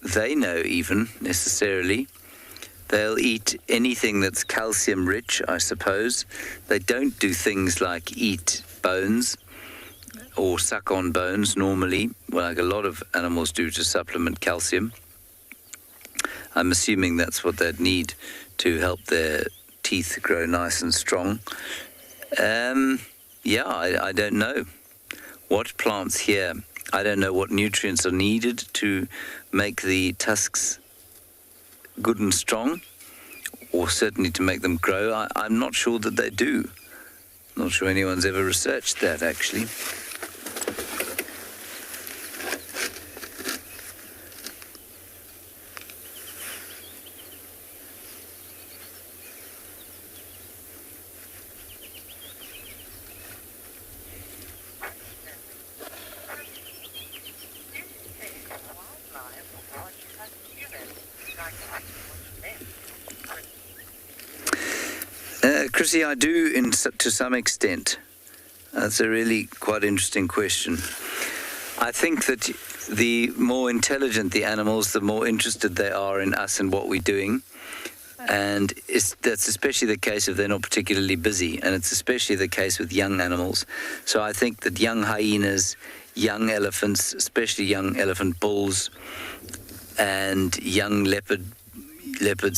they know even necessarily. They'll eat anything that's calcium rich, I suppose. They don't do things like eat bones or suck on bones normally, like a lot of animals do to supplement calcium. I'm assuming that's what they'd need to help their teeth grow nice and strong. I don't know what plants here. I don't know what nutrients are needed to make the tusks good and strong, or certainly to make them grow. I'm not sure that they do. Not sure anyone's ever researched that, actually. Chrissy, I do to some extent. That's a really quite interesting question. I think that the more intelligent the animals, the more interested they are in us and what we're doing. And that's especially the case if they're not particularly busy. And it's especially the case with young animals. So I think that young hyenas, young elephants, especially young elephant bulls, and young leopards,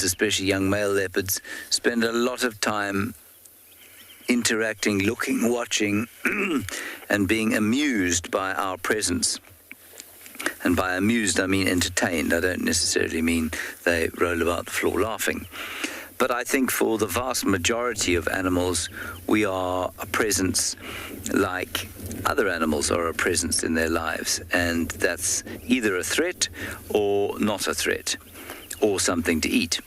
especially young male leopards, spend a lot of time interacting, looking, watching, and being amused by our presence. And by amused, I mean entertained. I don't necessarily mean they roll about the floor laughing. But I think for the vast majority of animals, we are a presence like other animals are a presence in their lives. And that's either a threat or not a threat, or something to eat.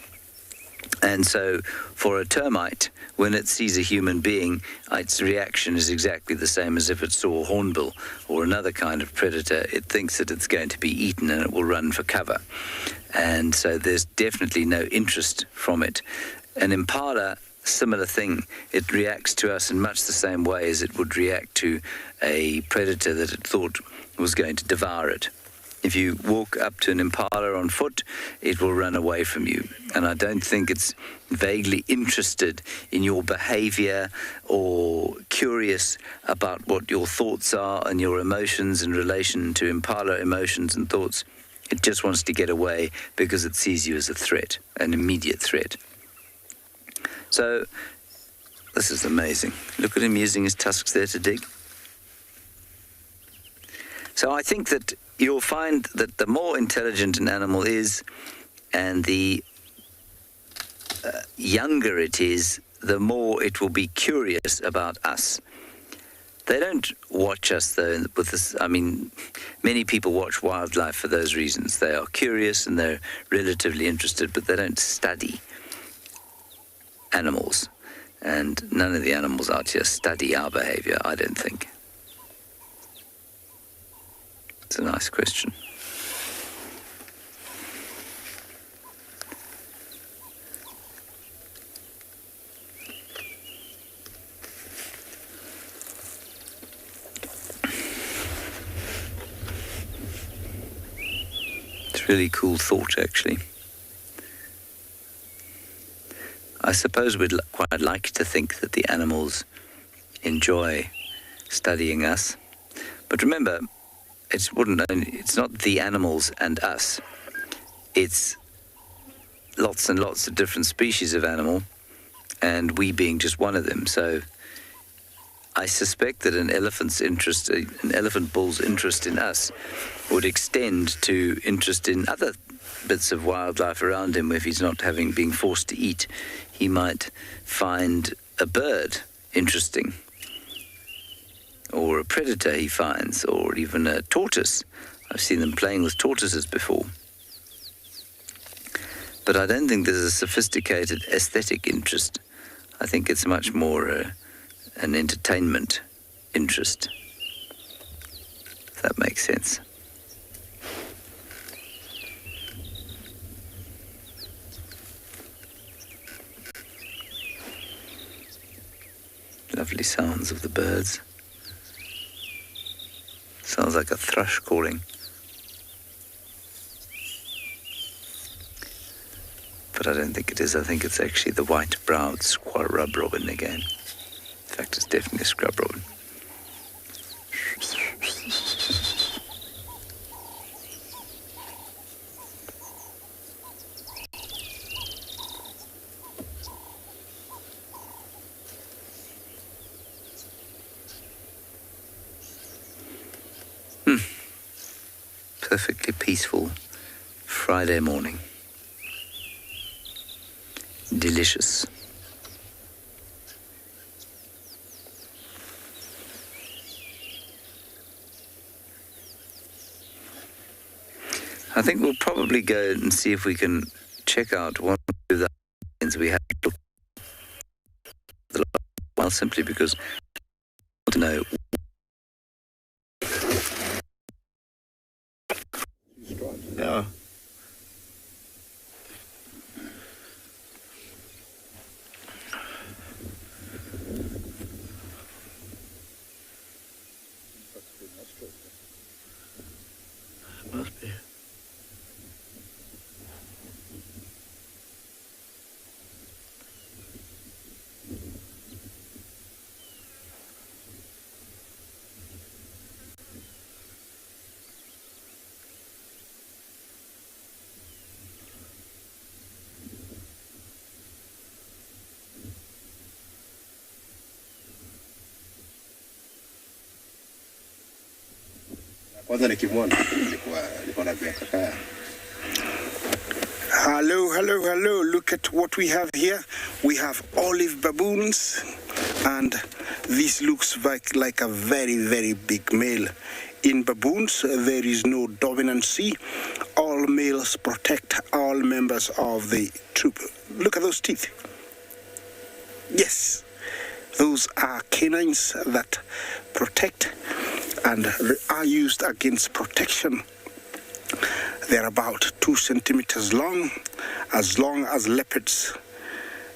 And so for a termite, when it sees a human being, its reaction is exactly the same as if it saw a hornbill or another kind of predator. It thinks that it's going to be eaten and it will run for cover. And so there's definitely no interest from it. An impala, similar thing. It reacts to us in much the same way as it would react to a predator that it thought was going to devour it. If you walk up to an impala on foot, it will run away from you. And I don't think it's vaguely interested in your behavior or curious about what your thoughts are and your emotions in relation to impala emotions and thoughts. It just wants to get away because it sees you as a threat, an immediate threat. So, this is amazing. Look at him using his tusks there to dig. So I think that you'll find that the more intelligent an animal is and the younger it is, the more it will be curious about us. They don't watch us, though, with this. I mean, many people watch wildlife for those reasons. They are curious and they're relatively interested, but they don't study animals. And none of the animals out here study our behavior, I don't think. It's a nice question. It's a really cool thought, actually. I suppose we'd quite like to think that the animals enjoy studying us. But remember, it's not the animals and us. It's lots and lots of different species of animal, and we being just one of them. So I suspect that an elephant bull's interest in us would extend to interest in other bits of wildlife around him. If he's not being forced to eat, he might find a bird interesting, or a predator he finds, or even a tortoise. I've seen them playing with tortoises before. But I don't think there's a sophisticated aesthetic interest. I think it's much more an entertainment interest, if that makes sense. Lovely sounds of the birds. Sounds like a thrush calling. But I don't think it is. I think it's actually the white-browed scrub robin again. In fact, it's definitely a scrub robin. Perfectly peaceful Friday morning. Delicious. I think we'll probably go and see if we can check out one of the things we have looked at well, simply because I want to know. Yeah. Must be. Hello. Look at what we have here. We have olive baboons, and this looks like a very, very big male. In baboons, there is no dominancy. All males protect all members of the troop. Look at those teeth. Yes, those are canines that protect and are used against protection. They're about 2 centimeters long as leopards,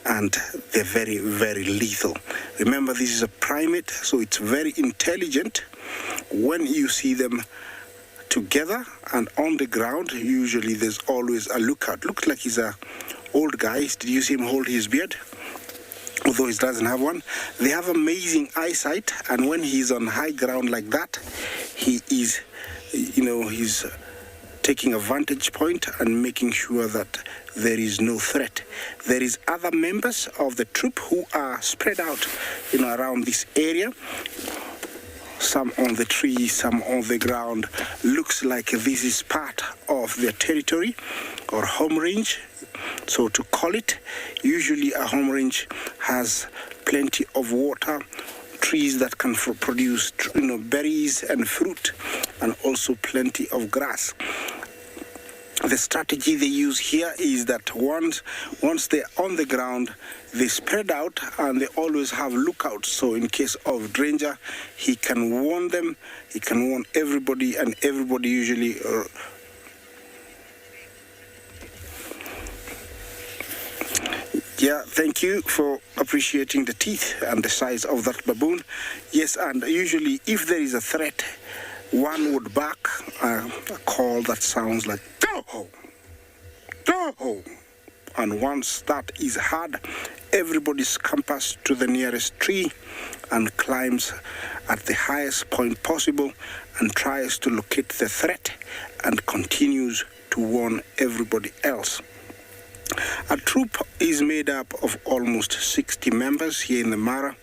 and they're very, very lethal. Remember, this is a primate, so it's very intelligent. When you see them together and on the ground, usually there's always a lookout. Looks like he's a old guy. Did you see him hold his beard? Although he doesn't have one. They have amazing eyesight, and when he's on high ground like that, he is, he's taking a vantage point and making sure that there is no threat. There is other members of the troop who are spread out, around this area. Some on the tree, some on the ground. Looks like this is part of their territory or home range. So to call it, usually a home range has plenty of water, trees that can produce berries and fruit, and also plenty of grass. The strategy they use here is that once they're on the ground, they spread out and they always have lookouts. So in case of danger, he can warn them, he can warn everybody, and everybody usually thank you for appreciating the teeth and the size of that baboon. Yes, and usually if there is a threat, one would bark a call that sounds like "Doho! Doho!" And once that is heard, everybody scampers to the nearest tree and climbs at the highest point possible and tries to locate the threat and continues to warn everybody else. A troop is made up of almost 60 members here in the Mara,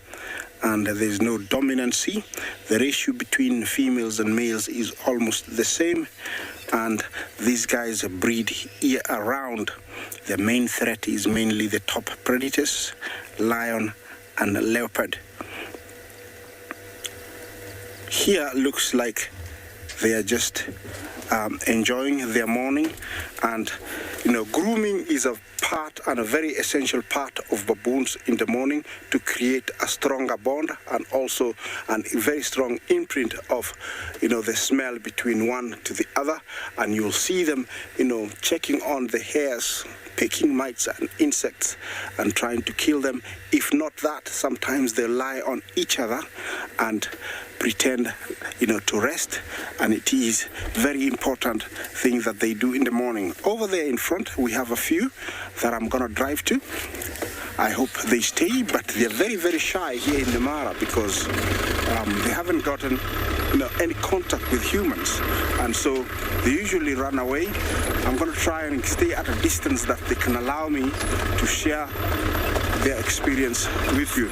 and there's no dominancy. The ratio between females and males is almost the same, and these guys breed year-round. The main threat is mainly the top predators, lion and leopard. here looks like they are just enjoying their morning. And grooming is a part and a very essential part of baboons in the morning to create a stronger bond and also a very strong imprint of the smell between one to the other. And you'll see them checking on the hairs, picking mites and insects and trying to kill them. If not that, sometimes they lie on each other and pretend to rest, and it is very important thing that they do in the morning. Over there in front we have a few that I'm gonna drive to. I hope they stay, but they're very, very shy here in the Mara because they haven't gotten any contact with humans, and so they usually run away. I'm going to try and stay at a distance that they can allow me to share their experience with you.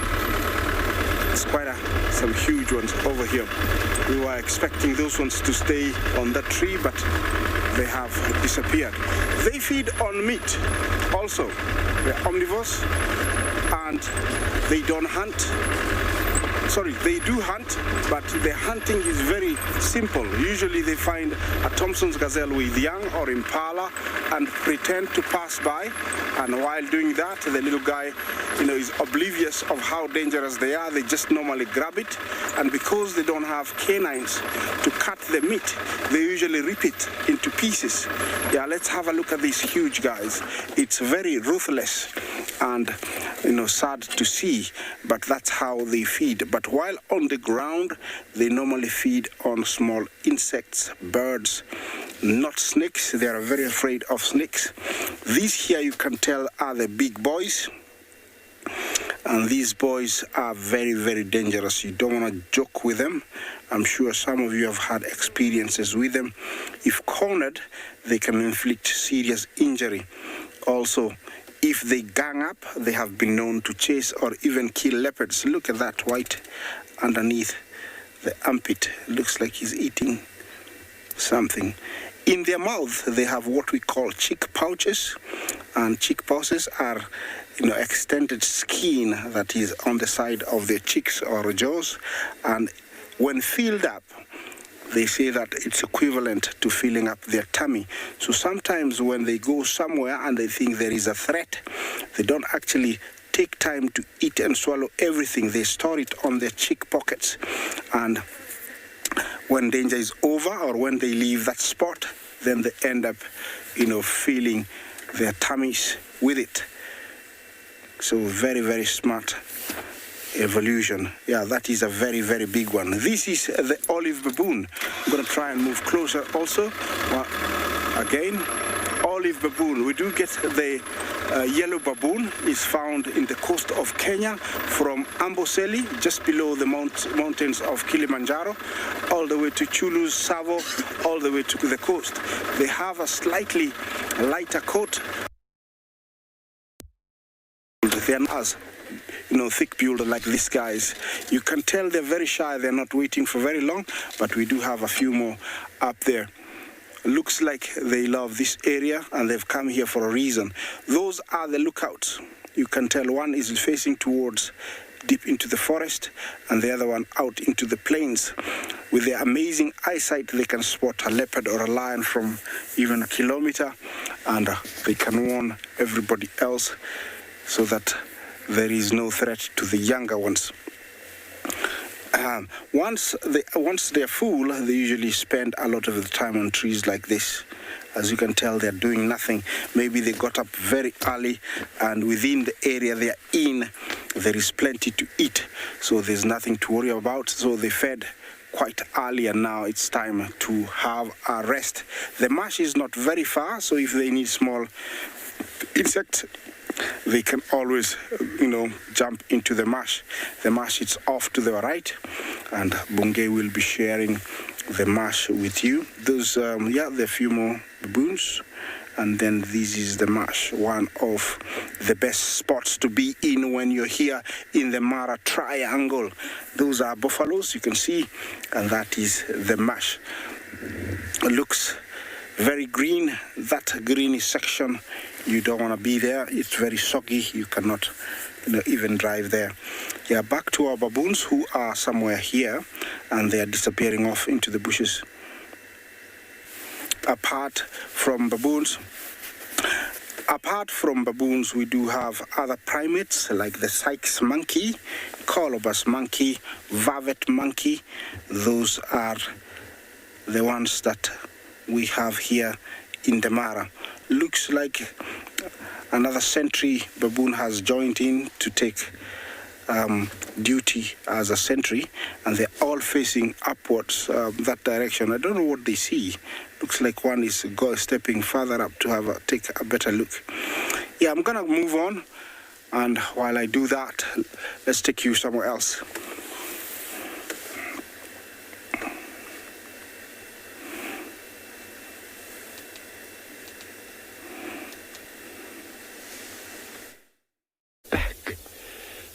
It's quite some huge ones over here. We were expecting those ones to stay on that tree, but they have disappeared. They feed on meat also. They're omnivores and they don't hunt. Sorry, they do hunt, but their hunting is very simple. Usually they find a Thompson's gazelle with young or impala and pretend to pass by. And while doing that, the little guy, is oblivious of how dangerous they are. They just normally grab it. And because they don't have canines to cut the meat, they usually rip it into pieces. Yeah, let's have a look at these huge guys. It's very ruthless and sad to see, but that's how they feed. But while on the ground, they normally feed on small insects, birds, not snakes. They are very afraid of snakes. These here you can tell are the big boys, and these boys are very, very dangerous. You don't want to joke with them. I'm sure some of you have had experiences with them. If cornered, they can inflict serious injury. Also, if they gang up, they have been known to chase or even kill leopards. Look at that white underneath the armpit. Looks like he's eating something. In their mouth, they have what we call cheek pouches. And cheek pouches are, extended skin that is on the side of their cheeks or jaws. And when filled up, they say that it's equivalent to filling up their tummy. So sometimes when they go somewhere and they think there is a threat, they don't actually take time to eat and swallow everything. They store it on their cheek pockets. And when danger is over or when they leave that spot, then they end up, filling their tummies with it. So very, very smart evolution. Yeah, that is a very, very big one. This is the olive baboon. I'm going to try and move closer also. Again, olive baboon. We do get the yellow baboon. Is found in the coast of Kenya from Amboseli, just below the mountains of Kilimanjaro, all the way to Chulu's Savo, all the way to the coast. They have a slightly lighter coat. They are not as thick build like these guys. You can tell they're very shy. They're not waiting for very long, but we do have a few more up there. Looks like they love this area and they've come here for a reason. Those are the lookouts. You can tell one is facing towards deep into the forest and the other one out into the plains. With their amazing eyesight, they can spot a leopard or a lion from even a kilometer, and they can warn everybody else so that there is no threat to the younger ones. Once they're full, they usually spend a lot of the time on trees like this. As you can tell, they're doing nothing. Maybe they got up very early, and within the area they're in, there is plenty to eat. So there's nothing to worry about. So they fed quite early, and now it's time to have a rest. The marsh is not very far, so if they need small insects, they can always, jump into the marsh. The marsh is off to the right, and Bungay will be sharing the marsh with you. Those, there are a few more baboons, and then this is the marsh, one of the best spots to be in when you're here in the Mara Triangle. Those are buffaloes, you can see, and that is the marsh. It looks very green. That greeny section, you don't want to be there. It's very soggy. You cannot even drive there. Yeah, back to our baboons who are somewhere here. and they are disappearing off into the bushes. Apart from baboons, we do have other primates like the Sykes monkey, colobus monkey, varvet monkey. Those are the ones that we have here in the Mara. Looks like another sentry baboon has joined in to take duty as a sentry, and they're all facing upwards that direction. I don't know what they see. Looks like one is stepping further up to take a better look. Yeah, I'm gonna move on, and while I do that, let's take you somewhere else.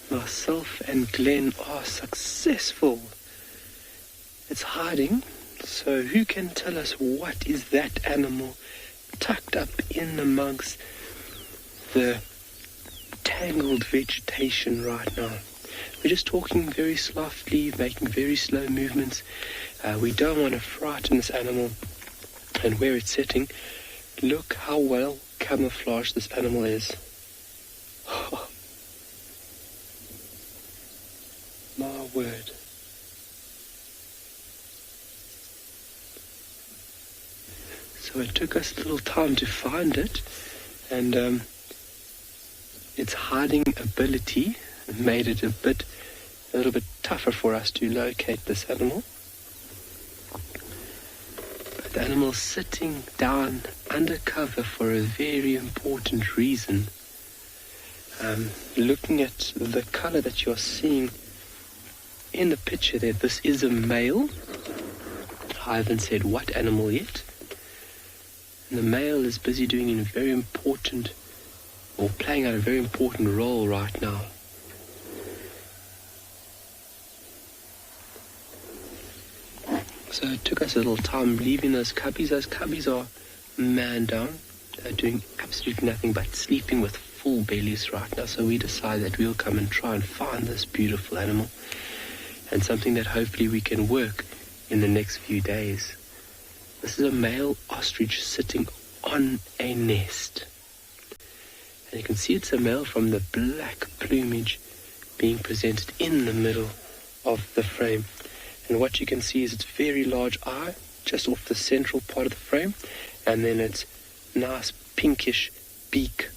Myself and Glenn are successful. It's hiding, so who can tell us what is that animal tucked up in amongst the tangled vegetation right now? We're just talking very softly, making very slow movements. We don't want to frighten this animal, and where it's sitting, look how well camouflaged this animal is. My word. So it took us a little time to find it, and its hiding ability made it a little bit tougher for us to locate this animal. But the animal's sitting down under cover for a very important reason. Looking at the color that you're seeing in the picture there, this is a male. I haven't said what animal yet. And the male is busy doing a very important, or playing out a very important role right now. So it took us a little time leaving those cubbies. Those cubbies are man down. They're doing absolutely nothing but sleeping with full bellies right now. So we decided that we'll come and try and find this beautiful animal, and something that hopefully we can work in the next few days. This is a male ostrich sitting on a nest. And you can see it's a male from the black plumage being presented in the middle of the frame. And what you can see is its very large eye just off the central part of the frame, and then its nice pinkish beak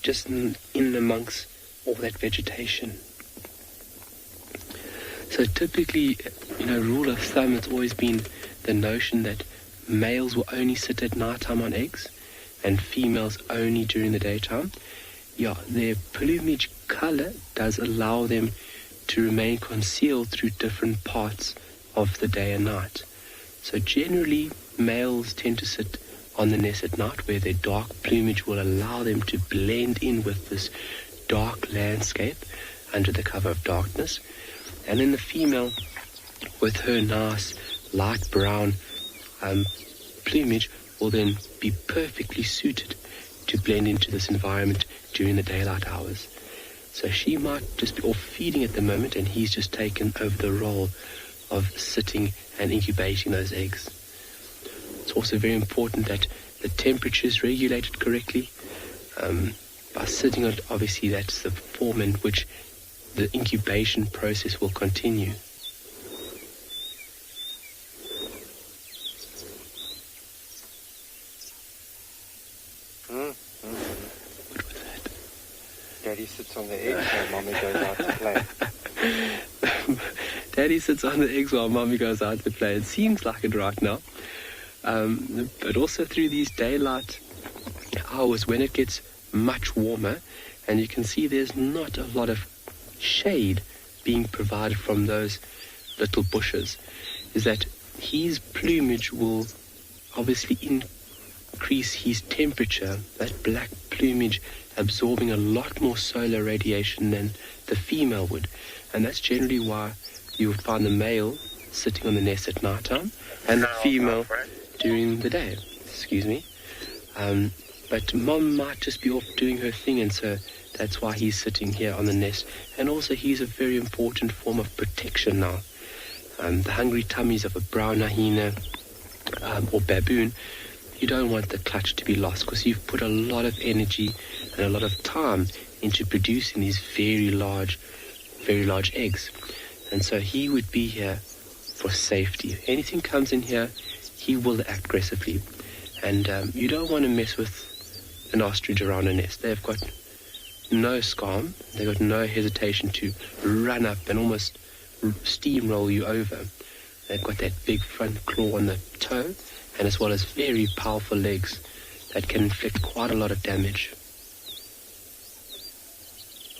just in amongst all that vegetation. So typically, rule of thumb, it's always been the notion that males will only sit at nighttime on eggs and females only during the daytime. Yeah, their plumage color does allow them to remain concealed through different parts of the day and night. So generally, males tend to sit on the nest at night, where their dark plumage will allow them to blend in with this dark landscape under the cover of darkness. And then the female, with her nice light brown plumage, will then be perfectly suited to blend into this environment during the daylight hours. So she might just be off feeding at the moment, and he's just taken over the role of sitting and incubating those eggs. It's also very important that the temperature is regulated correctly. By sitting on, obviously that's the form in which the incubation process will continue. What was that? Daddy sits on the eggs while Mommy goes out to play. Daddy sits on the eggs while Mommy goes out to play. It seems like it right now. But also through these daylight hours, when it gets much warmer, and you can see there's not a lot of shade being provided from those little bushes, is that his plumage will obviously increase his temperature, that black plumage absorbing a lot more solar radiation than the female would. And that's generally why you would find the male sitting on the nest at night time and the female during the day. Excuse me. But Mom might just be off doing her thing, and so that's why he's sitting here on the nest. And also he's a very important form of protection now. the hungry tummies of a brown hyena or baboon, you don't want the clutch to be lost because you've put a lot of energy and a lot of time into producing these very large eggs. And so he would be here for safety. If anything comes in here, he will act aggressively. And you don't want to mess with an ostrich around a nest. They've got no scam. They've got no hesitation to run up and almost steamroll you over. They've got that big front claw on the toe, and as well as very powerful legs that can inflict quite a lot of damage.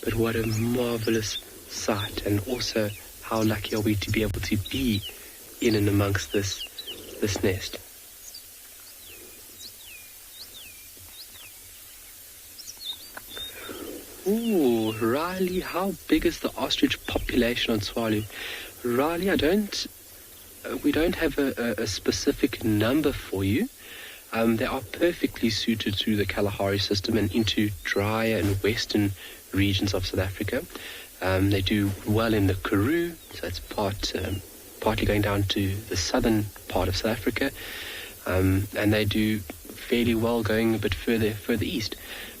But what a marvelous sight, and also how lucky are we to be able to be in and amongst this nest. Ooh, Riley, how big is the ostrich population on Tswalu? Riley, we don't have a specific number for you. They are perfectly suited to the Kalahari system and into drier and western regions of South Africa. They do well in the Karoo, so it's partly going down to the southern part of South Africa, and they do fairly well going a bit further east.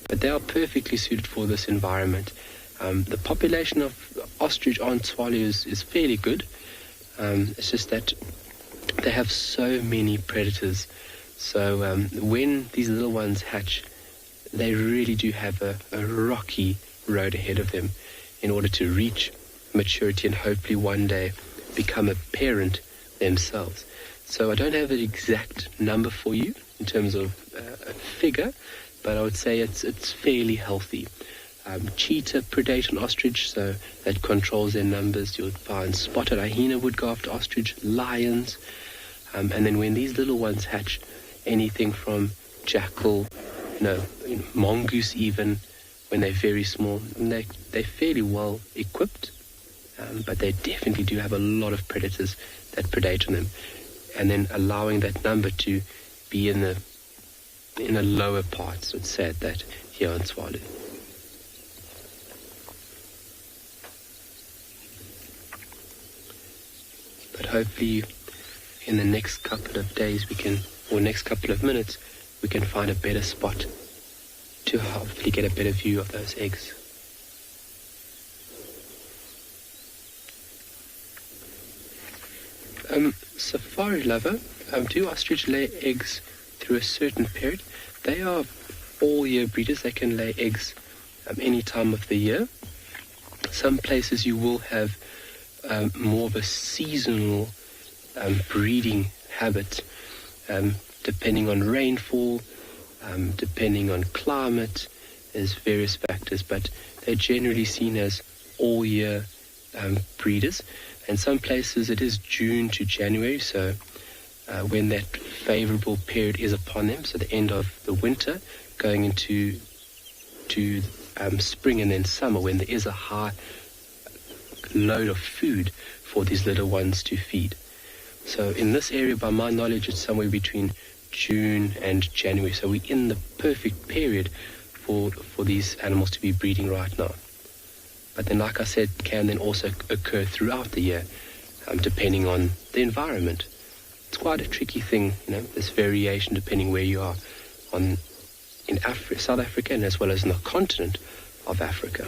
But they are perfectly suited for this environment. The population of ostrich on Tswalu is fairly good. It's just that they have so many predators. So when these little ones hatch, they really do have a rocky road ahead of them in order to reach maturity and hopefully one day become a parent themselves. So I don't have an exact number for you in terms of a figure, but I would say it's fairly healthy. Cheetah predate on ostrich, so that controls their numbers. You'll find spotted hyena would go after ostrich, lions, and then when these little ones hatch, anything from jackal, mongoose even, when they're very small, and they're fairly well equipped, but they definitely do have a lot of predators that predate on them, and then allowing that number to be in the lower parts. It's sad that here on Tswalu. But hopefully in the next couple of days next couple of minutes, we can find a better spot to hopefully get a better view of those eggs. Safari lover, do ostrich lay eggs through a certain period? They are all year breeders. They can lay eggs any time of the year. Some places you will have more of a seasonal breeding habit, depending on rainfall, depending on climate. There's various factors, but they're generally seen as all year breeders. And some places it is June to January, so when that favorable period is upon them, so the end of the winter going into spring and then summer, when there is a high load of food for these little ones to feed. So in this area, by my knowledge, it's somewhere between June and January. So we're in the perfect period for these animals to be breeding right now. But then, like I said, can then also occur throughout the year, depending on the environment. It's quite a tricky thing, this variation depending where you are in South Africa and as well as in the continent of Africa.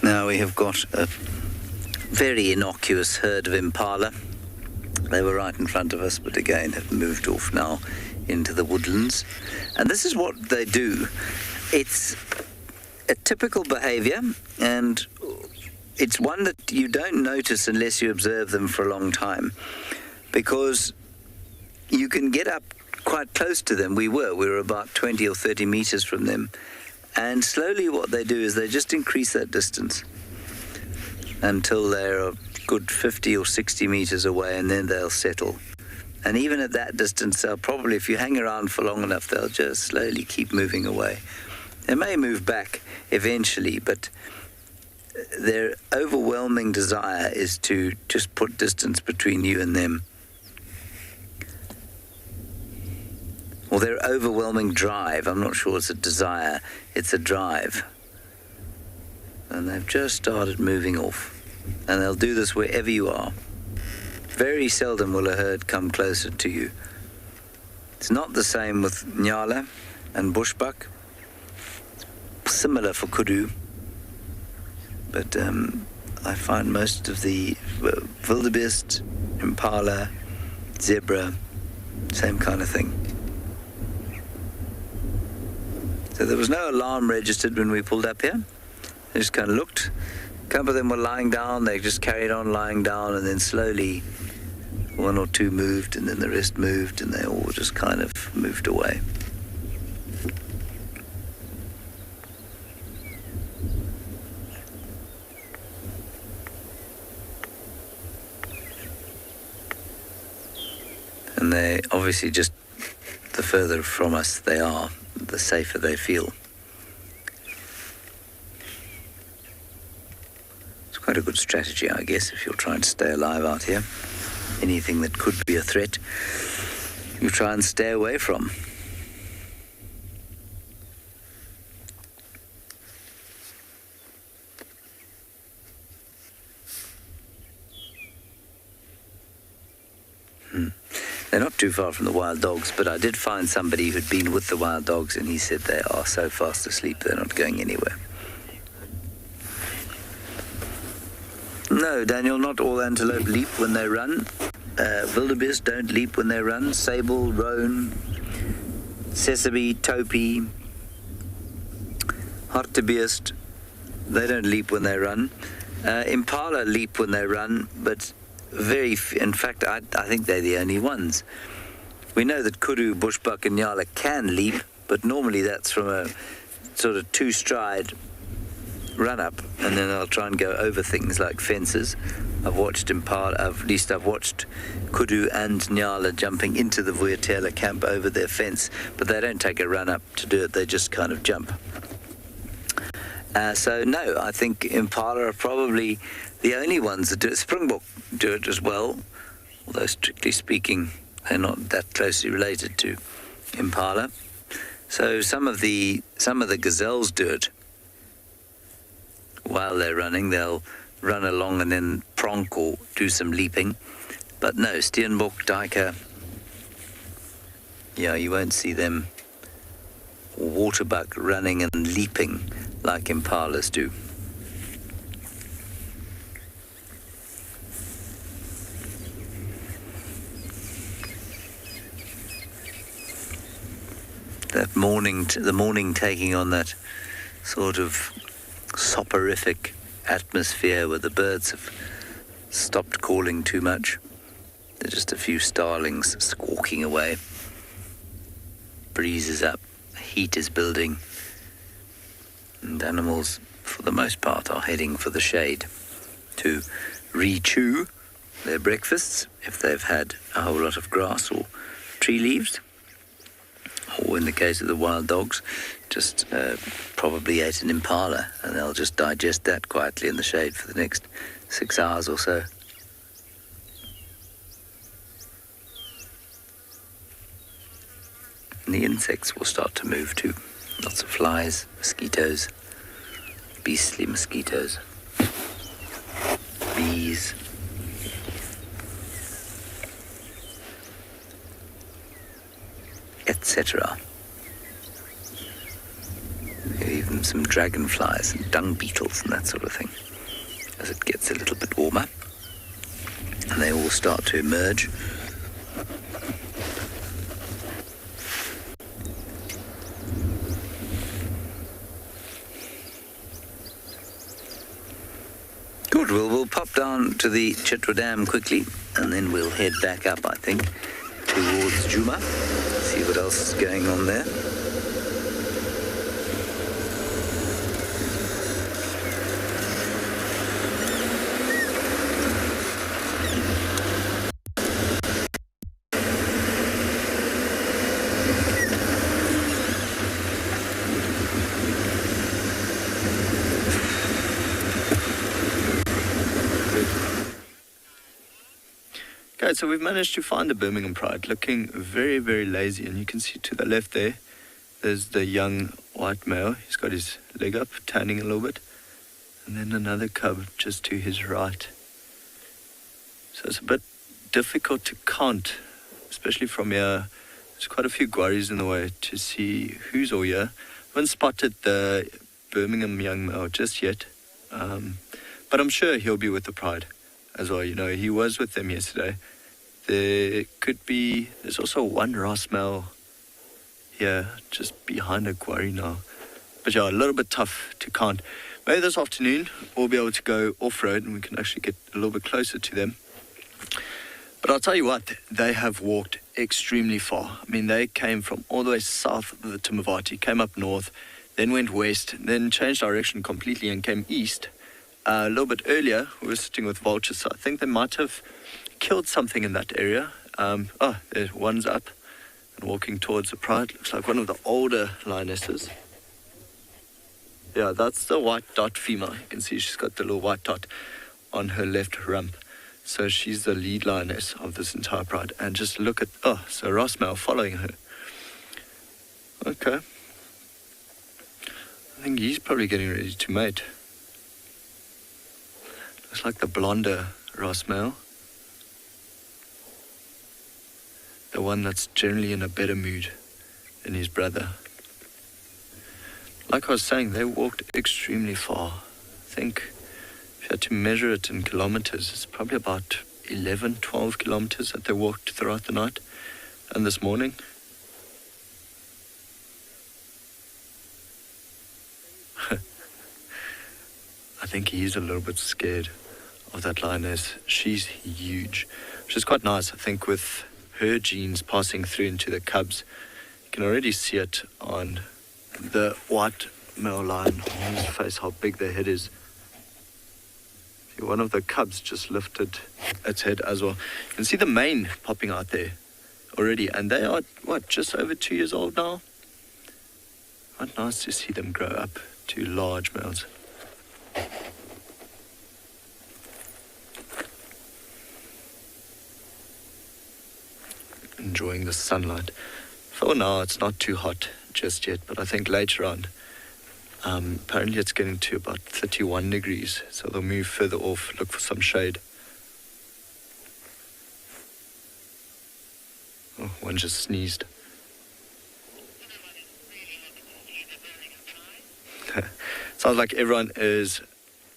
Now we have got a very innocuous herd of impala. They were right in front of us, but again have moved off now into the woodlands. And this is what they do. It's a typical behavior, and it's one that you don't notice unless you observe them for a long time, because you can get up quite close to them. We were about 20 or 30 meters from them. And slowly what they do is they just increase that distance until they're a good 50 or 60 meters away, and then they'll settle. And even at that distance, they'll probably, if you hang around for long enough, they'll just slowly keep moving away. They may move back eventually, but their overwhelming desire is to just put distance between you and them. or their overwhelming drive. I'm not sure it's a desire, it's a drive. And they've just started moving off. And they'll do this wherever you are. Very seldom will a herd come closer to you. It's not the same with Nyala and bushbuck. Similar for kudu. But I find most of the wildebeest, impala, zebra, same kind of thing. So there was no alarm registered when we pulled up here. They just kind of looked. A couple of them were lying down. They just carried on lying down, and then slowly one or two moved, and then the rest moved, and they all just kind of moved away. And they obviously just, the further from us they are, the safer they feel. Quite a good strategy, I guess, if you're trying to stay alive out here. Anything that could be a threat, you try and stay away from. They're not too far from the wild dogs, but I did find somebody who'd been with the wild dogs, and he said they are so fast asleep they're not going anywhere. No, Daniel, not all antelope leap when they run. Wildebeest don't leap when they run. Sable, roan, sesame, topi, hartebeest, they don't leap when they run. Impala leap when they run, but in fact, I think they're the only ones. We know that kudu, bushbuck and nyala can leap, but normally that's from a sort of two-stride run-up, and then they'll try and go over things like fences. I've watched impala, at least I've watched kudu and nyala jumping into the Vuyatela camp over their fence, but they don't take a run-up to do it, they just kind of jump. So no, I think impala are probably the only ones that do it. Springbok do it as well, although strictly speaking they're not that closely related to impala. So some of the gazelles do it while they're running. They'll run along and then pronk or do some leaping. But no, steenbok, duiker, yeah, you won't see them, or waterbuck running and leaping like impalas do. The morning taking on that sort of soporific atmosphere where the birds have stopped calling too much. There's just a few starlings squawking away. Breeze is up, heat is building, and animals, for the most part, are heading for the shade to re-chew their breakfasts if they've had a whole lot of grass or tree leaves. Or in the case of the wild dogs, just probably ate an impala, and they'll just digest that quietly in the shade for the next 6 hours or so. And the insects will start to move too. Lots of flies, mosquitoes, beastly mosquitoes, bees. Etc. Even some dragonflies and dung beetles and that sort of thing, as it gets a little bit warmer, and they all start to emerge. Good, well, we'll pop down to the Chitwa Dam quickly, and then we'll head back up, I think, towards Juma. See what else is going on there. Okay, Right, so we've managed to find the Birmingham Pride, looking very, very lazy. And you can see to the left there's the young white male. He's got his leg up, tanning a little bit. And then another cub just to his right. So it's a bit difficult to count, especially from here. There's quite a few quarries in the way to see who's all here. I haven't spotted the Birmingham young male just yet. But I'm sure he'll be with the Pride as well. You know, he was with them yesterday. There's also one Ross male here, just behind a quarry now. But yeah, a little bit tough to count. Maybe this afternoon we'll be able to go off-road and we can actually get a little bit closer to them. But I'll tell you what, they have walked extremely far. I mean, they came from all the way south of the Timavati, came up north, then went west, then changed direction completely and came east. A little bit earlier, we were sitting with vultures, so I think they might have killed something in that area. There's one's up and walking towards the Pride. Looks like one of the older lionesses. Yeah, that's the white dot female. You can see she's got the little white dot on her left rump. So she's the lead lioness of this entire Pride. And just look at, so Ross male following her. Okay. I think he's probably getting ready to mate. Looks like the blonder Ross male. The one that's generally in a better mood than his brother. Like I was saying, they walked extremely far. I think if you had to measure it in kilometers, it's probably about 11, 12 kilometers that they walked throughout the night and this morning. I think he's a little bit scared of that lioness. She's huge, which is quite nice. I think with her genes passing through into the cubs, you can already see it on the white male lion on his face, how big their head is. See, one of the cubs just lifted its head as well. You can see the mane popping out there already, and they are, just over 2 years old now? Quite nice to see them grow up to large males. Enjoying the sunlight. For now, it's not too hot just yet, but I think later on, apparently it's getting to about 31 degrees, so they'll move further off, look for some shade. Oh, one just sneezed. Sounds like everyone is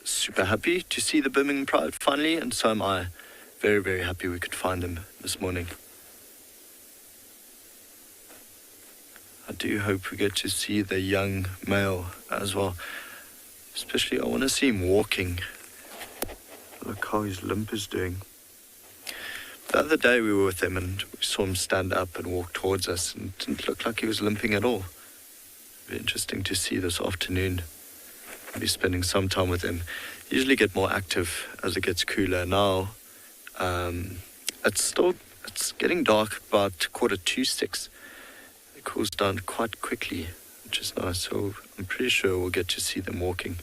super happy to see the Birmingham Pride finally, and so am I. Very, very happy we could find them this morning. I do hope we get to see the young male as well. Especially, I want to see him walking. Look how his limp is doing. The other day we were with him and we saw him stand up and walk towards us, and it didn't look like he was limping at all. It'll be interesting to see this afternoon. I'll be spending some time with him. Usually get more active as it gets cooler. Now, it's getting dark about 5:45. Cools down quite quickly, which is nice, so I'm pretty sure we'll get to see them walking.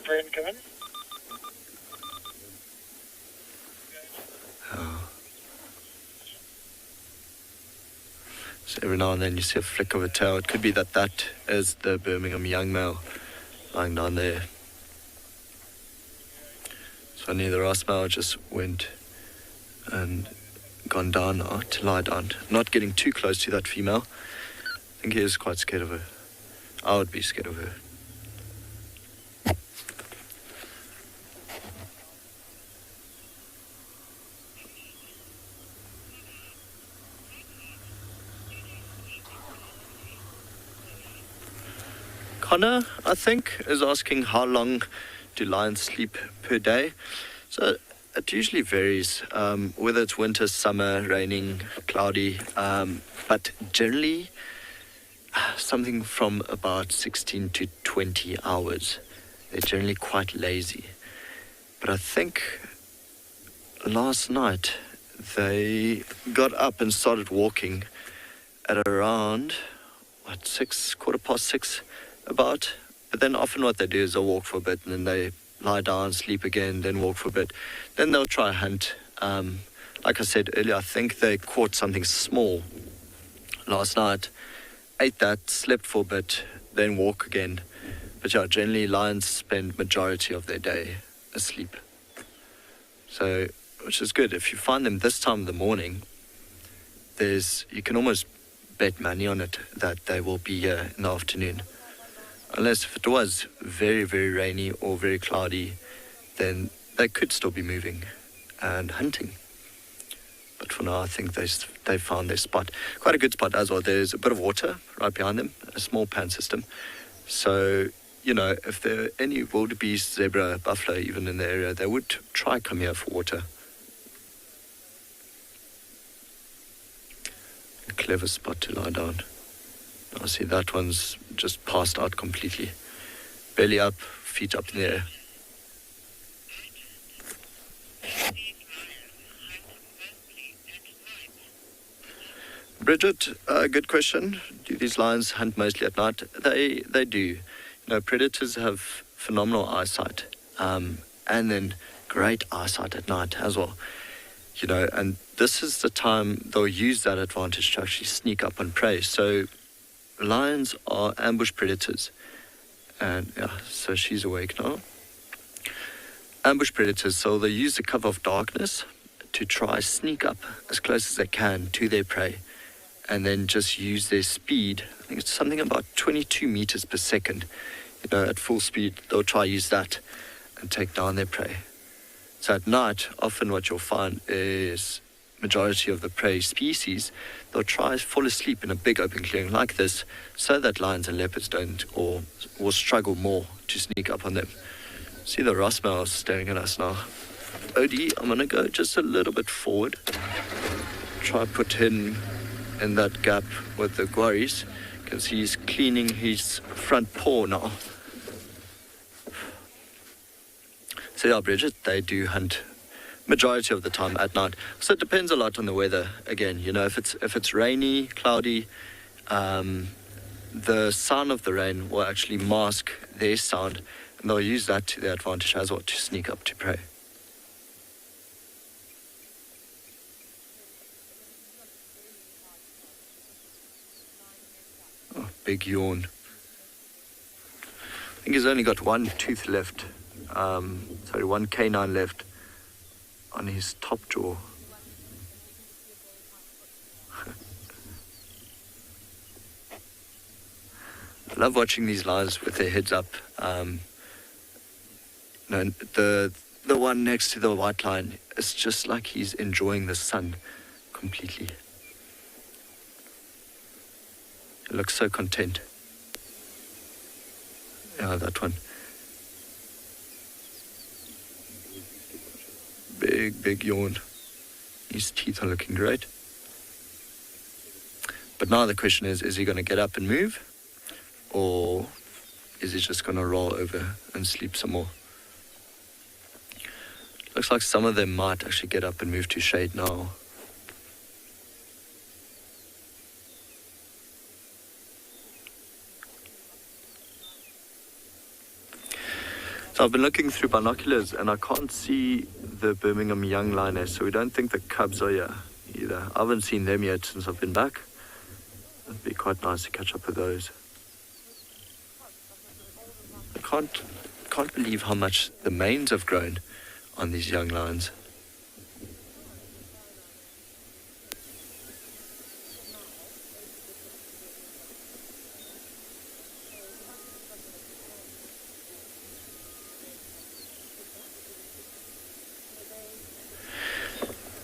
Brian, come in. So every now and then you see a flick of a tail. It could be that is the Birmingham young male lying down there. So neither Ross male just went and gone down now to lie down, not getting too close to that female. I think he is quite scared of her. I would be scared of her. Connor, I think, is asking how long do lions sleep per day. So it usually varies, whether it's winter, summer, raining, cloudy, but generally something from about 16 to 20 hours. They're generally quite lazy. But I think last night they got up and started walking at around, 6, 6:15 about. But then often what they do is they'll walk for a bit and then they lie down, sleep again, then walk for a bit. Then they'll try hunt. Like I said earlier, I think they caught something small last night, ate that, slept for a bit, then walk again. But yeah, generally lions spend majority of their day asleep. So, which is good. If you find them this time of the morning, you can almost bet money on it that they will be here in the afternoon. Unless if it was very, very rainy or very cloudy, then they could still be moving and hunting. But for now, I think they found their spot. Quite a good spot as well. There's a bit of water right behind them, a small pan system. So, you know, if there are any wildebeest, zebra, buffalo even in the area, they would try come here for water. A clever spot to lie down. I see that one's just passed out completely. Belly up, feet up in the air. Bridget, good question. Do these lions hunt mostly at night? They do. You know, predators have phenomenal eyesight, and then great eyesight at night as well. You know, and this is the time they'll use that advantage to actually sneak up on prey. So lions are ambush predators. And yeah, so she's awake now. Ambush predators, so they use the cover of darkness to try sneak up as close as they can to their prey, and then just use their speed. I think it's something about 22 meters per second. You know, at full speed, they'll try use that and take down their prey. So at night, often what you'll find is majority of the prey species, they'll try to fall asleep in a big open clearing like this so that lions and leopards don't or will struggle more to sneak up on them. See the Rossmouse staring at us now. Odie, I'm going to go just a little bit forward. Try to put him in that gap with the guaris. You can see he's cleaning his front paw now. So yeah, Bridget, they do hunt majority of the time at night. So it depends a lot on the weather. Again, you know, if it's rainy, cloudy, the sound of the rain will actually mask their sound, and they'll use that to their advantage as well to sneak up to prey. Oh, big yawn. I think he's only got one tooth left. One canine left on his top jaw. I love watching these lions with their heads up. The one next to the white lion, it's just like he's enjoying the sun completely. He looks so content. Yeah, that one. Big yawn. His teeth are looking great. But now the question is he going to get up and move? Or is he just going to roll over and sleep some more? Looks like some of them might actually get up and move to shade now. So I've been looking through binoculars and I can't see the Birmingham young lioness, so we don't think the cubs are here either. I haven't seen them yet since I've been back. It'd be quite nice to catch up with those. I can't believe how much the manes have grown on these young lions.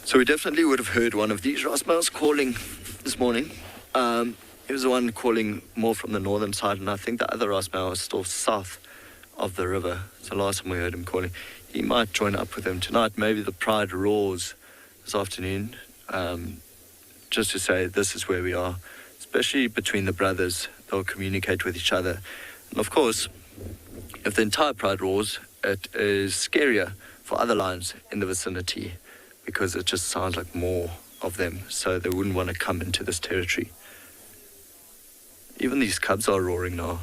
So we definitely would have heard one of these Rossmouse calling this morning. It was the one calling more from the northern side, and I think the other Rossmouse was still south of the river. So last time we heard him calling, he might join up with them tonight. Maybe the pride roars this afternoon, just to say this is where we are. Especially between the brothers, they'll communicate with each other. And of course, if the entire pride roars, it is scarier for other lions in the vicinity, because it just sounds like more of them, so they wouldn't want to come into this territory. Even these cubs are roaring now.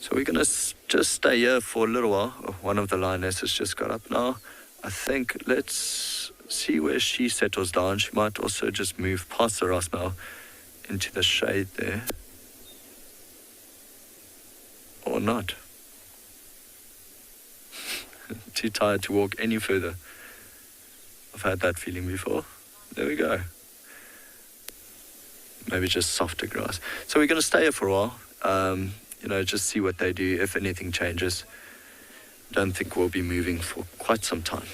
So we're going to just stay here for a little while. Oh, one of the lionesses just got up now. I think let's see where she settles down. She might also just move past the Rasmel into the shade there. Or not. Too tired to walk any further. I've had that feeling before. There we go. Maybe just softer grass. So we're going to stay here for a while. Just see what they do, if anything changes. Don't think we'll be moving for quite some time.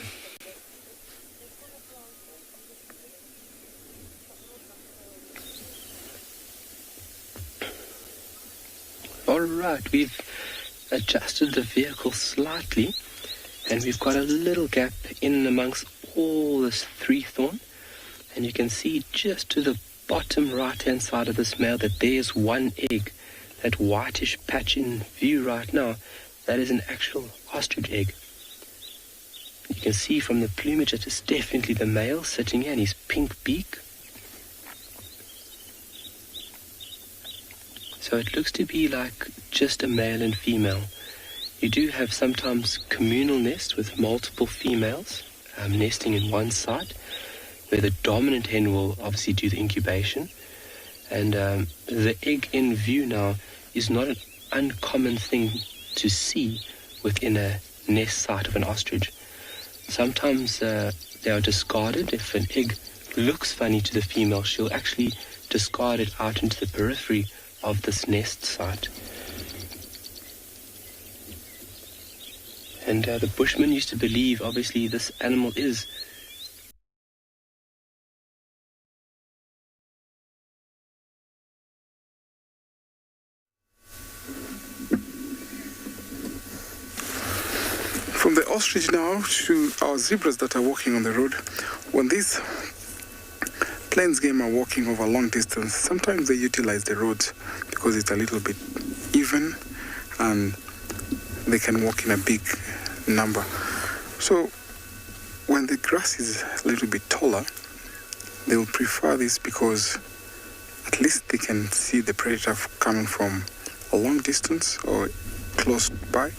All right, we've adjusted the vehicle slightly, and we've got a little gap in amongst all this three thorn, and you can see just to the bottom right-hand side of this male that there's one egg. That whitish patch in view right now, that is an actual ostrich egg. You can see from the plumage that it's definitely the male sitting here, and his pink beak. So it looks to be like just a male and female. You do have sometimes communal nests with multiple females nesting in one site, where the dominant hen will obviously do the incubation. And the egg in view now is not an uncommon thing to see within a nest site of an ostrich. Sometimes they are discarded. If an egg looks funny to the female, she'll actually discard it out into the periphery of this nest site. And the Bushmen used to believe, obviously, this animal is From the ostrich now to our zebras that are walking on the road. When these plains game are walking over a long distance, sometimes they utilize the roads because it's a little bit even and they can walk in a big number. So when the grass is a little bit taller, they will prefer this because at least they can see the predator coming from a long distance or close by.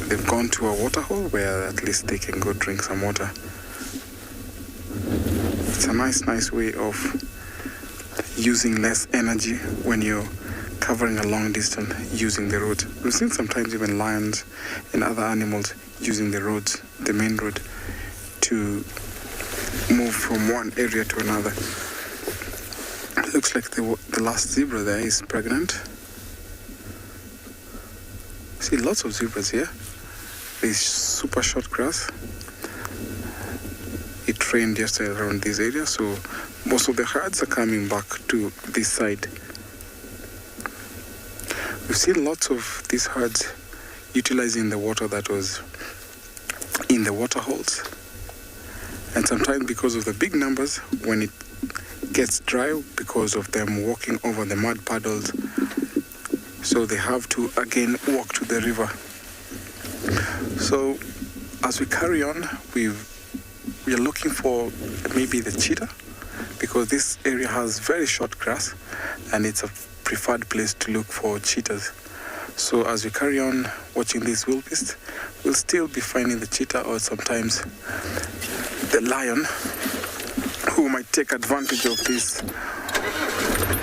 They've gone to a water hole where at least they can go drink some water. It's a nice way of using less energy when you're covering a long distance using the road. We've seen sometimes even lions and other animals using the roads, the main road, to move from one area to another. It looks like the last zebra there is pregnant. See lots of zebras here. There's super short grass. It rained yesterday around this area, so most of the herds are coming back to this side. We've seen lots of these herds utilizing the water that was in the water holes. And sometimes because of the big numbers, when it gets dry, because of them walking over the mud puddles, so they have to again walk to the river. So as we carry on, we are looking for maybe the cheetah, because this area has very short grass and it's a preferred place to look for cheetahs. So as we carry on watching this wildebeest, we'll still be finding the cheetah or sometimes the lion, who might take advantage of these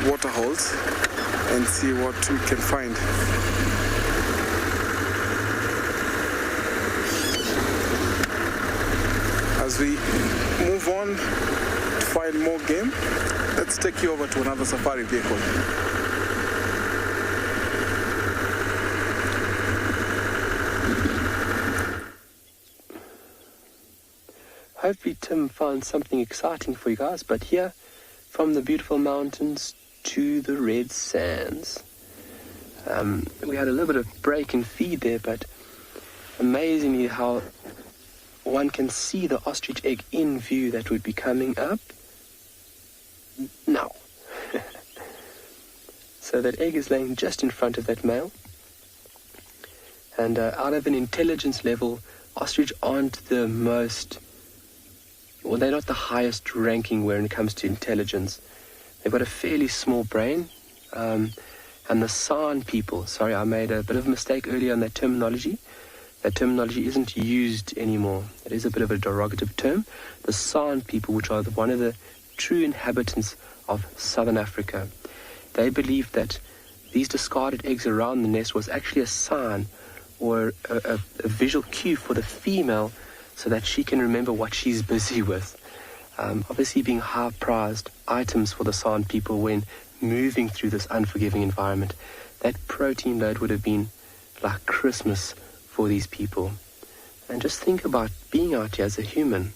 water holes and see what we can find. As we move on to find more game, let's take you over to another safari vehicle. Hopefully Tim found something exciting for you guys, but here, from the beautiful mountains to the red sands. We had a little bit of break in feed there, but amazingly how one can see the ostrich egg in view that would be coming up now. So that egg is laying just in front of that male. And out of an intelligence level, ostrich aren't the most... Well, they're not the highest ranking when it comes to intelligence. They've got a fairly small brain. and the San people. Sorry, I made a bit of a mistake earlier on that terminology. That terminology isn't used anymore. It is a bit of a derogative term. The San people, which are one of the true inhabitants of southern Africa, they believed that these discarded eggs around the nest was actually a sign or a visual cue for the female so that she can remember what she's busy with. Obviously being high-prized items for the San people when moving through this unforgiving environment. That protein load would have been like Christmas for these people. And just think about being out here as a human,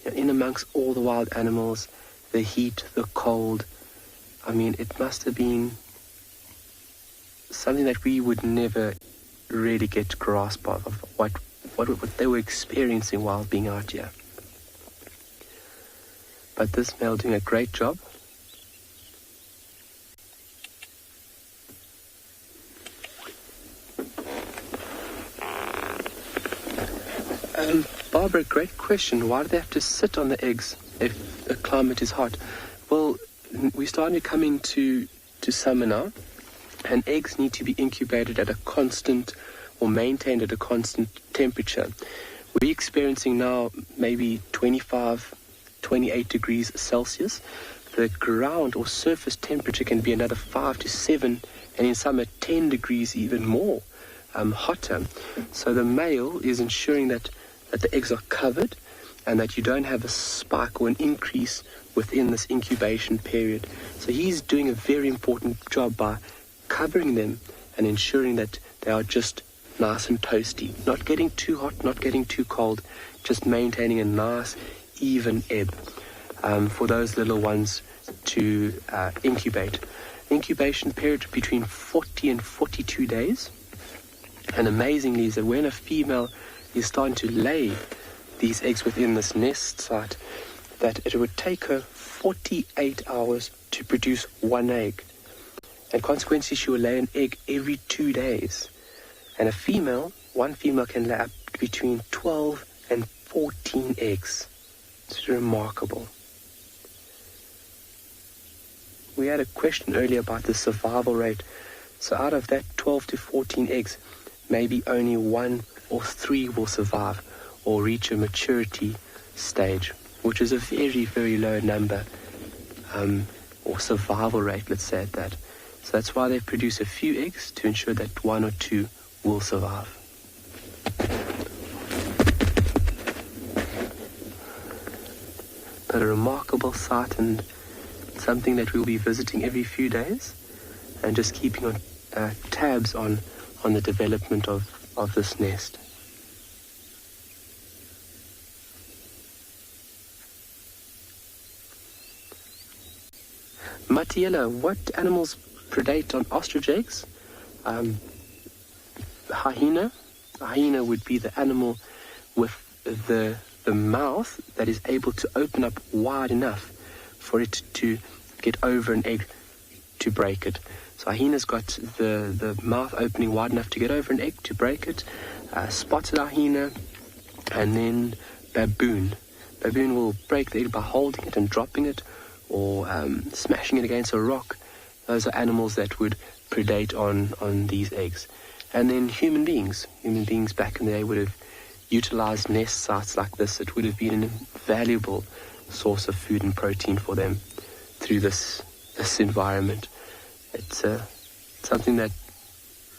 in amongst all the wild animals, the heat, the cold. I mean, it must have been something that we would never really get grasp of what they were experiencing while being out here. But this male doing a great job. Barbara, great question. Why do they have to sit on the eggs if the climate is hot? Well, we're starting to come into summer now, and eggs need to be incubated at a constant or maintained at a constant temperature. We're experiencing now maybe 25, 28 degrees Celsius. The ground or surface temperature can be another 5 to 7, and in summer 10 degrees even more hotter. So the male is ensuring that the eggs are covered and that you don't have a spike or an increase within this incubation period. So he's doing a very important job by covering them and ensuring that they are just nice and toasty, not getting too hot, not getting too cold, just maintaining a nice even ebb for those little ones to incubate. Incubation period between 40 and 42 days. And amazingly is that when a female is starting to lay these eggs within this nest site, that it would take her 48 hours to produce one egg. And consequently, she will lay an egg every 2 days. And one female can lay up between 12 and 14 eggs. It's remarkable. We had a question earlier about the survival rate. So out of that 12 to 14 eggs, maybe only 1 or 3 will survive or reach a maturity stage, which is a very, very low number, or survival rate, let's say at that. So that's why they produce a few eggs to ensure that 1 or 2 will survive. But a remarkable sight and something that we'll be visiting every few days and just keeping on tabs on the development of this nest. Matiela, what animals predate on ostrich eggs? Hyena. Hyena would be the animal with the mouth that is able to open up wide enough for it to get over an egg to break it. So hyena's got the mouth opening wide enough to get over an egg to break it. Spotted hyena, and then baboon. Baboon will break the egg by holding it and dropping it, or smashing it against a rock. Those are animals that would predate on these eggs. And then human beings. Human beings back in the day would have utilized nest sites like this. It would have been an invaluable source of food and protein for them through this environment. It's something that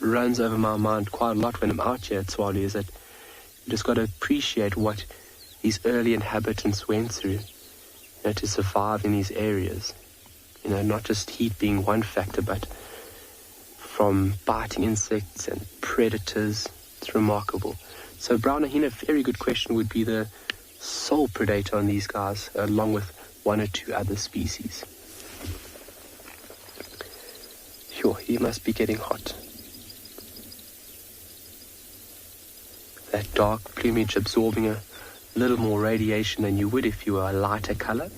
runs over my mind quite a lot when I'm out here at Tswalu, is that you just got to appreciate what these early inhabitants went through, to survive in these areas. Not just heat being one factor, but from biting insects and predators. It's remarkable. So brown hyena, very good question, would be the sole predator on these guys, along with 1 or 2 other species. Sure, he must be getting hot. That dark plumage absorbing a little more radiation than you would if you were a lighter color.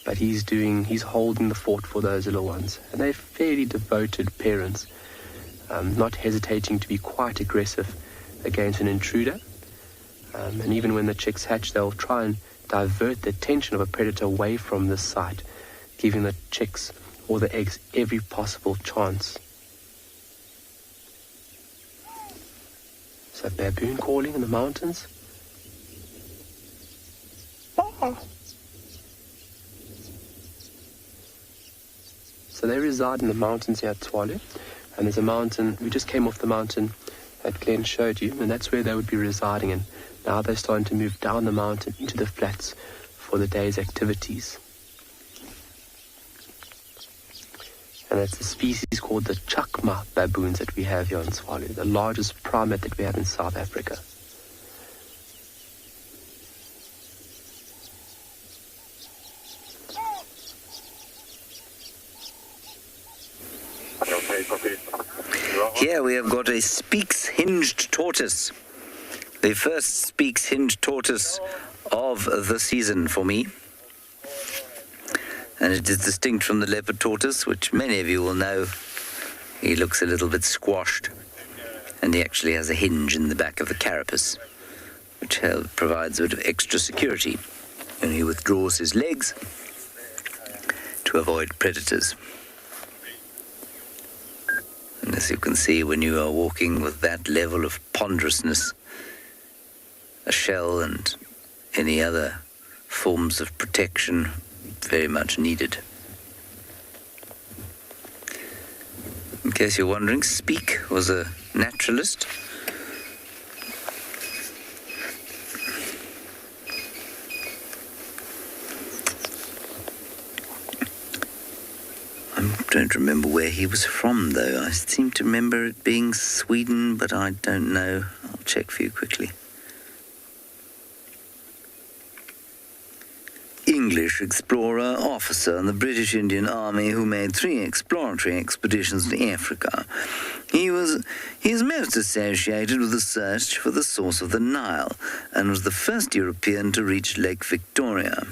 But he's holding the fort for those little ones. And they're fairly devoted parents, not hesitating to be quite aggressive against an intruder. And even when the chicks hatch, they'll try and divert the attention of a predator away from this site, giving the chicks all the eggs every possible chance. Is that baboon calling in the mountains? So they reside in the mountains here at Tswalu, and there's a mountain, we just came off the mountain that Glenn showed you, and that's where they would be residing, and now they're starting to move down the mountain into the flats for the day's activities. And it's a species called the chakma baboons that we have here in Tswalu, the largest primate that we have in South Africa. Here we have got a Speaks hinged tortoise. The first Speaks hinged tortoise of the season for me. And it is distinct from the leopard tortoise, which many of you will know. He looks a little bit squashed. And he actually has a hinge in the back of the carapace, which provides a bit of extra security. And he withdraws his legs to avoid predators. And as you can see, when you are walking with that level of ponderousness, a shell and any other forms of protection very much needed. In case you're wondering, Speak was a naturalist. I don't remember where he was from, though. I seem to remember it being Sweden, but I don't know. I'll check for you quickly. English explorer, officer in the British Indian Army who made 3 exploratory expeditions to Africa. He is most associated with the search for the source of the Nile and was the first European to reach Lake Victoria.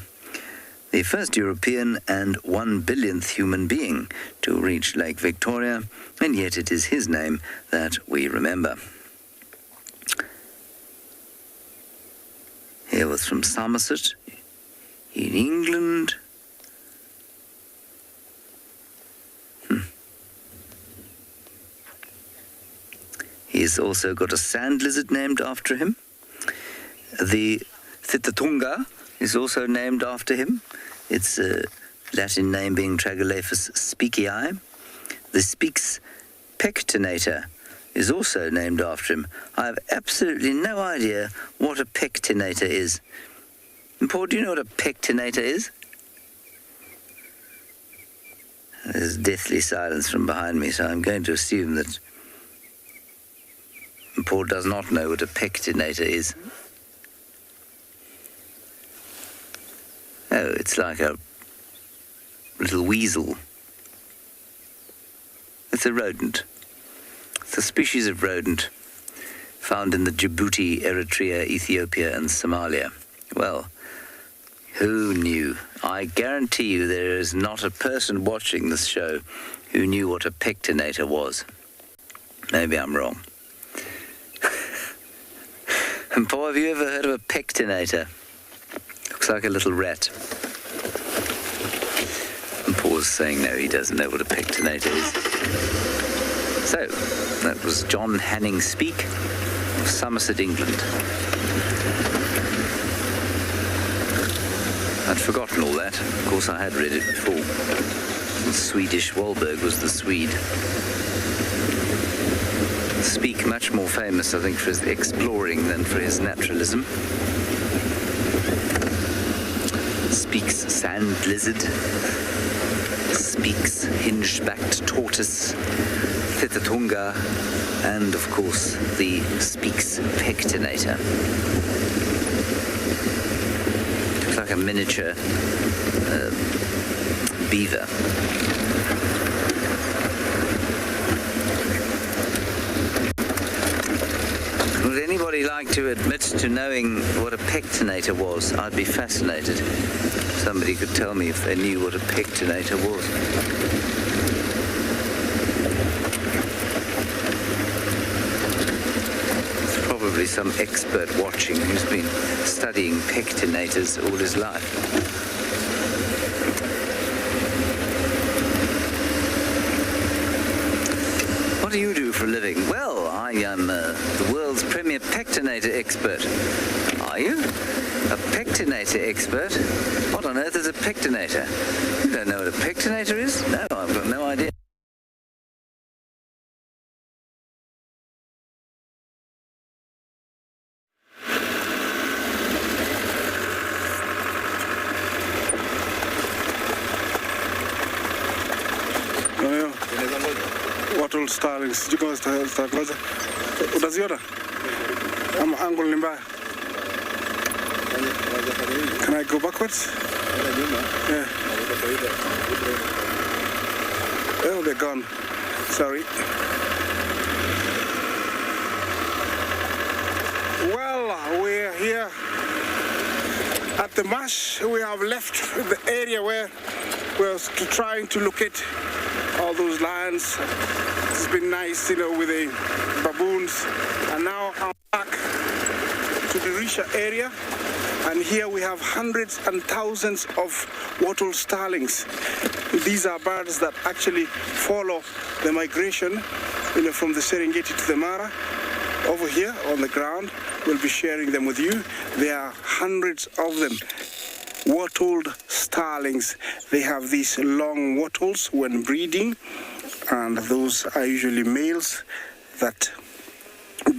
The first European and 1 billionth human being to reach Lake Victoria, and yet it is his name that we remember. He was from Somerset, in England. He's also got a sand lizard named after him. The Thitatunga is also named after him. Its Latin name being Tragelaphus speakii. The Speaks pectinator is also named after him. I have absolutely no idea what a pectinator is. And Paul, do you know what a pectinator is? There's deathly silence from behind me, so I'm going to assume that Paul does not know what a pectinator is. Oh, it's like a little weasel. It's a rodent. It's a species of rodent found in the Djibouti, Eritrea, Ethiopia, and Somalia. Well, who knew? I guarantee you there is not a person watching this show who knew what a pectinator was. Maybe I'm wrong. And Paul, have you ever heard of a pectinator? Looks like a little rat. And Paul's saying no, he doesn't know what a pectinator is. So, that was John Hanning Speak of Somerset, England. I'd forgotten all that. Of course, I had read it before. The Swedish Wahlberg was the Swede. Speak much more famous, I think, for his exploring than for his naturalism. Speaks sand lizard. Speaks hinged-backed tortoise. Thitatunga. And, of course, the Speaks pectinator. Looks like a miniature beaver. Would anybody like to admit to knowing what a pectinator was? I'd be fascinated. Somebody could tell me if they knew what a pectinator was. There's probably some expert watching who's been studying pectinators all his life. I'm the world's premier pectinator expert. Are you? A pectinator expert? What on earth is a pectinator? You don't know what a pectinator is? No, I've got no idea. Wattle starlings. Sijui kama zitakoza. Utaziona? Ama angle ni mbaya. Can I go backwards? Yeah. Oh, they're gone. Sorry. Well, we're here at the marsh. We have left the area where we're trying to locate all those lions. It's been nice, with the baboons. And now I'm back to the Risha area. And here we have hundreds and thousands of wattle starlings. These are birds that actually follow the migration, from the Serengeti to the Mara. Over here on the ground, we'll be sharing them with you. There are hundreds of them. Wattled starlings. They have these long wattles when breeding, and those are usually males that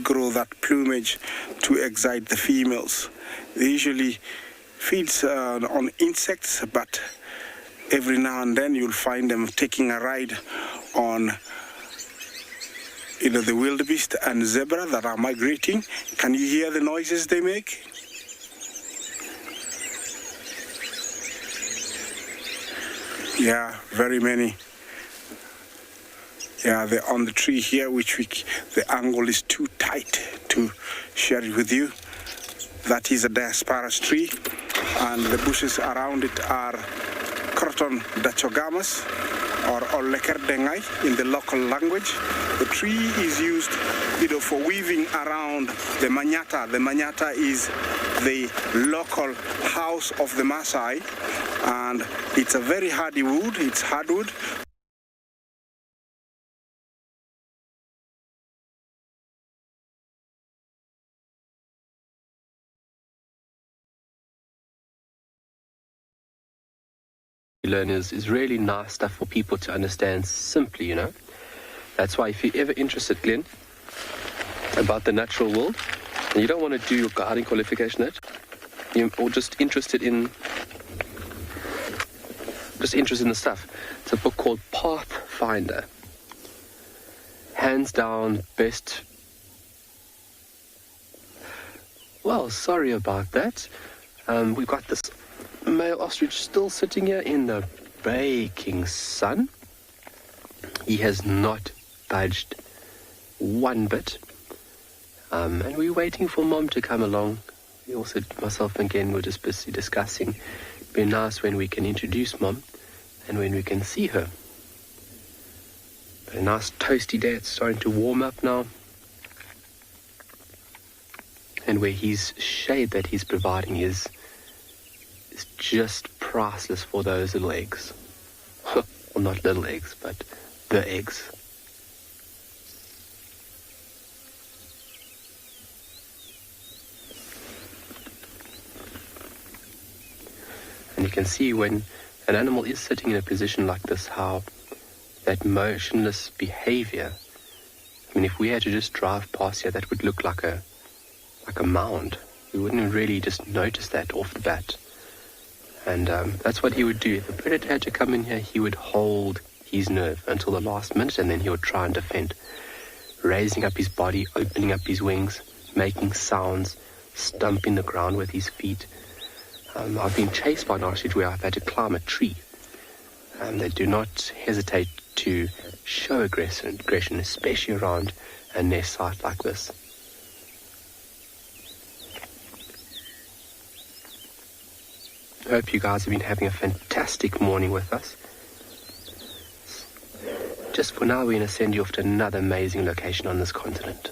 grow that plumage to excite the females. They usually feed on insects, but every now and then you'll find them taking a ride on the wildebeest and zebra that are migrating. Can you hear the noises they make? Yeah, very many. Yeah, they're on the tree here, which the angle is too tight to share it with you. That is a diasparus tree, and the bushes around it are Croton dachogamus or lekerdengai in the local language. The tree is used, for weaving around the manyata. The manyata is the local house of the Maasai, and it's a very hardy wood. It's hardwood. Learners is really nice stuff for people to understand simply, That's why if you're ever interested, Glenn, about the natural world, and you don't want to do your guiding qualification or just interested in the stuff, it's a book called Pathfinder. Hands down best. Well, sorry about that. We've got this male ostrich still sitting here in the baking sun. He has not budged one bit. And we're waiting for Mom to come along. We also, myself and Glenn, were just busy discussing. It'd be nice when we can introduce Mom and when we can see her. But a nice toasty day. It's starting to warm up now. And where his shade that he's providing is just priceless for those little eggs. Well, not little eggs, but the eggs. And you can see when an animal is sitting in a position like this, how that motionless behavior, if we had to just drive past here, that would look like a mound. We wouldn't really just notice that off the bat. And that's what he would do. If the predator had to come in here, he would hold his nerve until the last minute, and then he would try and defend. Raising up his body, opening up his wings, making sounds, stumping the ground with his feet. I've been chased by an ostrich where I've had to climb a tree. They do not hesitate to show aggression, especially around a nest site like this. I hope you guys have been having a fantastic morning with us. Just for now, we're going to send you off to another amazing location on this continent.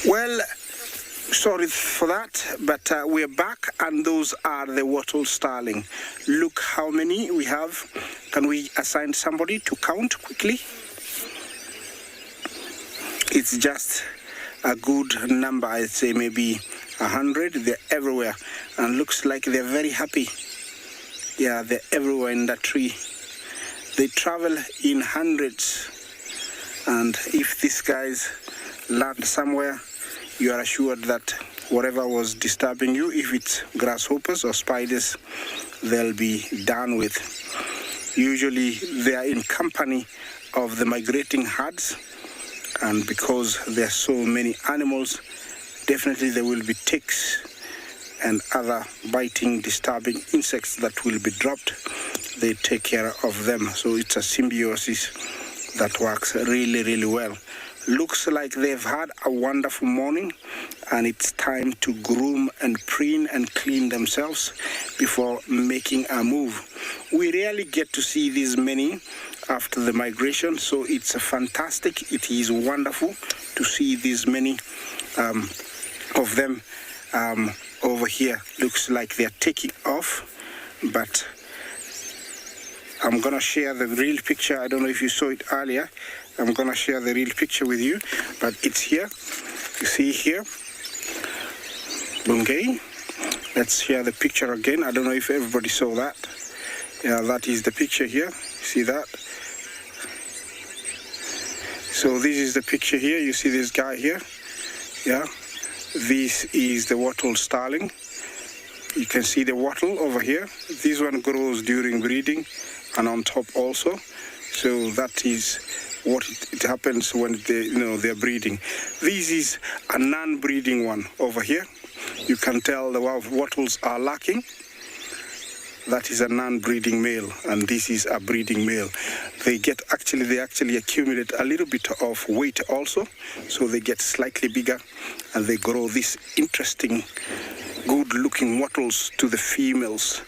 Well, Sorry for that, but we're back, and those are the wattle starling. Look how many we have. Can we assign somebody to count quickly? It's just a good number, I'd say maybe 100. They're everywhere, and looks like they're very happy. Yeah, they're everywhere in that tree. They travel in hundreds, and if these guys land somewhere, you are assured that whatever was disturbing you, if it's grasshoppers or spiders, they'll be done with. Usually they are in company of the migrating herds, and because there are so many animals, definitely there will be ticks and other biting, disturbing insects that will be dropped. They take care of them. So it's a symbiosis that works really, really well. Looks like they've had a wonderful morning, and it's time to groom and preen and clean themselves before making a move. We rarely get to see these many after the migration, so it's fantastic. It is wonderful to see these many of them over here. Looks like they're taking off, but I'm gonna share the real picture. I don't know if you saw it earlier. I'm gonna share the real picture with you, but it's here. You see here. Okay. Let's share the picture again. I don't know if everybody saw that. Yeah, that is the picture here. See that? So this is the picture here. You see this guy here? Yeah. This is the wattle starling. You can see the wattle over here. This one grows during breeding and on top also. So that is what it happens when they're breeding. This is a non-breeding one over here. You can tell the wattles are lacking. That is a non-breeding male, and this is a breeding male. They actually accumulate a little bit of weight also, so they get slightly bigger, and they grow these interesting, good-looking wattles to the females,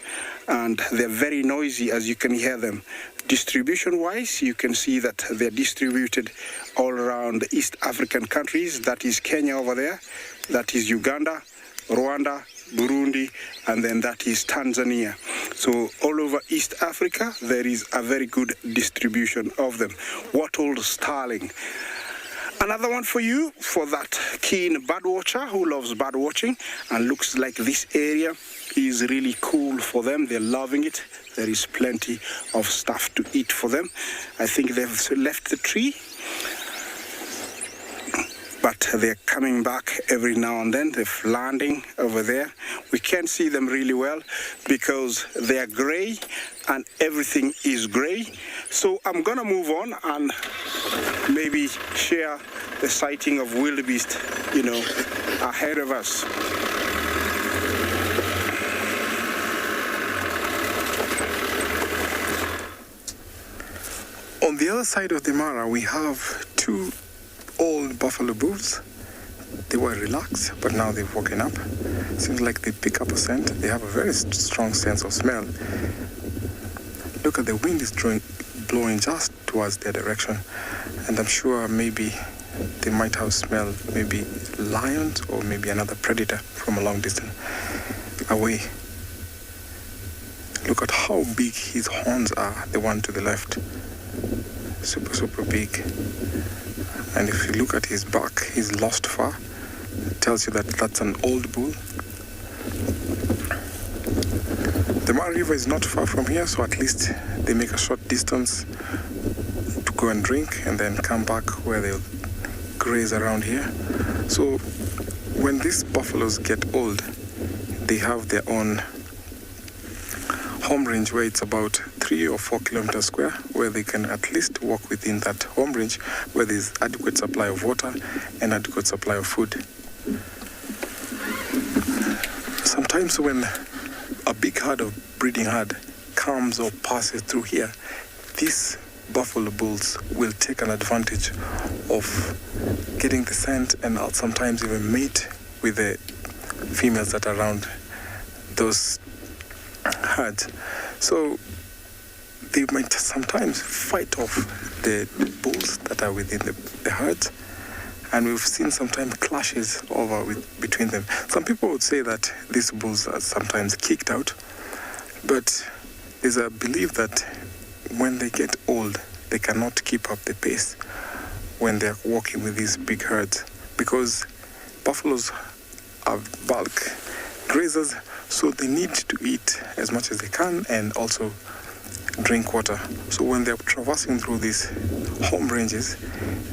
and they're very noisy, as you can hear them. Distribution-wise, you can see that they're distributed all around the East African countries. That is Kenya over there, that is Uganda, Rwanda, Burundi, and then that is Tanzania. So all over East Africa, there is a very good distribution of them. Wattled starling. Another one for you, for that keen bird watcher who loves bird watching, and looks like this area is really cool for them. They're loving it. There is plenty of stuff to eat for them. I think they've left the tree, but they're coming back every now and then. They're landing over there. We can't see them really well because they are gray and everything is gray. So I'm gonna move on and maybe share the sighting of wildebeest, ahead of us. On the other side of the Mara, we have two old buffalo bulls. They were relaxed, but now they've woken up. Seems like they pick up a scent. They have a very strong sense of smell. Look at the wind is blowing just towards their direction, and I'm sure maybe they might have smelled maybe lions or maybe another predator from a long distance away. Look at how big his horns are, the one to the left. Super, super big. And if you look at his back, his lost fur, it tells you that that's an old bull. The Mara River is not far from here, so at least they make a short distance to go and drink and then come back where they'll graze around here. So when these buffaloes get old, they have their own home range where it's about 3 or 4 kilometers square, where they can at least walk within that home range where there's adequate supply of water and adequate supply of food. Sometimes when a big herd of breeding herd comes or passes through here, these buffalo bulls will take an advantage of getting the scent and sometimes even mate with the females that are around those herds. So they might sometimes fight off the bulls that are within the herds, and we've seen sometimes clashes between them. Some people would say that these bulls are sometimes kicked out, but there's a belief that when they get old, they cannot keep up the pace when they're walking with these big herds, because buffaloes are bulk grazers, so they need to eat as much as they can and also drink water. So when they're traversing through these home ranges,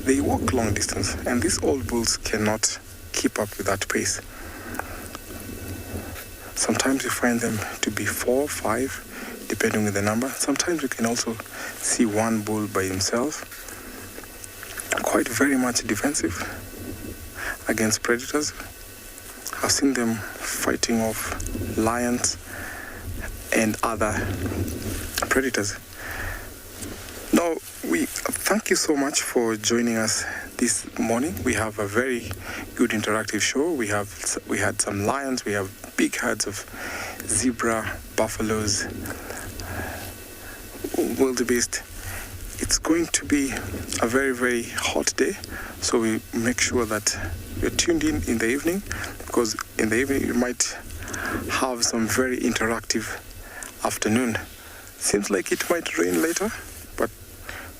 they walk long distance, and these old bulls cannot keep up with that pace. Sometimes you find them to be 4, 5, depending on the number. Sometimes you can also see one bull by himself, quite very much defensive against predators. I've seen them fighting off lions and other predators. Now, we thank you so much for joining us this morning. We have a very good interactive show. We had some lions. We have big herds of zebra, buffaloes, wildebeest. It's going to be a very, very hot day, so we make sure that you're tuned in the evening, because in the evening you might have some very interactive afternoon. Seems like it might rain later, but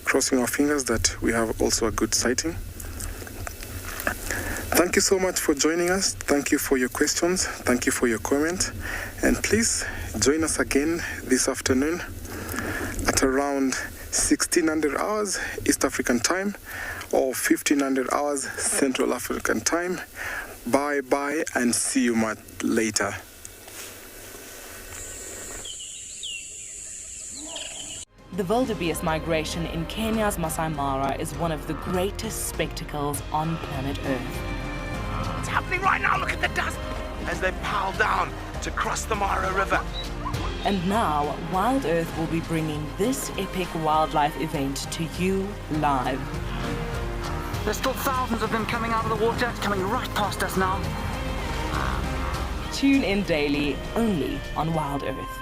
crossing our fingers that we have also a good sighting. Thank you so much for joining us. Thank you for your questions. Thank you for your comment. And please join us again this afternoon at around 1600 hours East African time or 1500 hours Central African time. Bye and see you much later. The wildebeest migration in Kenya's Masai Mara is one of the greatest spectacles on planet Earth. It's happening right now. Look at the dust as they pile down to cross the Mara River. And now, Wild Earth will be bringing this epic wildlife event to you live. There's still thousands of them coming out of the water, coming right past us now. Tune in daily, only on Wild Earth.